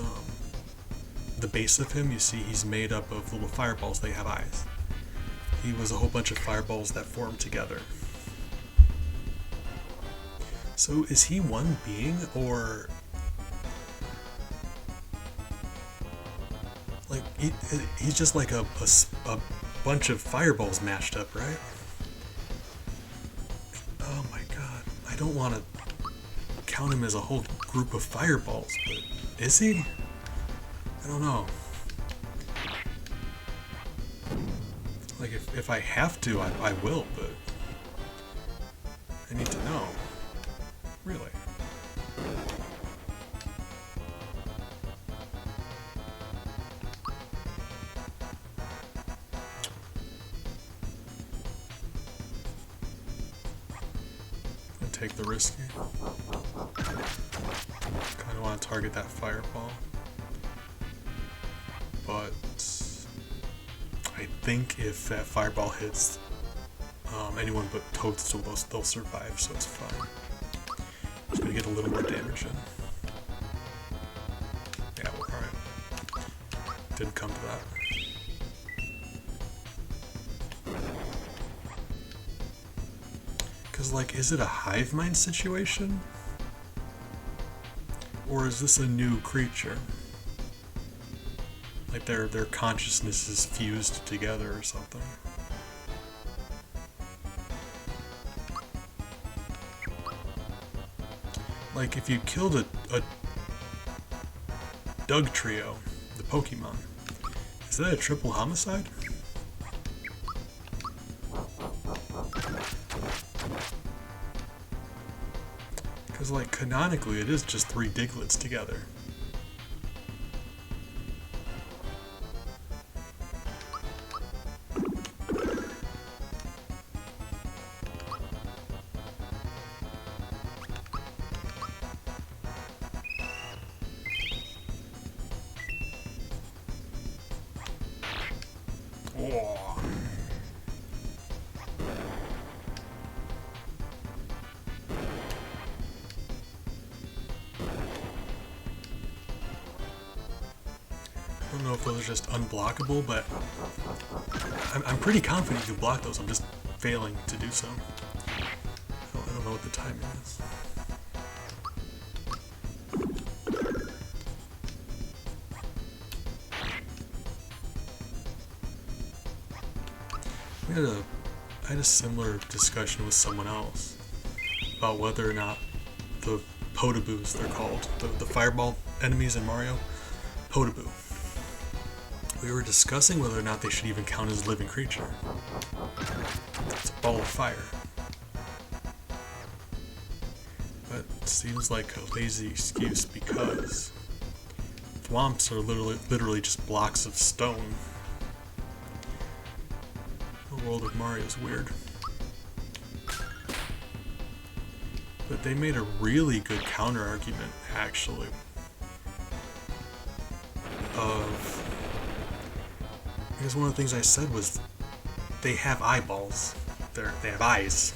the base of him, you see he's made up of little fireballs, they have eyes. He was a whole bunch of fireballs that formed together. So is he one being, or like he's just like a bunch of fireballs mashed up, right? Oh my god, I don't want to count him as a whole group of fireballs, but is he? I don't know. Like if I have to, I will, but I need to know. Really. I'll take the risky. Kind of want to target that fireball. But I think if that fireball hits anyone but Toadstool, they'll survive, so it's fine. Just gonna get a little more damage in. Yeah, well, alright. Didn't come to that. Because, like, is it a hive mind situation? Or is this a new creature? Like their consciousness is fused together or something. Like if you killed a Doug trio, the Pokemon, is that a triple homicide? Because like canonically it is just 3 Diglets together. I don't know if those are just unblockable, but I'm pretty confident you can block those. I'm just failing to do so. I don't know what the timing is. I had a similar discussion with someone else about whether or not the Potaboos, they're called. The fireball enemies in Mario. Potaboo. We were discussing whether or not they should even count as a living creature. It's a ball of fire. But it seems like a lazy excuse because thwomps are literally just blocks of stone. The world of Mario is weird. But they made a really good counter argument, actually, because one of the things I said was they have eyeballs. They have eyes.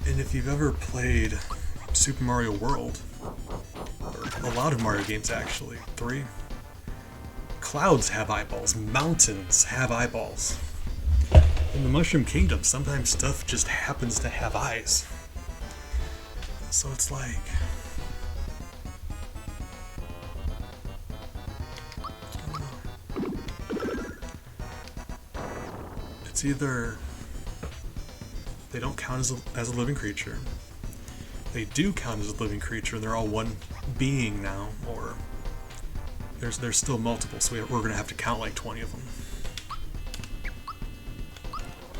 And if you've ever played Super Mario World, or a lot of Mario games actually, 3, clouds have eyeballs, mountains have eyeballs. In the Mushroom Kingdom, sometimes stuff just happens to have eyes. So it's like, I don't know. It's either they don't count as a living creature, they do count as a living creature, and they're all one being now, or there's still multiple, so we're going to have to count like 20 of them.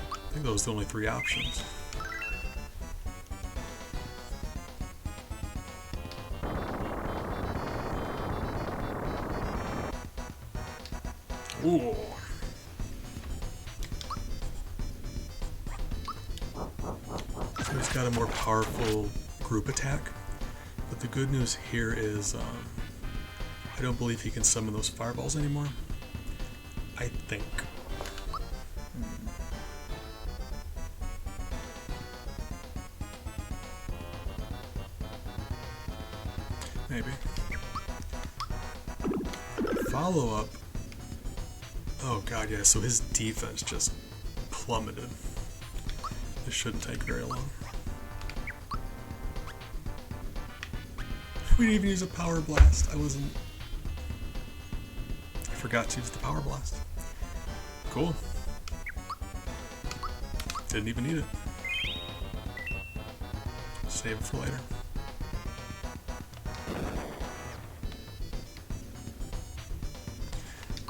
I think those are the only 3 options. Ooh. So he's got a more powerful group attack, but the good news here is I don't believe he can summon those fireballs anymore. I think. Maybe. Follow up. Oh god, yeah, so his defense just plummeted. This shouldn't take very long. We didn't even use a power blast. I forgot to use the power blast. Cool. Didn't even need it. Save it for later.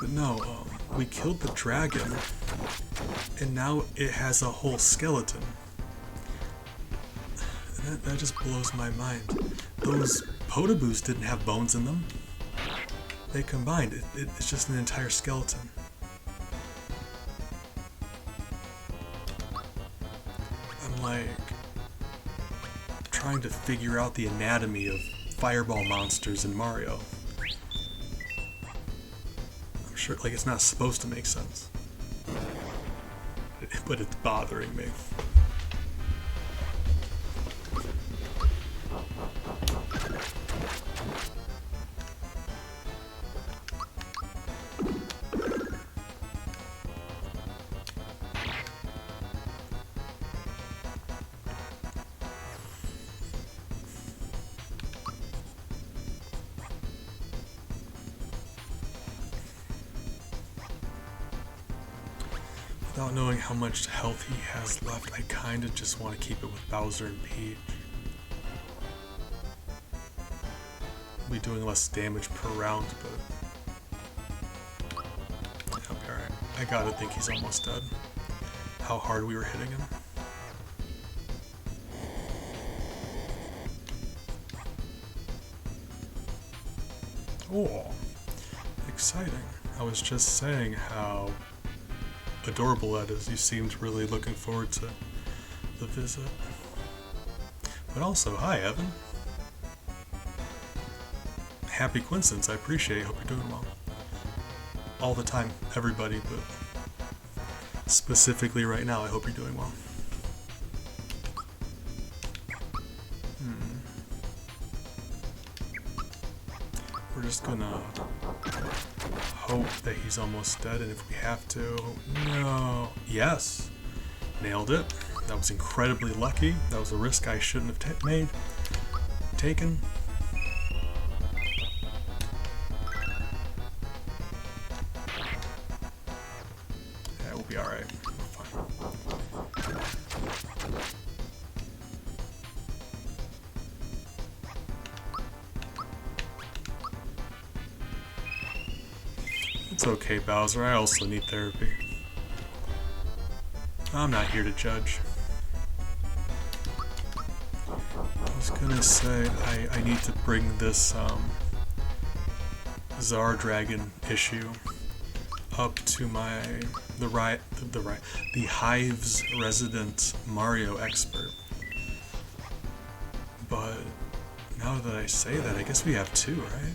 But no, we killed the dragon, and now it has a whole skeleton. That just blows my mind. Those Potaboos didn't have bones in them. They combined. It's just an entire skeleton. I'm like trying to figure out the anatomy of fireball monsters in Mario. I'm sure, like, it's not supposed to make sense. But it's bothering me. Without knowing how much health he has left, I kinda just want to keep it with Bowser and Peach. We'll be doing less damage per round, but I'll be alright. I gotta think he's almost dead. How hard we were hitting him. Oh, exciting. I was just saying how adorable that is. You seemed really looking forward to the visit. But also, hi Evan. Happy coincidence, I appreciate it. Hope you're doing well. All the time, everybody, but specifically right now, I hope you're doing well. We're just gonna hope that he's almost dead, and if we have to... No. Yes. Nailed it. That was incredibly lucky. That was a risk I shouldn't have taken. Yeah, we'll be alright. We're fine. It's okay, Bowser. I also need therapy. I'm not here to judge. I was gonna say I need to bring this Czar Dragon issue up to the Hive's resident Mario expert. But now that I say that, I guess we have two, right?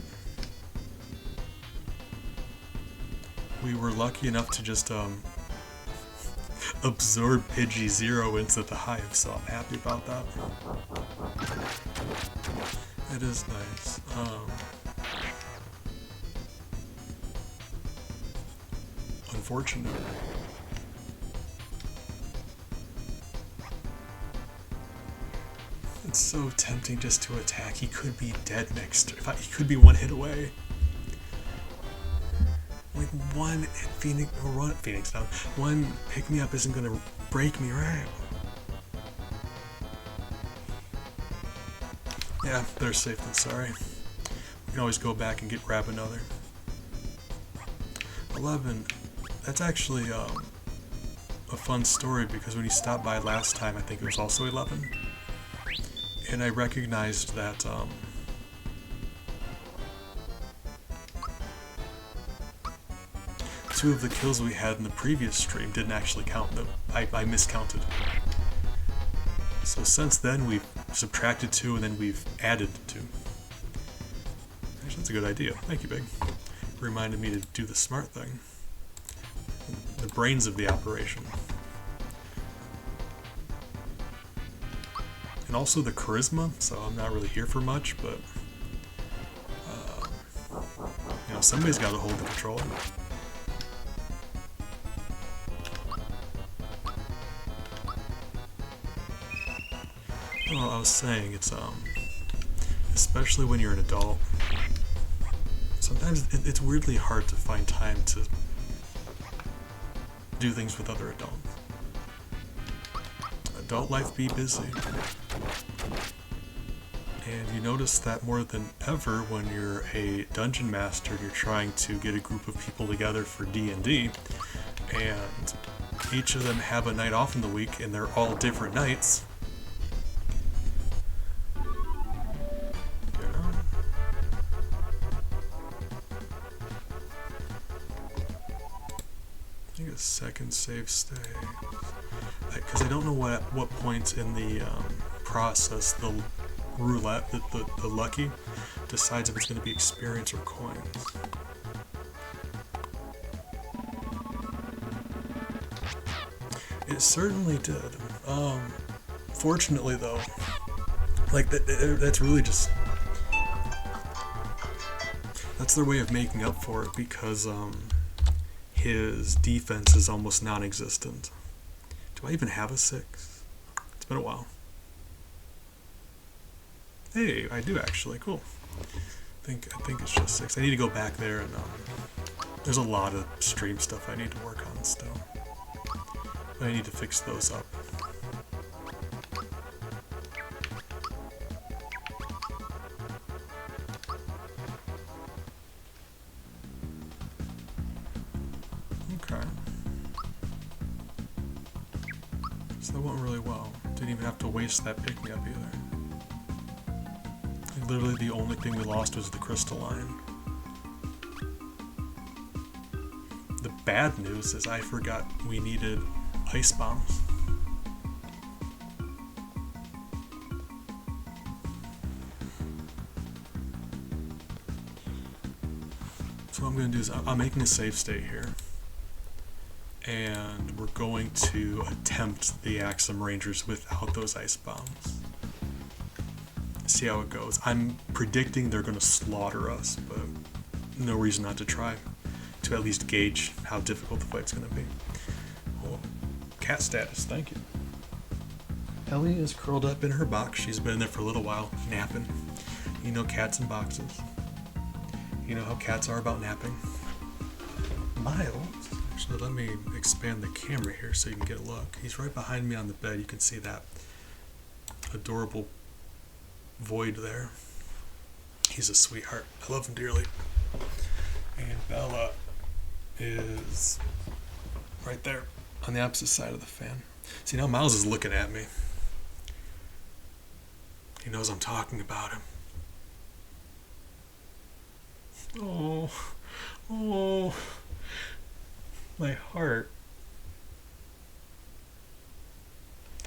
We were lucky enough to just absorb Pidgey Zero into the Hive, so I'm happy about that. It is nice. Unfortunate. It's so tempting just to attack. He could be dead next. He could be one hit away. Like one Phoenix down. One pick me up isn't gonna break me, right? Yeah, better safe than sorry. We can always go back and grab another. 11. That's actually a fun story because when you stopped by last time, I think it was also 11. And I recognized that two of the kills we had in the previous stream didn't actually count. I miscounted. So since then we've subtracted 2 and then we've added 2. Actually, that's a good idea. Thank you, Big. Reminded me to do the smart thing. The brains of the operation. And also the charisma, so I'm not really here for much, but you know, somebody's got to hold the controller. Well, I was saying, it's especially when you're an adult, sometimes it's weirdly hard to find time to do things with other adults. Adult life be busy. And you notice that more than ever when you're a dungeon master and you're trying to get a group of people together for D&D, and each of them have a night off in the week and they're all different nights. I think a second save stay. Because I don't know what points in the process the roulette, the lucky, decides if it's going to be experience or coins. It certainly did. Fortunately though, like that's really just, that's their way of making up for it because his defense is almost non-existent. Do I even have a 6? It's been a while. Hey, I do actually. Cool. I think it's just 6. I need to go back there and there's a lot of stream stuff I need to work on still. I need to fix those up. Okay. So that went really well. Didn't even have to waste that pick-me-up either. Literally the only thing we lost was the crystalline. The bad news is I forgot we needed ice bombs. So what I'm going to do is I'm making a save state here. And we're going to attempt the Axum Rangers without those ice bombs. See how it goes. I'm predicting they're going to slaughter us, but no reason not to try. To at least gauge how difficult the fight's going to be. Oh, cat status, thank you. Ellie is curled up in her box. She's been in there for a little while, napping. You know cats in boxes. You know how cats are about napping. Miles. Actually, let me expand the camera here so you can get a look. He's right behind me on the bed. You can see that adorable void there. He's a sweetheart. I love him dearly. And Bella is right there on the opposite side of the fan. See, now Miles is looking at me. He knows I'm talking about him. Oh, oh, my heart.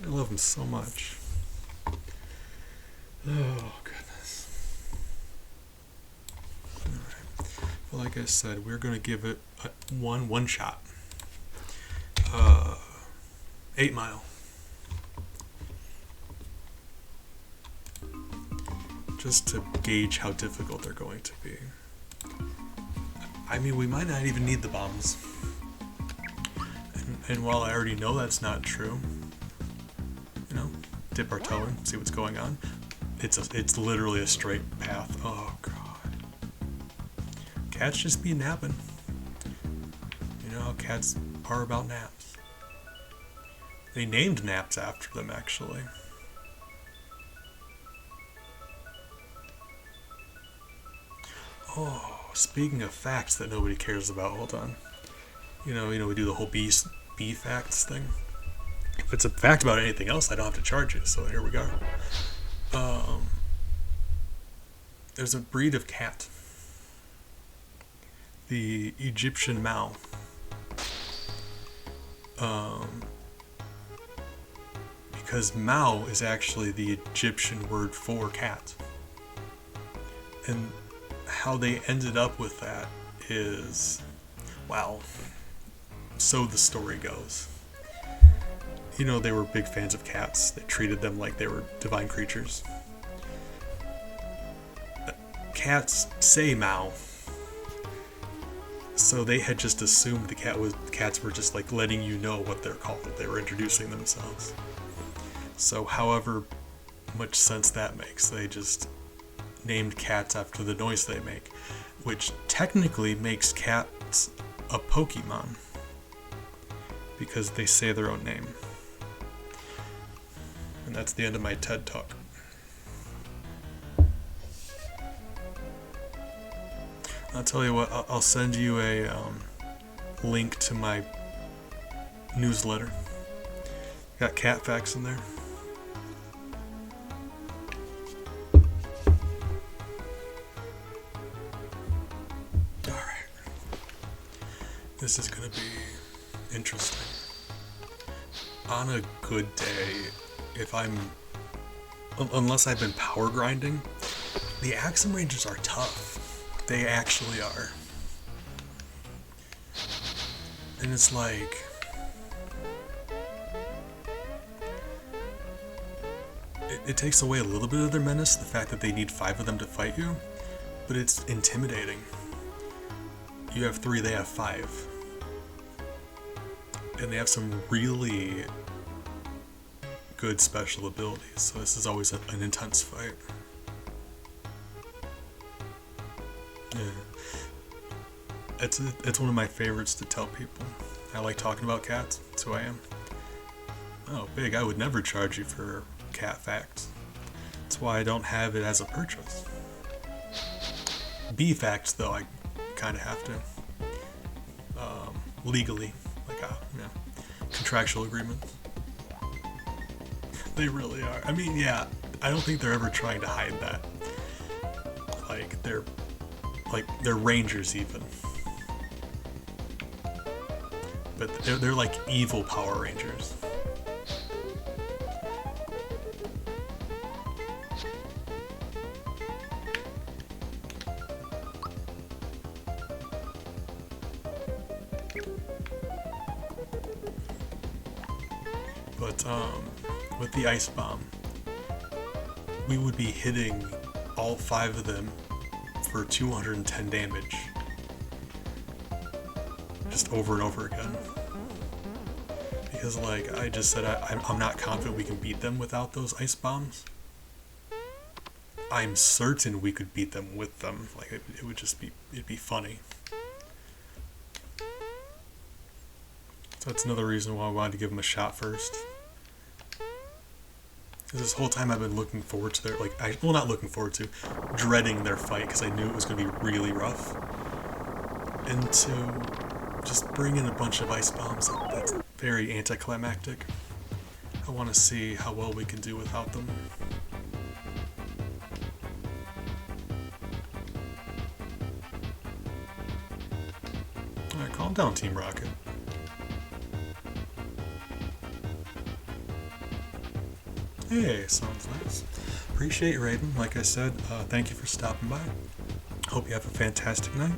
I love him so much. Oh, goodness. Alright. Well, like I said, we're going to give it one shot. 8 Mile. Just to gauge how difficult they're going to be. I mean, we might not even need the bombs. And while I already know that's not true, you know, dip our toe in, see what's going on. It's literally a straight path. Oh god. Cats just be napping. You know how cats are about naps. They named naps after them, actually. Oh, speaking of facts that nobody cares about, hold on. You know, we do the whole bee facts thing. If it's a fact about anything else, I don't have to charge you, so here we go. There's a breed of cat. The Egyptian Mao. Because Mao is actually the Egyptian word for cat. And how they ended up with that is, well, so the story goes. You know, they were big fans of cats. They treated them like they were divine creatures. Cats say Mao. So they had just assumed the cats were just like letting you know what they're called. They were introducing themselves. So however much sense that makes, they just named cats after the noise they make, which technically makes cats a Pokemon because they say their own name. And that's the end of my TED Talk. I'll tell you what, I'll send you a link to my newsletter. Got cat facts in there. Alright. This is going to be interesting. On a good day, unless I've been power grinding, the Axum Rangers are tough. They actually are. And it's like, it takes away a little bit of their menace, the fact that they need 5 of them to fight you, but it's intimidating. You have 3, they have 5. And they have some really good special abilities, so this is always an intense fight. Yeah. It's one of my favorites to tell people. I like talking about cats. That's who I am. Oh, big. I would never charge you for cat facts. That's why I don't have it as a purchase. Bee facts, though, I kind of have to. Legally. Like a contractual agreement. They really are. I mean, yeah, I don't think they're ever trying to hide that. They're rangers even. But they're like evil Power Rangers. But with the ice bomb, we would be hitting all 5 of them for 210 damage, just over and over again. Because, like I just said, I'm not confident we can beat them without those ice bombs. I'm certain we could beat them with them. Like it would just be, it'd be funny. So that's another reason why I wanted to give them a shot first. This whole time I've been looking forward to not looking forward to, dreading their fight because I knew it was going to be really rough. And to just bring in a bunch of ice bombs. That's very anticlimactic. I want to see how well we can do without them. Alright, calm down, Team Rocket. Hey, sounds nice. Appreciate you, Raiden. Like I said, thank you for stopping by. Hope you have a fantastic night.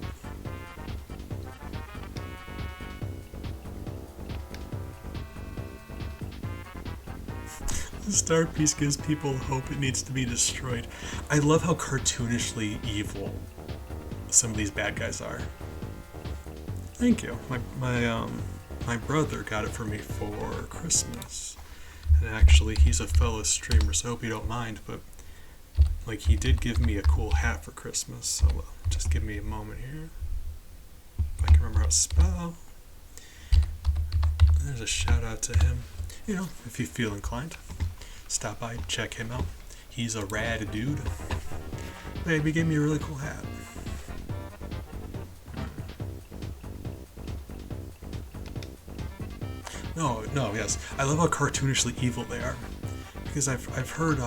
The star piece gives people hope it needs to be destroyed. I love how cartoonishly evil some of these bad guys are. Thank you. My brother got it for me for Christmas. And actually, he's a fellow streamer, so I hope you don't mind, but like, he did give me a cool hat for Christmas, so just give me a moment here. If I can remember how to spell. There's a shout out to him. You know, if you feel inclined, stop by, check him out. He's a rad dude. Baby, gave me a really cool hat. No, yes. I love how cartoonishly evil they are. Because I've heard,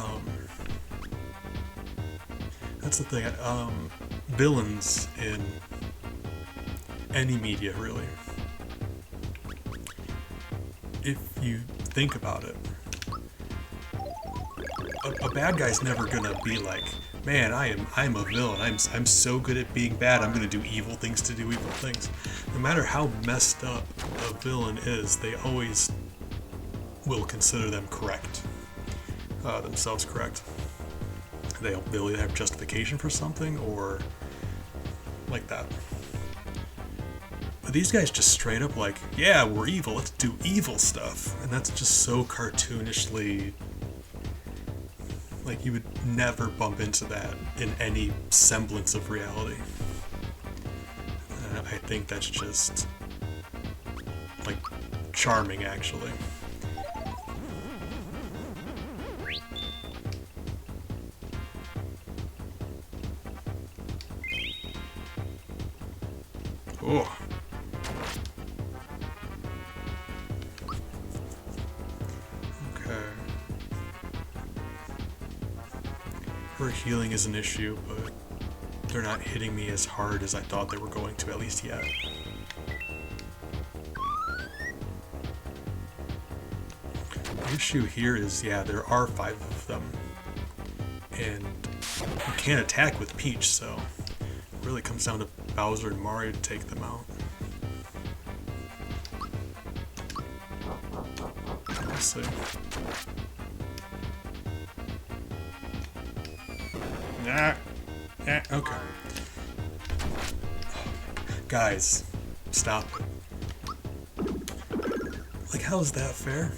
that's the thing, villains in any media, really. If you think about it, a bad guy's never gonna be like, man, I'm a villain. I'm so good at being bad. I'm gonna do evil things to do evil things. No matter how messed up a villain is, they always will consider them correct, themselves correct. They'll either have justification for something or like that. But these guys just straight up like, yeah, we're evil. Let's do evil stuff, and that's just so cartoonishly. Like, you would never bump into that in any semblance of reality. And I think that's just, like, charming, actually. Oh. Her healing is an issue, but they're not hitting me as hard as I thought they were going to, at least yet. The issue here is, yeah, there are 5 of them, and you can't attack with Peach, so it really comes down to Bowser and Mario to take them out. Let's see. Okay. Guys, stop it. Like, how is that fair?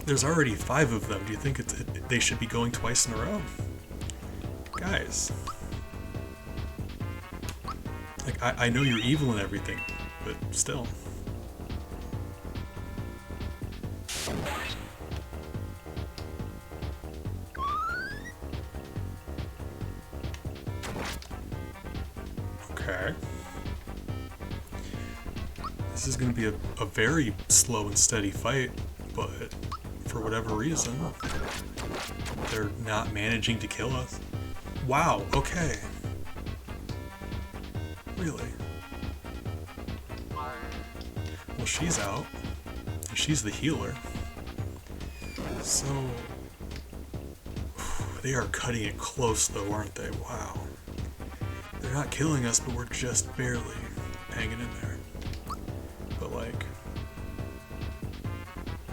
There's already 5 of them. Do you think they should be going twice in a row? Guys. Like, I know you're evil and everything, but still. Okay. This is going to be a very slow and steady fight, but for whatever reason, they're not managing to kill us. Wow, okay. Really? Well, she's out. She's the healer. So, they are cutting it close though, aren't they? Wow. They're not killing us, but we're just barely hanging in there. But like,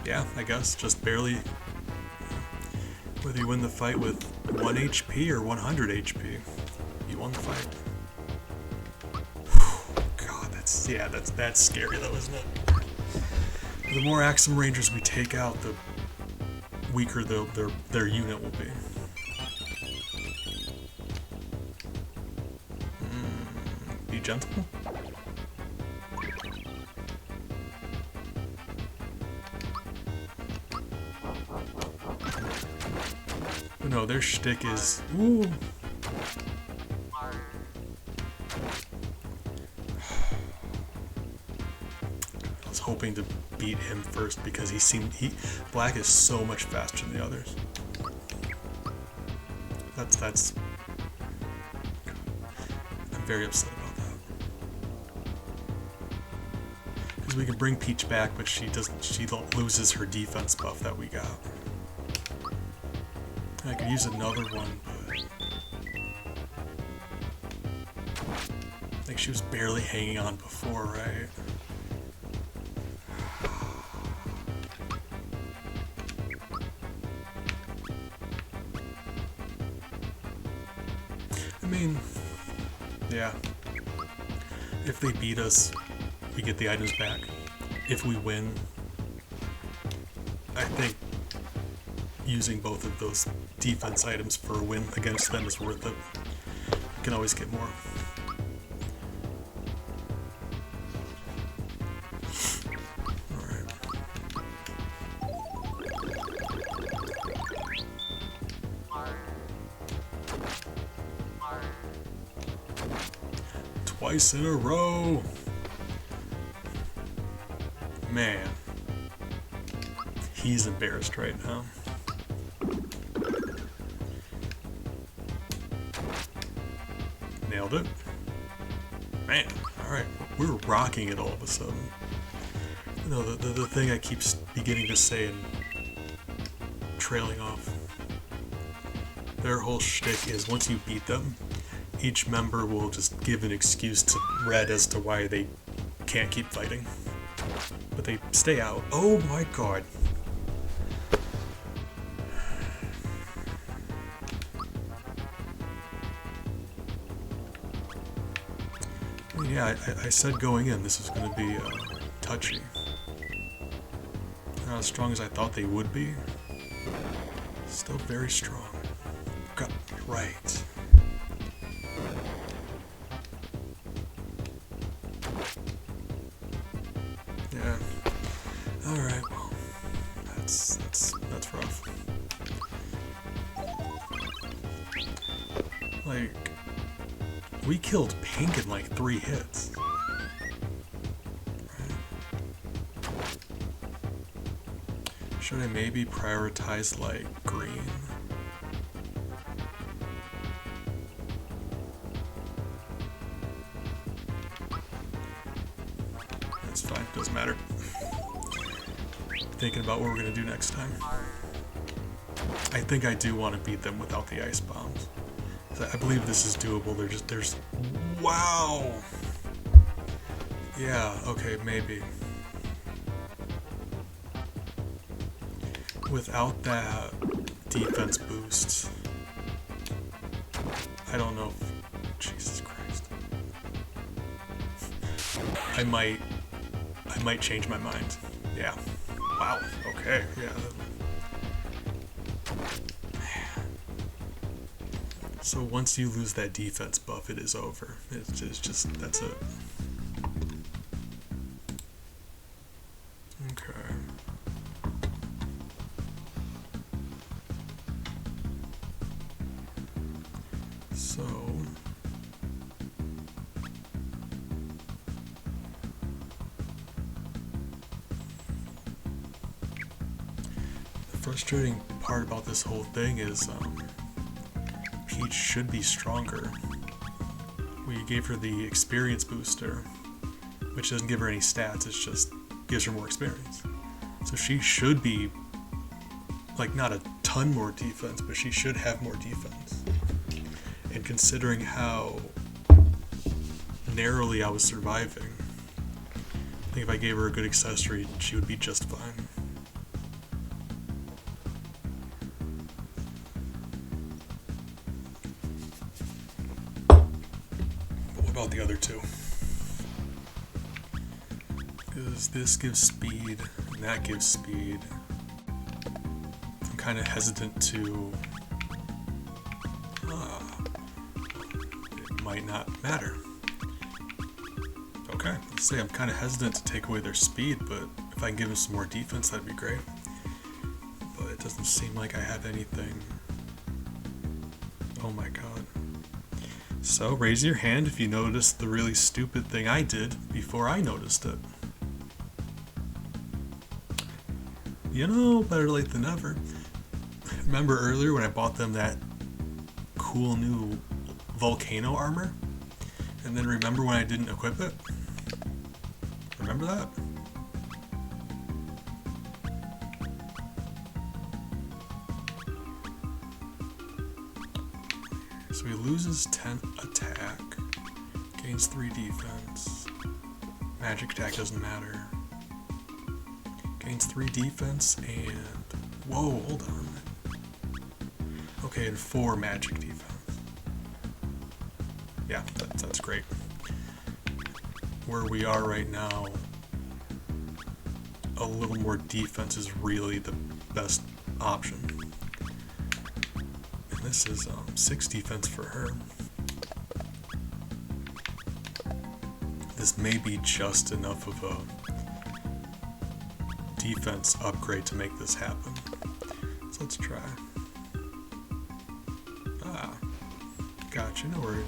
yeah, I guess just barely. Whether you win the fight with 1 HP or 100 HP, you won the fight. God, that's scary though, isn't it? The more Axum Rangers we take out, the weaker their unit will be. Be gentle. But no, their shtick is, ooh. was hoping to beat him first because Black is so much faster than the others. That's I'm very upset about that. Because we can bring Peach back, but she loses her defense buff that we got. I could use another one, but I think she was barely hanging on before, right? I mean, yeah. If they beat us, we get the items back. If we win, I think using both of those defense items for a win against them is worth it. You can always get more. Alright. Twice in a row! Man. He's embarrassed right now. Nailed it. Man, alright, we're rocking it all of a sudden. You know, the thing I keep beginning to say and trailing off. Their whole shtick is once you beat them, each member will just give an excuse to Red as to why they can't keep fighting. But they stay out. Oh my god. Yeah, I said going in this is going to be touchy. Not as strong as I thought they would be. Still very strong. Got right. Yeah. All right. Well, that's rough. Like, we killed Pink in like 3 hits. Right. Should I maybe prioritize like green? That's fine, doesn't matter. Thinking about what we're gonna do next time. I think I do want to beat them without the ice bombs. I believe this is doable. There's wow. Yeah, okay, maybe. Without that defense boost, I don't know if, Jesus Christ. I might change my mind. Yeah. Wow. Okay. Yeah. So once you lose that defense buff, it is over. It's just that's it. Okay. So the frustrating part about this whole thing is Peach should be stronger. We gave her the experience booster, which doesn't give her any stats, it just gives her more experience. So she should be, like, not a ton more defense, but she should have more defense. And considering how narrowly I was surviving, I think if I gave her a good accessory, she would be just fine. About the other two, because this gives speed and that gives speed. I'm kind of hesitant to it might not matter. Okay, let's say I'm kind of hesitant to take away their speed, but if I can give them some more defense, that'd be great. But it doesn't seem like I have anything. Oh my god. So, raise your hand if you noticed the really stupid thing I did before I noticed it. You know, better late than never. Remember earlier when I bought them that cool new volcano armor? And then remember when I didn't equip it? Remember that? So he loses 10 attack, gains 3 defense. Magic attack doesn't matter. Gains 3 defense and... Whoa, hold on. Okay, and 4 magic defense. Yeah, that's great. Where we are right now, a little more defense is really the best option. And this is 6 defense for her. This may be just enough of a defense upgrade to make this happen. So let's try. Ah, gotcha, no worries.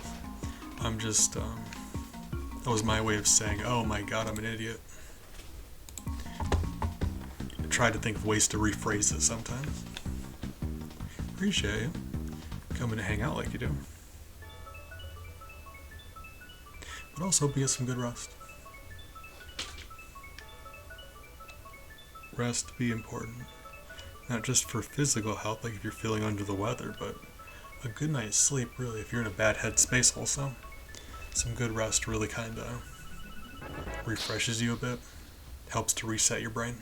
I'm just, that was my way of saying, oh my god, I'm an idiot. I try to think of ways to rephrase it sometimes. Appreciate you coming to hang out like you do. But also hope you get some good rest. Rest be important. Not just for physical health, like if you're feeling under the weather, but a good night's sleep, really, if you're in a bad headspace also. Some good rest really kind of refreshes you a bit, helps to reset your brain.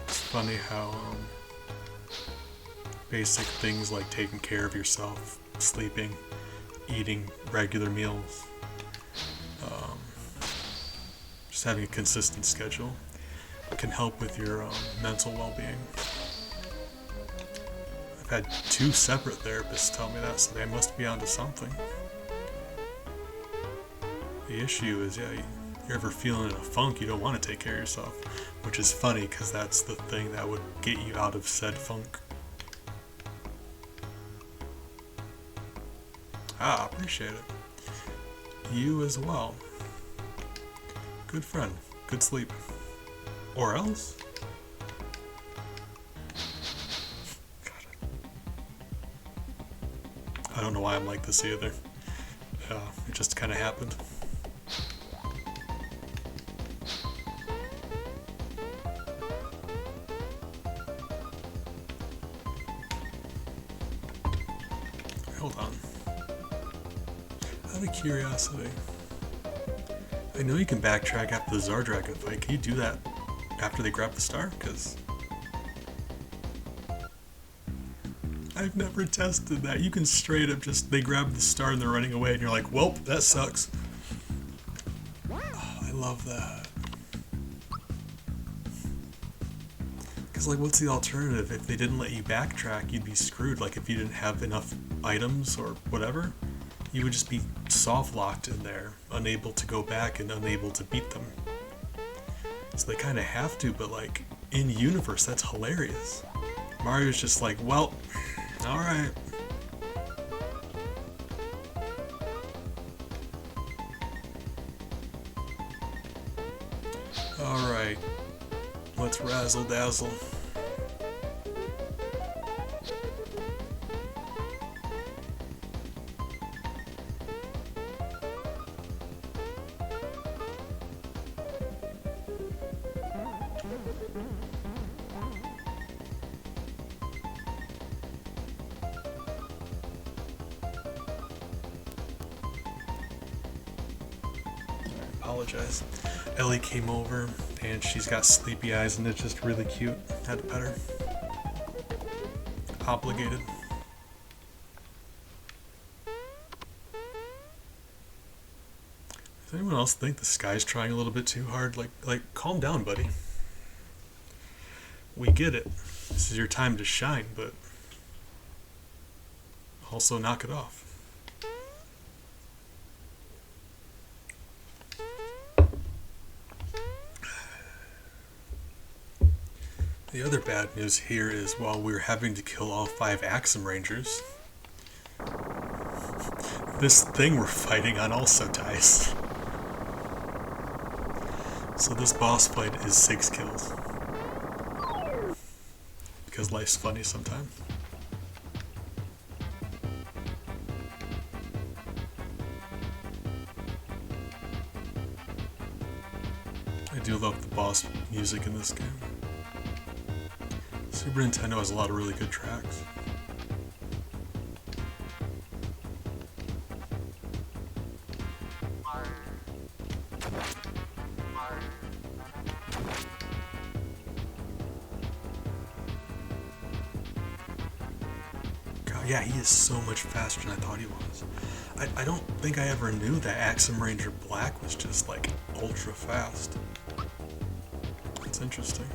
It's funny how basic things like taking care of yourself, sleeping, eating regular meals, just having a consistent schedule can help with your mental well-being. I've had 2 separate therapists tell me that, so they must be onto something. The issue is, yeah, you're ever feeling in a funk, you don't want to take care of yourself, which is funny because that's the thing that would get you out of said funk. Ah, appreciate it. You as well. Good friend. Good sleep. Or else? I don't know why I'm like this either. It just kind of happened. Hold on. Out of curiosity, I know you can backtrack after the Zardragon fight. Can you do that after they grab the star? Because I've never tested that. You can straight up just, they grab the star and they're running away and you're like, well, that sucks. Oh, I love that. Because like, what's the alternative? If they didn't let you backtrack, you'd be screwed. Like if you didn't have enough items or whatever, you would just be soft locked in there, unable to go back and unable to beat them. So they kind of have to, but like in universe, that's hilarious. Mario's just like, well, alright. Alright. Let's razzle dazzle. Apologize. Ellie came over and she's got sleepy eyes and it's just really cute. Had to pet her. Obligated. Does anyone else think the sky's trying a little bit too hard? Like, calm down, buddy. We get it. This is your time to shine, but also knock it off. The other bad news here is while we're having to kill all 5 Axum Rangers, This thing we're fighting on also dies. So this boss fight is 6 kills. Because life's funny sometimes. I do love the boss music in this game. Super Nintendo has a lot of really good tracks. God, yeah, he is so much faster than I thought he was. I don't think I ever knew that Axum Ranger Black was just like ultra fast. It's interesting.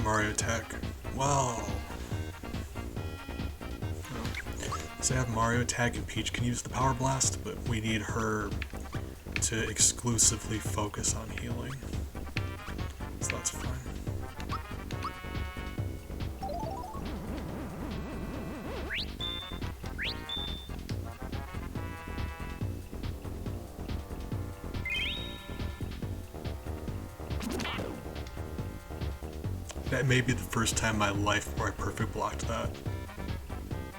Mario Attack. Wow. So I have Mario Attack and Peach can use the Power Blast, but we need her to exclusively focus on healing. So that's fine. That may be the first time in my life where I perfect blocked that.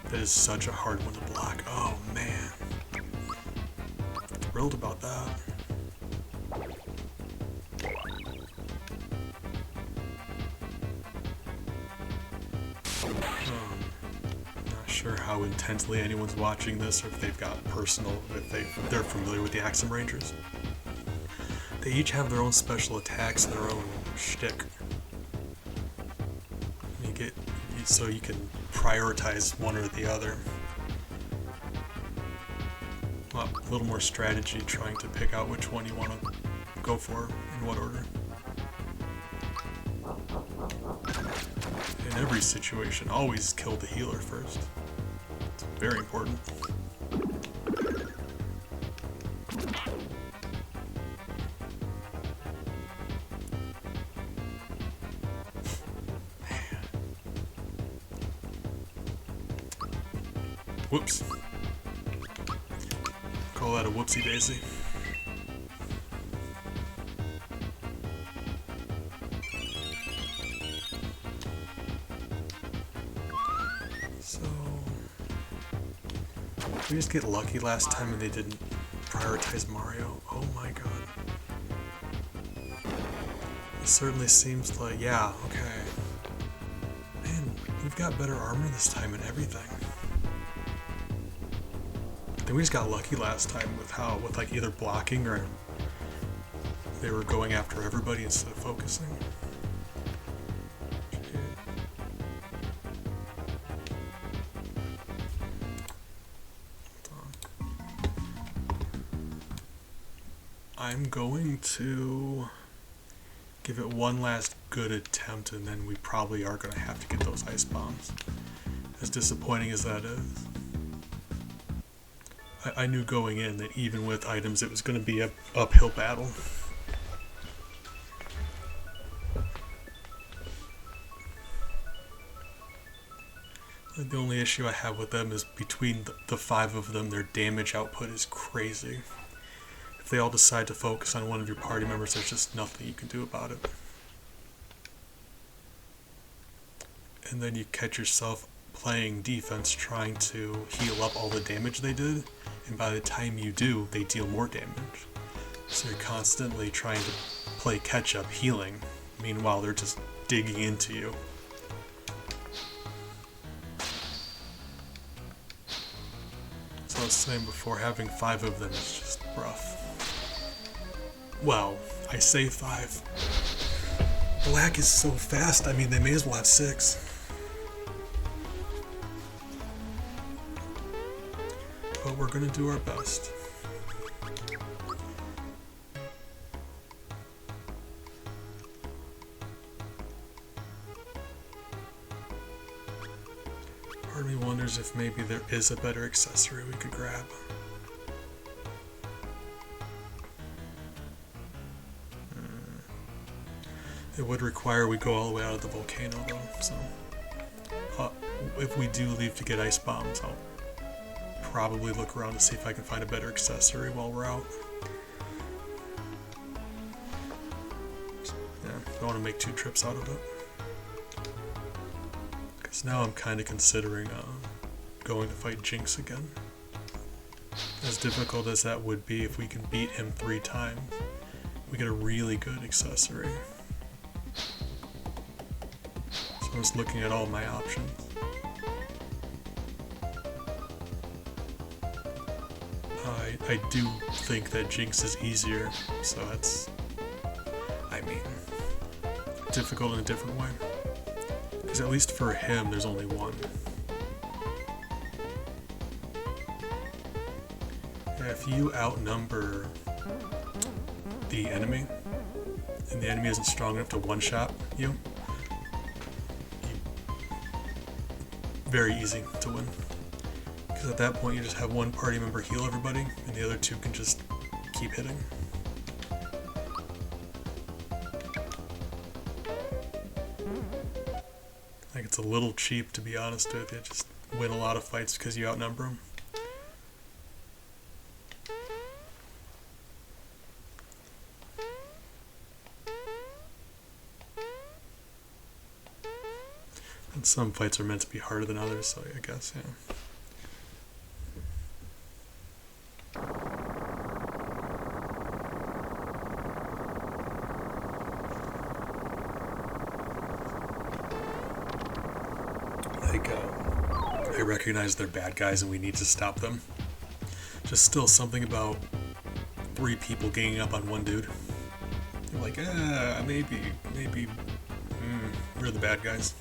That is such a hard one to block. Oh man. Thrilled about that. Not sure how intensely anyone's watching this or if they've got if they're familiar with the Axum Rangers. They each have their own special attacks and their own shtick. So you can prioritize one or the other. Well, a little more strategy trying to pick out which one you want to go for in what order. In every situation, always kill the healer first. It's very important. Whoops. Call that a whoopsie daisy. So we just get lucky last time and they didn't prioritize Mario. Oh my god. It certainly seems like, yeah, okay. Man, we've got better armor this time and everything. I think we just got lucky last time with like either blocking or they were going after everybody instead of focusing. I'm going to give it one last good attempt and then we probably are going to have to get those ice bombs. As disappointing as that is. I knew going in that even with items it was going to be an uphill battle. The only issue I have with them is between the 5 of them, their damage output is crazy. If they all decide to focus on one of your party members, there's just nothing you can do about it. And then you catch yourself playing defense trying to heal up all the damage they did, and by the time you do, they deal more damage. So you're constantly trying to play catch-up healing, meanwhile they're just digging into you. So I was saying before, having 5 of them is just rough. Well, I say 5. Black is so fast, I mean they may as well have 6. But we're gonna do our best. Part of me wonders if maybe there is a better accessory we could grab. It would require we go all the way out of the volcano though, so if we do leave to get ice bombs, I'll probably look around to see if I can find a better accessory while we're out. Yeah, don't want to make 2 trips out of it. Because now I'm kind of considering going to fight Jinx again. As difficult as that would be, if we can beat him 3 times, we get a really good accessory. So I'm just looking at all my options. I do think that Jinx is easier, so that's, I mean, difficult in a different way. Because at least for him, there's only one. Yeah, if you outnumber the enemy, and the enemy isn't strong enough to one-shot you, very easy to win. Because at that point you just have one party member heal everybody, and the other 2 can just keep hitting. Like, it's a little cheap, to be honest with you. Just win a lot of fights because you outnumber them. And some fights are meant to be harder than others, so I guess, yeah. I recognize they're bad guys and we need to stop them. Just still something about 3 people ganging up on one dude. You're like, maybe, we're the bad guys.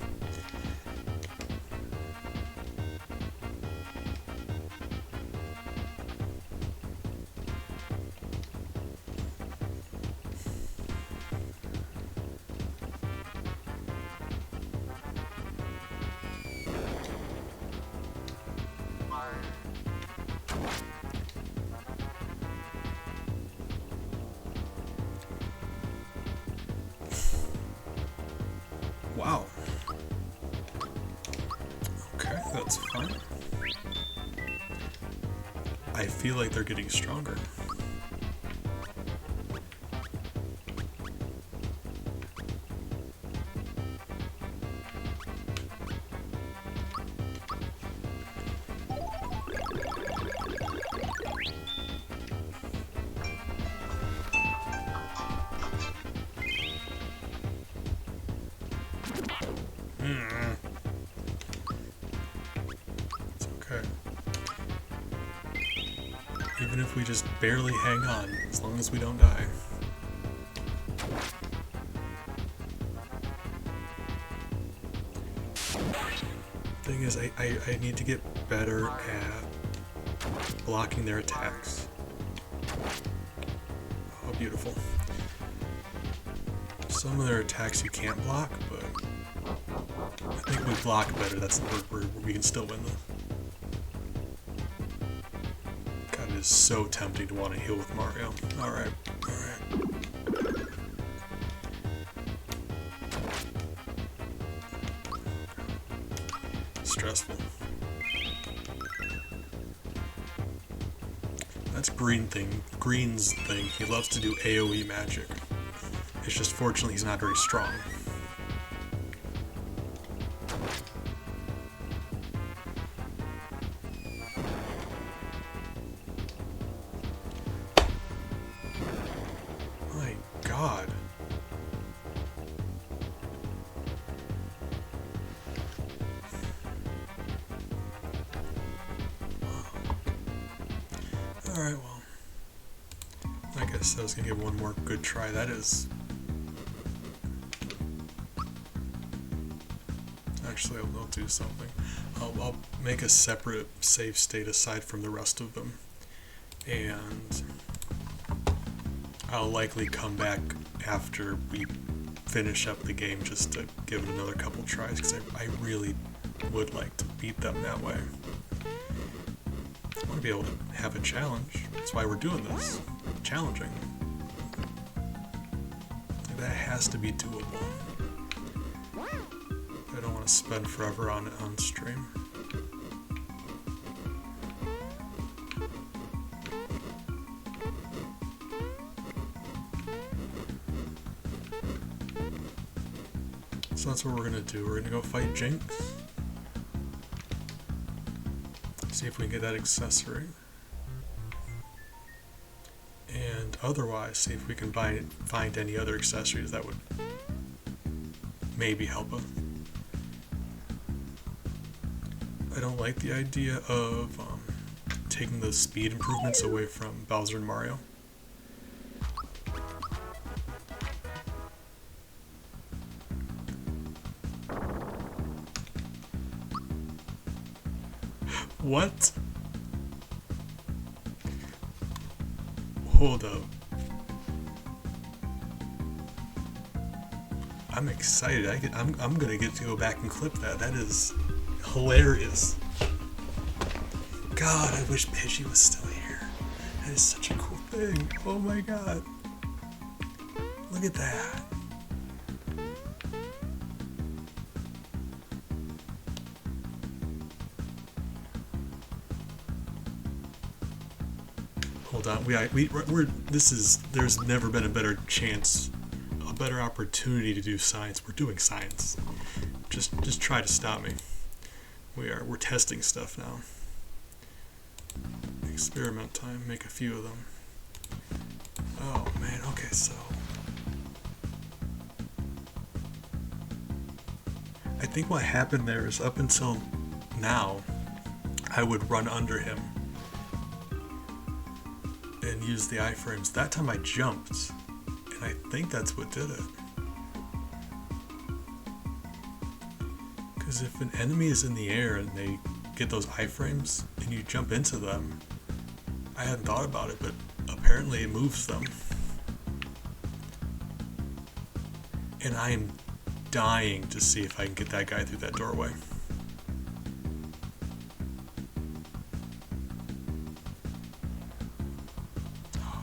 Wow. Okay, that's fine. I feel like they're getting stronger. It's okay. Even if we just barely hang on, as long as we don't die. Thing is, I need to get better at blocking their attacks. Oh, beautiful. Some of their attacks you can't block, but I think we block better. That's the word where we can still win them. God, it is so tempting to want to heal with Mario. Alright, alright. Stressful. That's Green's thing. He loves to do AoE magic. It's just fortunately he's not very strong. My God. Alright, well. I guess I was gonna give one more good try. That is... Actually, I'll do something. I'll make a separate save state aside from the rest of them. And I'll likely come back after we finish up the game just to give it another couple tries, because I really would like to beat them that way. I want to be able to have a challenge. That's why we're doing this. Challenging. That has to be doable. I don't want to spend forever on it on stream. So that's what we're gonna do. We're gonna go fight Jinx. See if we can get that accessory. And otherwise, see if we can find any other accessories that would maybe help us. I don't like the idea of taking the speed improvements away from Bowser and Mario. What? Hold up. I'm excited. I'm gonna get to go back and clip that. That is hilarious. God, I wish Pidgey was still here. That is such a cool thing. Oh my god. Look at that. Hold on, there's never been a better chance, a better opportunity to do science. We're doing science. Just try to stop me. We're testing stuff now. Experiment time, make a few of them. Oh man, okay, so I think what happened there is up until now, I would run under him and use the iframes. That time I jumped, and I think that's what did it. Because if an enemy is in the air and they get those iframes and you jump into them, I hadn't thought about it, but apparently it moves them. And I am dying to see if I can get that guy through that doorway.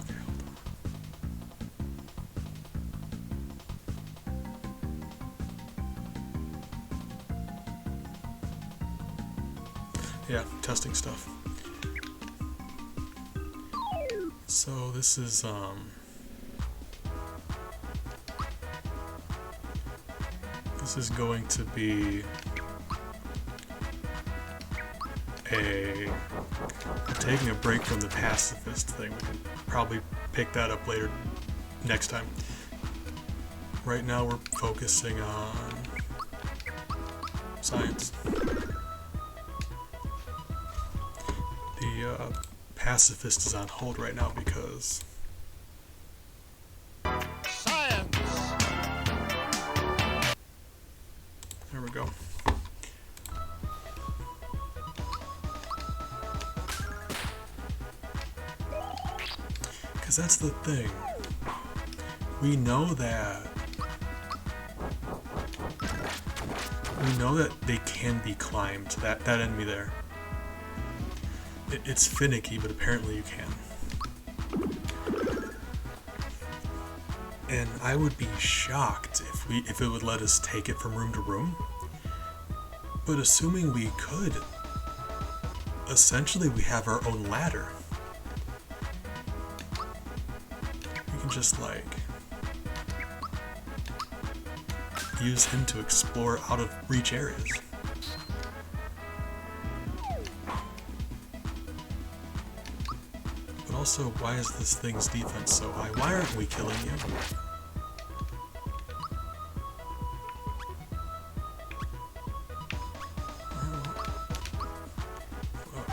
Okay, hold on. Yeah, testing stuff. So this is going to be I'm taking a break from the pacifist thing. We can probably pick that up later next time. Right now we're focusing on science. The pacifist is on hold right now because Science! there we go. Because that's the thing. We know that they can be climbed. That enemy there. It's finicky, but apparently you can. And I would be shocked if it would let us take it from room to room. But assuming we could, essentially we have our own ladder. We can just like use him to explore out of reach areas. But also, why is this thing's defense so high? Why aren't we killing you?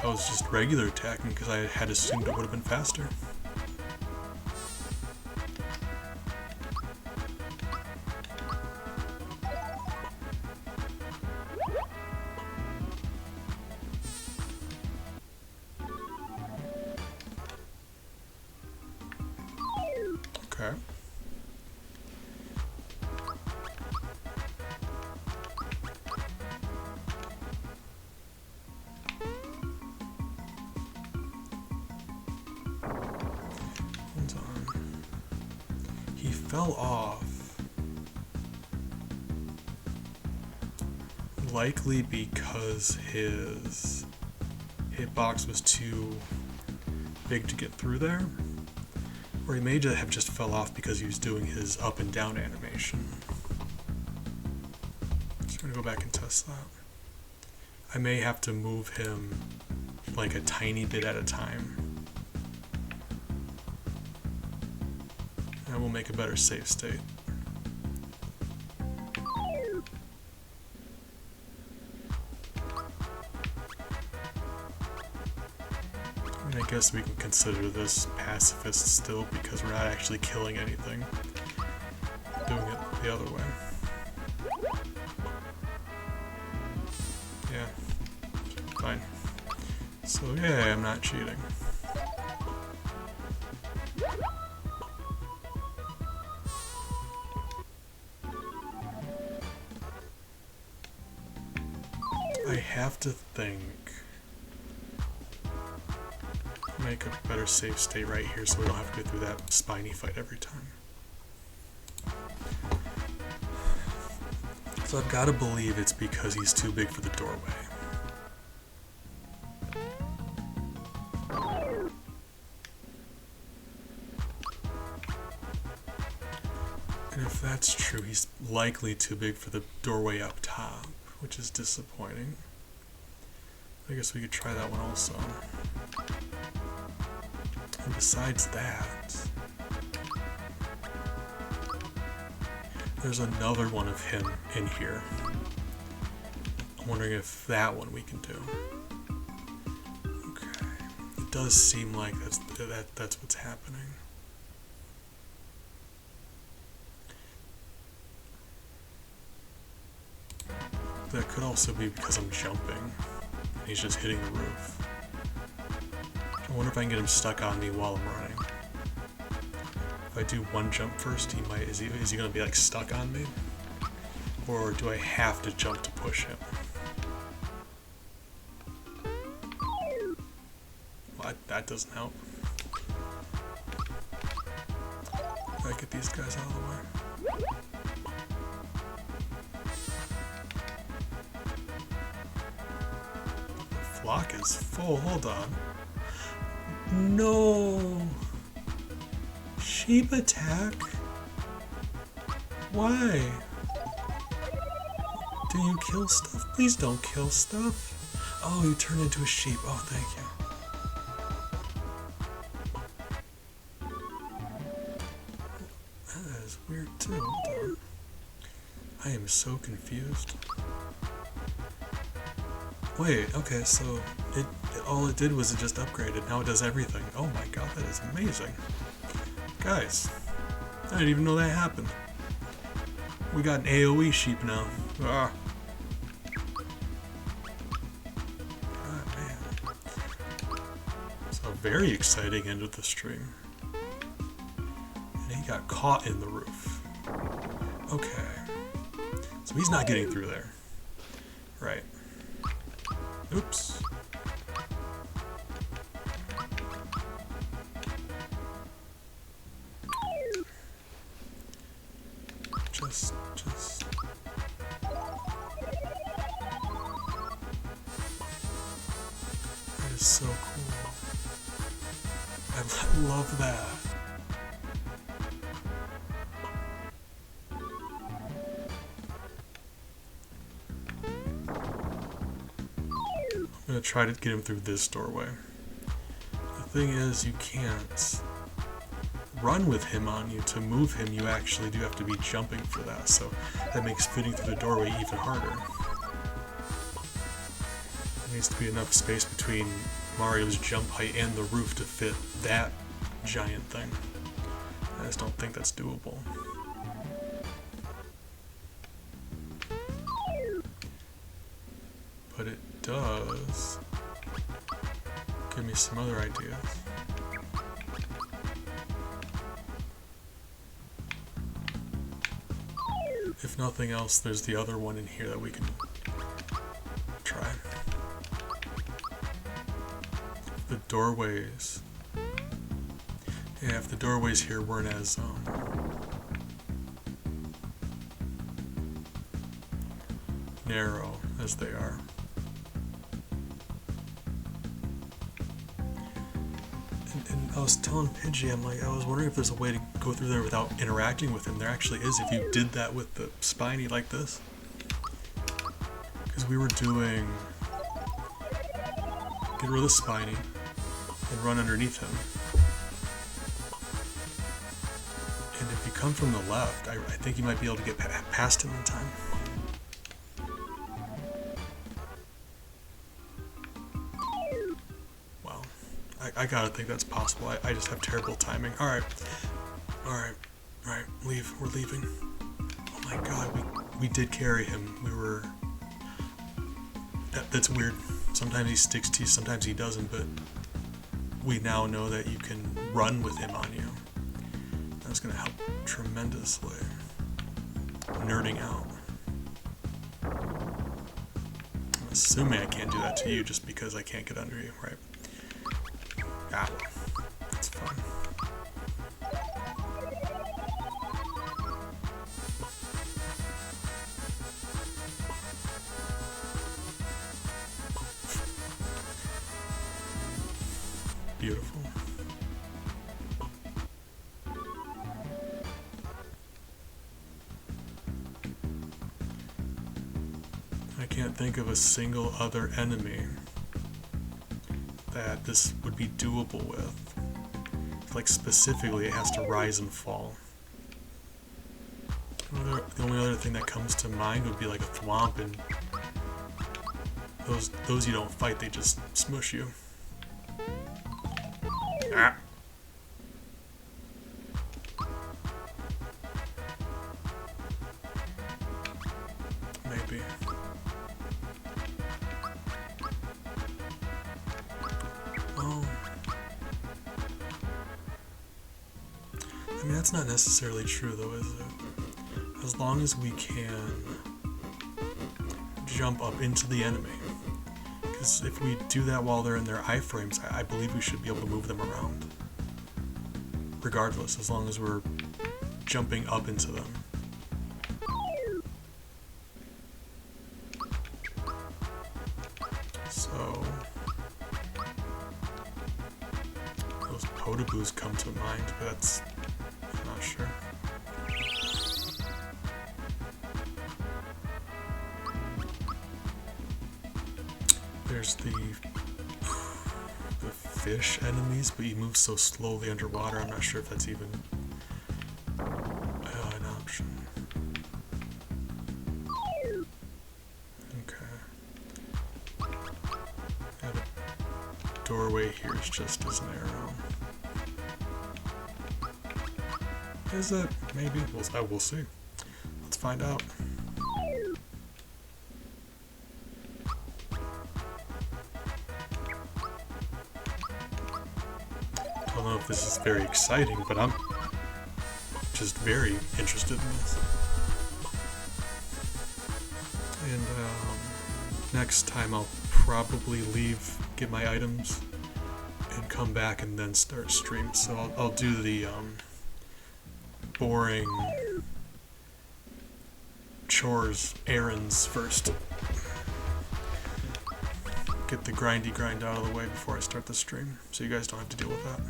I was just regular attacking because I had assumed it would have been faster. Okay. fell off. Likely because his hitbox was too big to get through there. Or he may have just fell off because he was doing his up and down animation. Just gonna go back and test that. I may have to move him like a tiny bit at a time. And we'll make a better save state. And I guess we can consider this pacifist still because we're not actually killing anything. Doing it the other way. Yeah. Fine. So yeah, I'm not cheating. I have to think. Make a better save state right here so we don't have to go through that spiny fight every time. So I've got to believe it's because he's too big for the doorway. And if that's true, he's likely too big for the doorway up top, which is disappointing. I guess we could try that one also. And besides that, there's another one of him in here. I'm wondering if that one we can do. Okay. It does seem like that's what's happening. That could also be because I'm jumping. He's just hitting the roof. I wonder if I can get him stuck on me while I'm running. If I do one jump first, he might. Is he gonna be like stuck on me? Or do I have to jump to push him? Well, that doesn't help. I get these guys out of the way. Flock is full. Hold on. No. Sheep attack? Why? Do you kill stuff? Please don't kill stuff. Oh, you turn into a sheep. Oh, thank you. That is weird too. Hold on. I am so confused. Wait, okay, so all it did was it just upgraded. Now it does everything. Oh my god, that is amazing. Guys, I didn't even know that happened. We got an AoE sheep now. Ah. God, man. It's a very exciting end of the stream. And he got caught in the roof. Okay. So he's not getting through there. Right. Oops. Just. That is so cool. I love that. I'm gonna try to get him through this doorway. The thing is, you can't run with him on you. To move him, you actually do have to be jumping for that, so that makes fitting through the doorway even harder. There needs to be enough space between Mario's jump height and the roof to fit that giant thing. I just don't think that's doable. But it does give me some other ideas. If nothing else, there's the other one in here that we can try. The doorways. Yeah, if the doorways here weren't as narrow as they are. And I was telling Pidgey, I'm like, I was wondering if there's a way to go through there without interacting with him. There actually is if you did that with the Spiny like this. Because we were doing... Get rid of the Spiny and run underneath him. And if you come from the left, I think you might be able to get past him in time. Wow. I gotta think that's possible. I just have terrible timing. Alright. Alright. Alright. Leave. We're leaving. Oh my god. We did carry him. We were... That's weird. Sometimes he sticks to you, sometimes he doesn't, but we now know that you can run with him on you. That's going to help tremendously. Nerding out. I'm assuming I can't do that to you just because I can't get under you, right? Ah, well, that's fine. Beautiful. I can't think of a single other enemy that this would be doable with. Like specifically, it has to rise and fall. The only other thing that comes to mind would be like a thwomp, and those you don't fight, they just smush you. Ah. Maybe. Oh. I mean, that's not necessarily true though, is it? As long as we can jump up into the enemy. Because if we do that while they're in their iframes, I believe we should be able to move them around. Regardless, as long as we're jumping up into them. So... those Potaboos come to mind, but I'm not sure. There's the fish enemies, but you move so slowly underwater, I'm not sure if that's even an option. Okay. Yeah, the doorway here is just as narrow. Is it? Maybe. We'll see. Let's find out. I don't know if this is very exciting, but I'm just very interested in this. And next time I'll probably leave, get my items, and come back and then start stream. So I'll do the boring chores, errands first. Get the grindy grind out of the way before I start the stream, so you guys don't have to deal with that.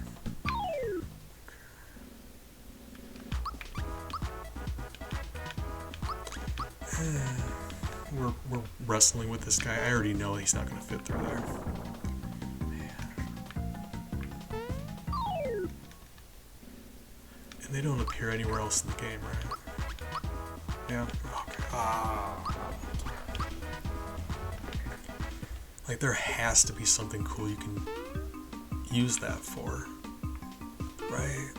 We're wrestling with this guy. I already know he's not going to fit through there. And they don't appear anywhere else in the game, right? Yeah? Okay. Ah. Like, there has to be something cool you can use that for, right?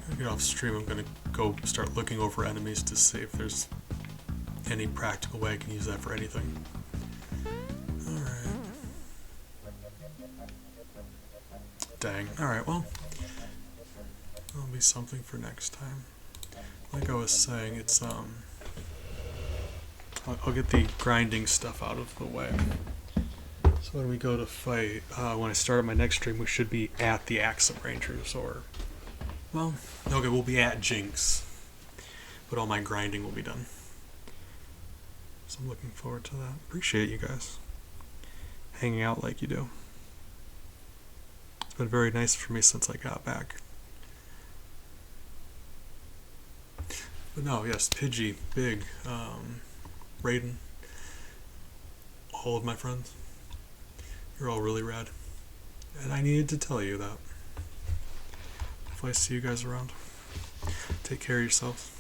I get off stream, I'm gonna go start looking over enemies to see if there's any practical way I can use that for anything. Dang. Alright, well, that'll be something for next time. Like I was saying, it's, I'll get the grinding stuff out of the way. So when we go to fight, when I start my next stream, we should be at the Axum Rangers, or... Well, okay, we'll be at Jinx. But all my grinding will be done. So I'm looking forward to that. Appreciate you guys hanging out like you do. It's been very nice for me since I got back. But no, yes, Pidgey, Big, Raiden, all of my friends. You're all really rad. And I needed to tell you that. If I see you guys around, take care of yourselves.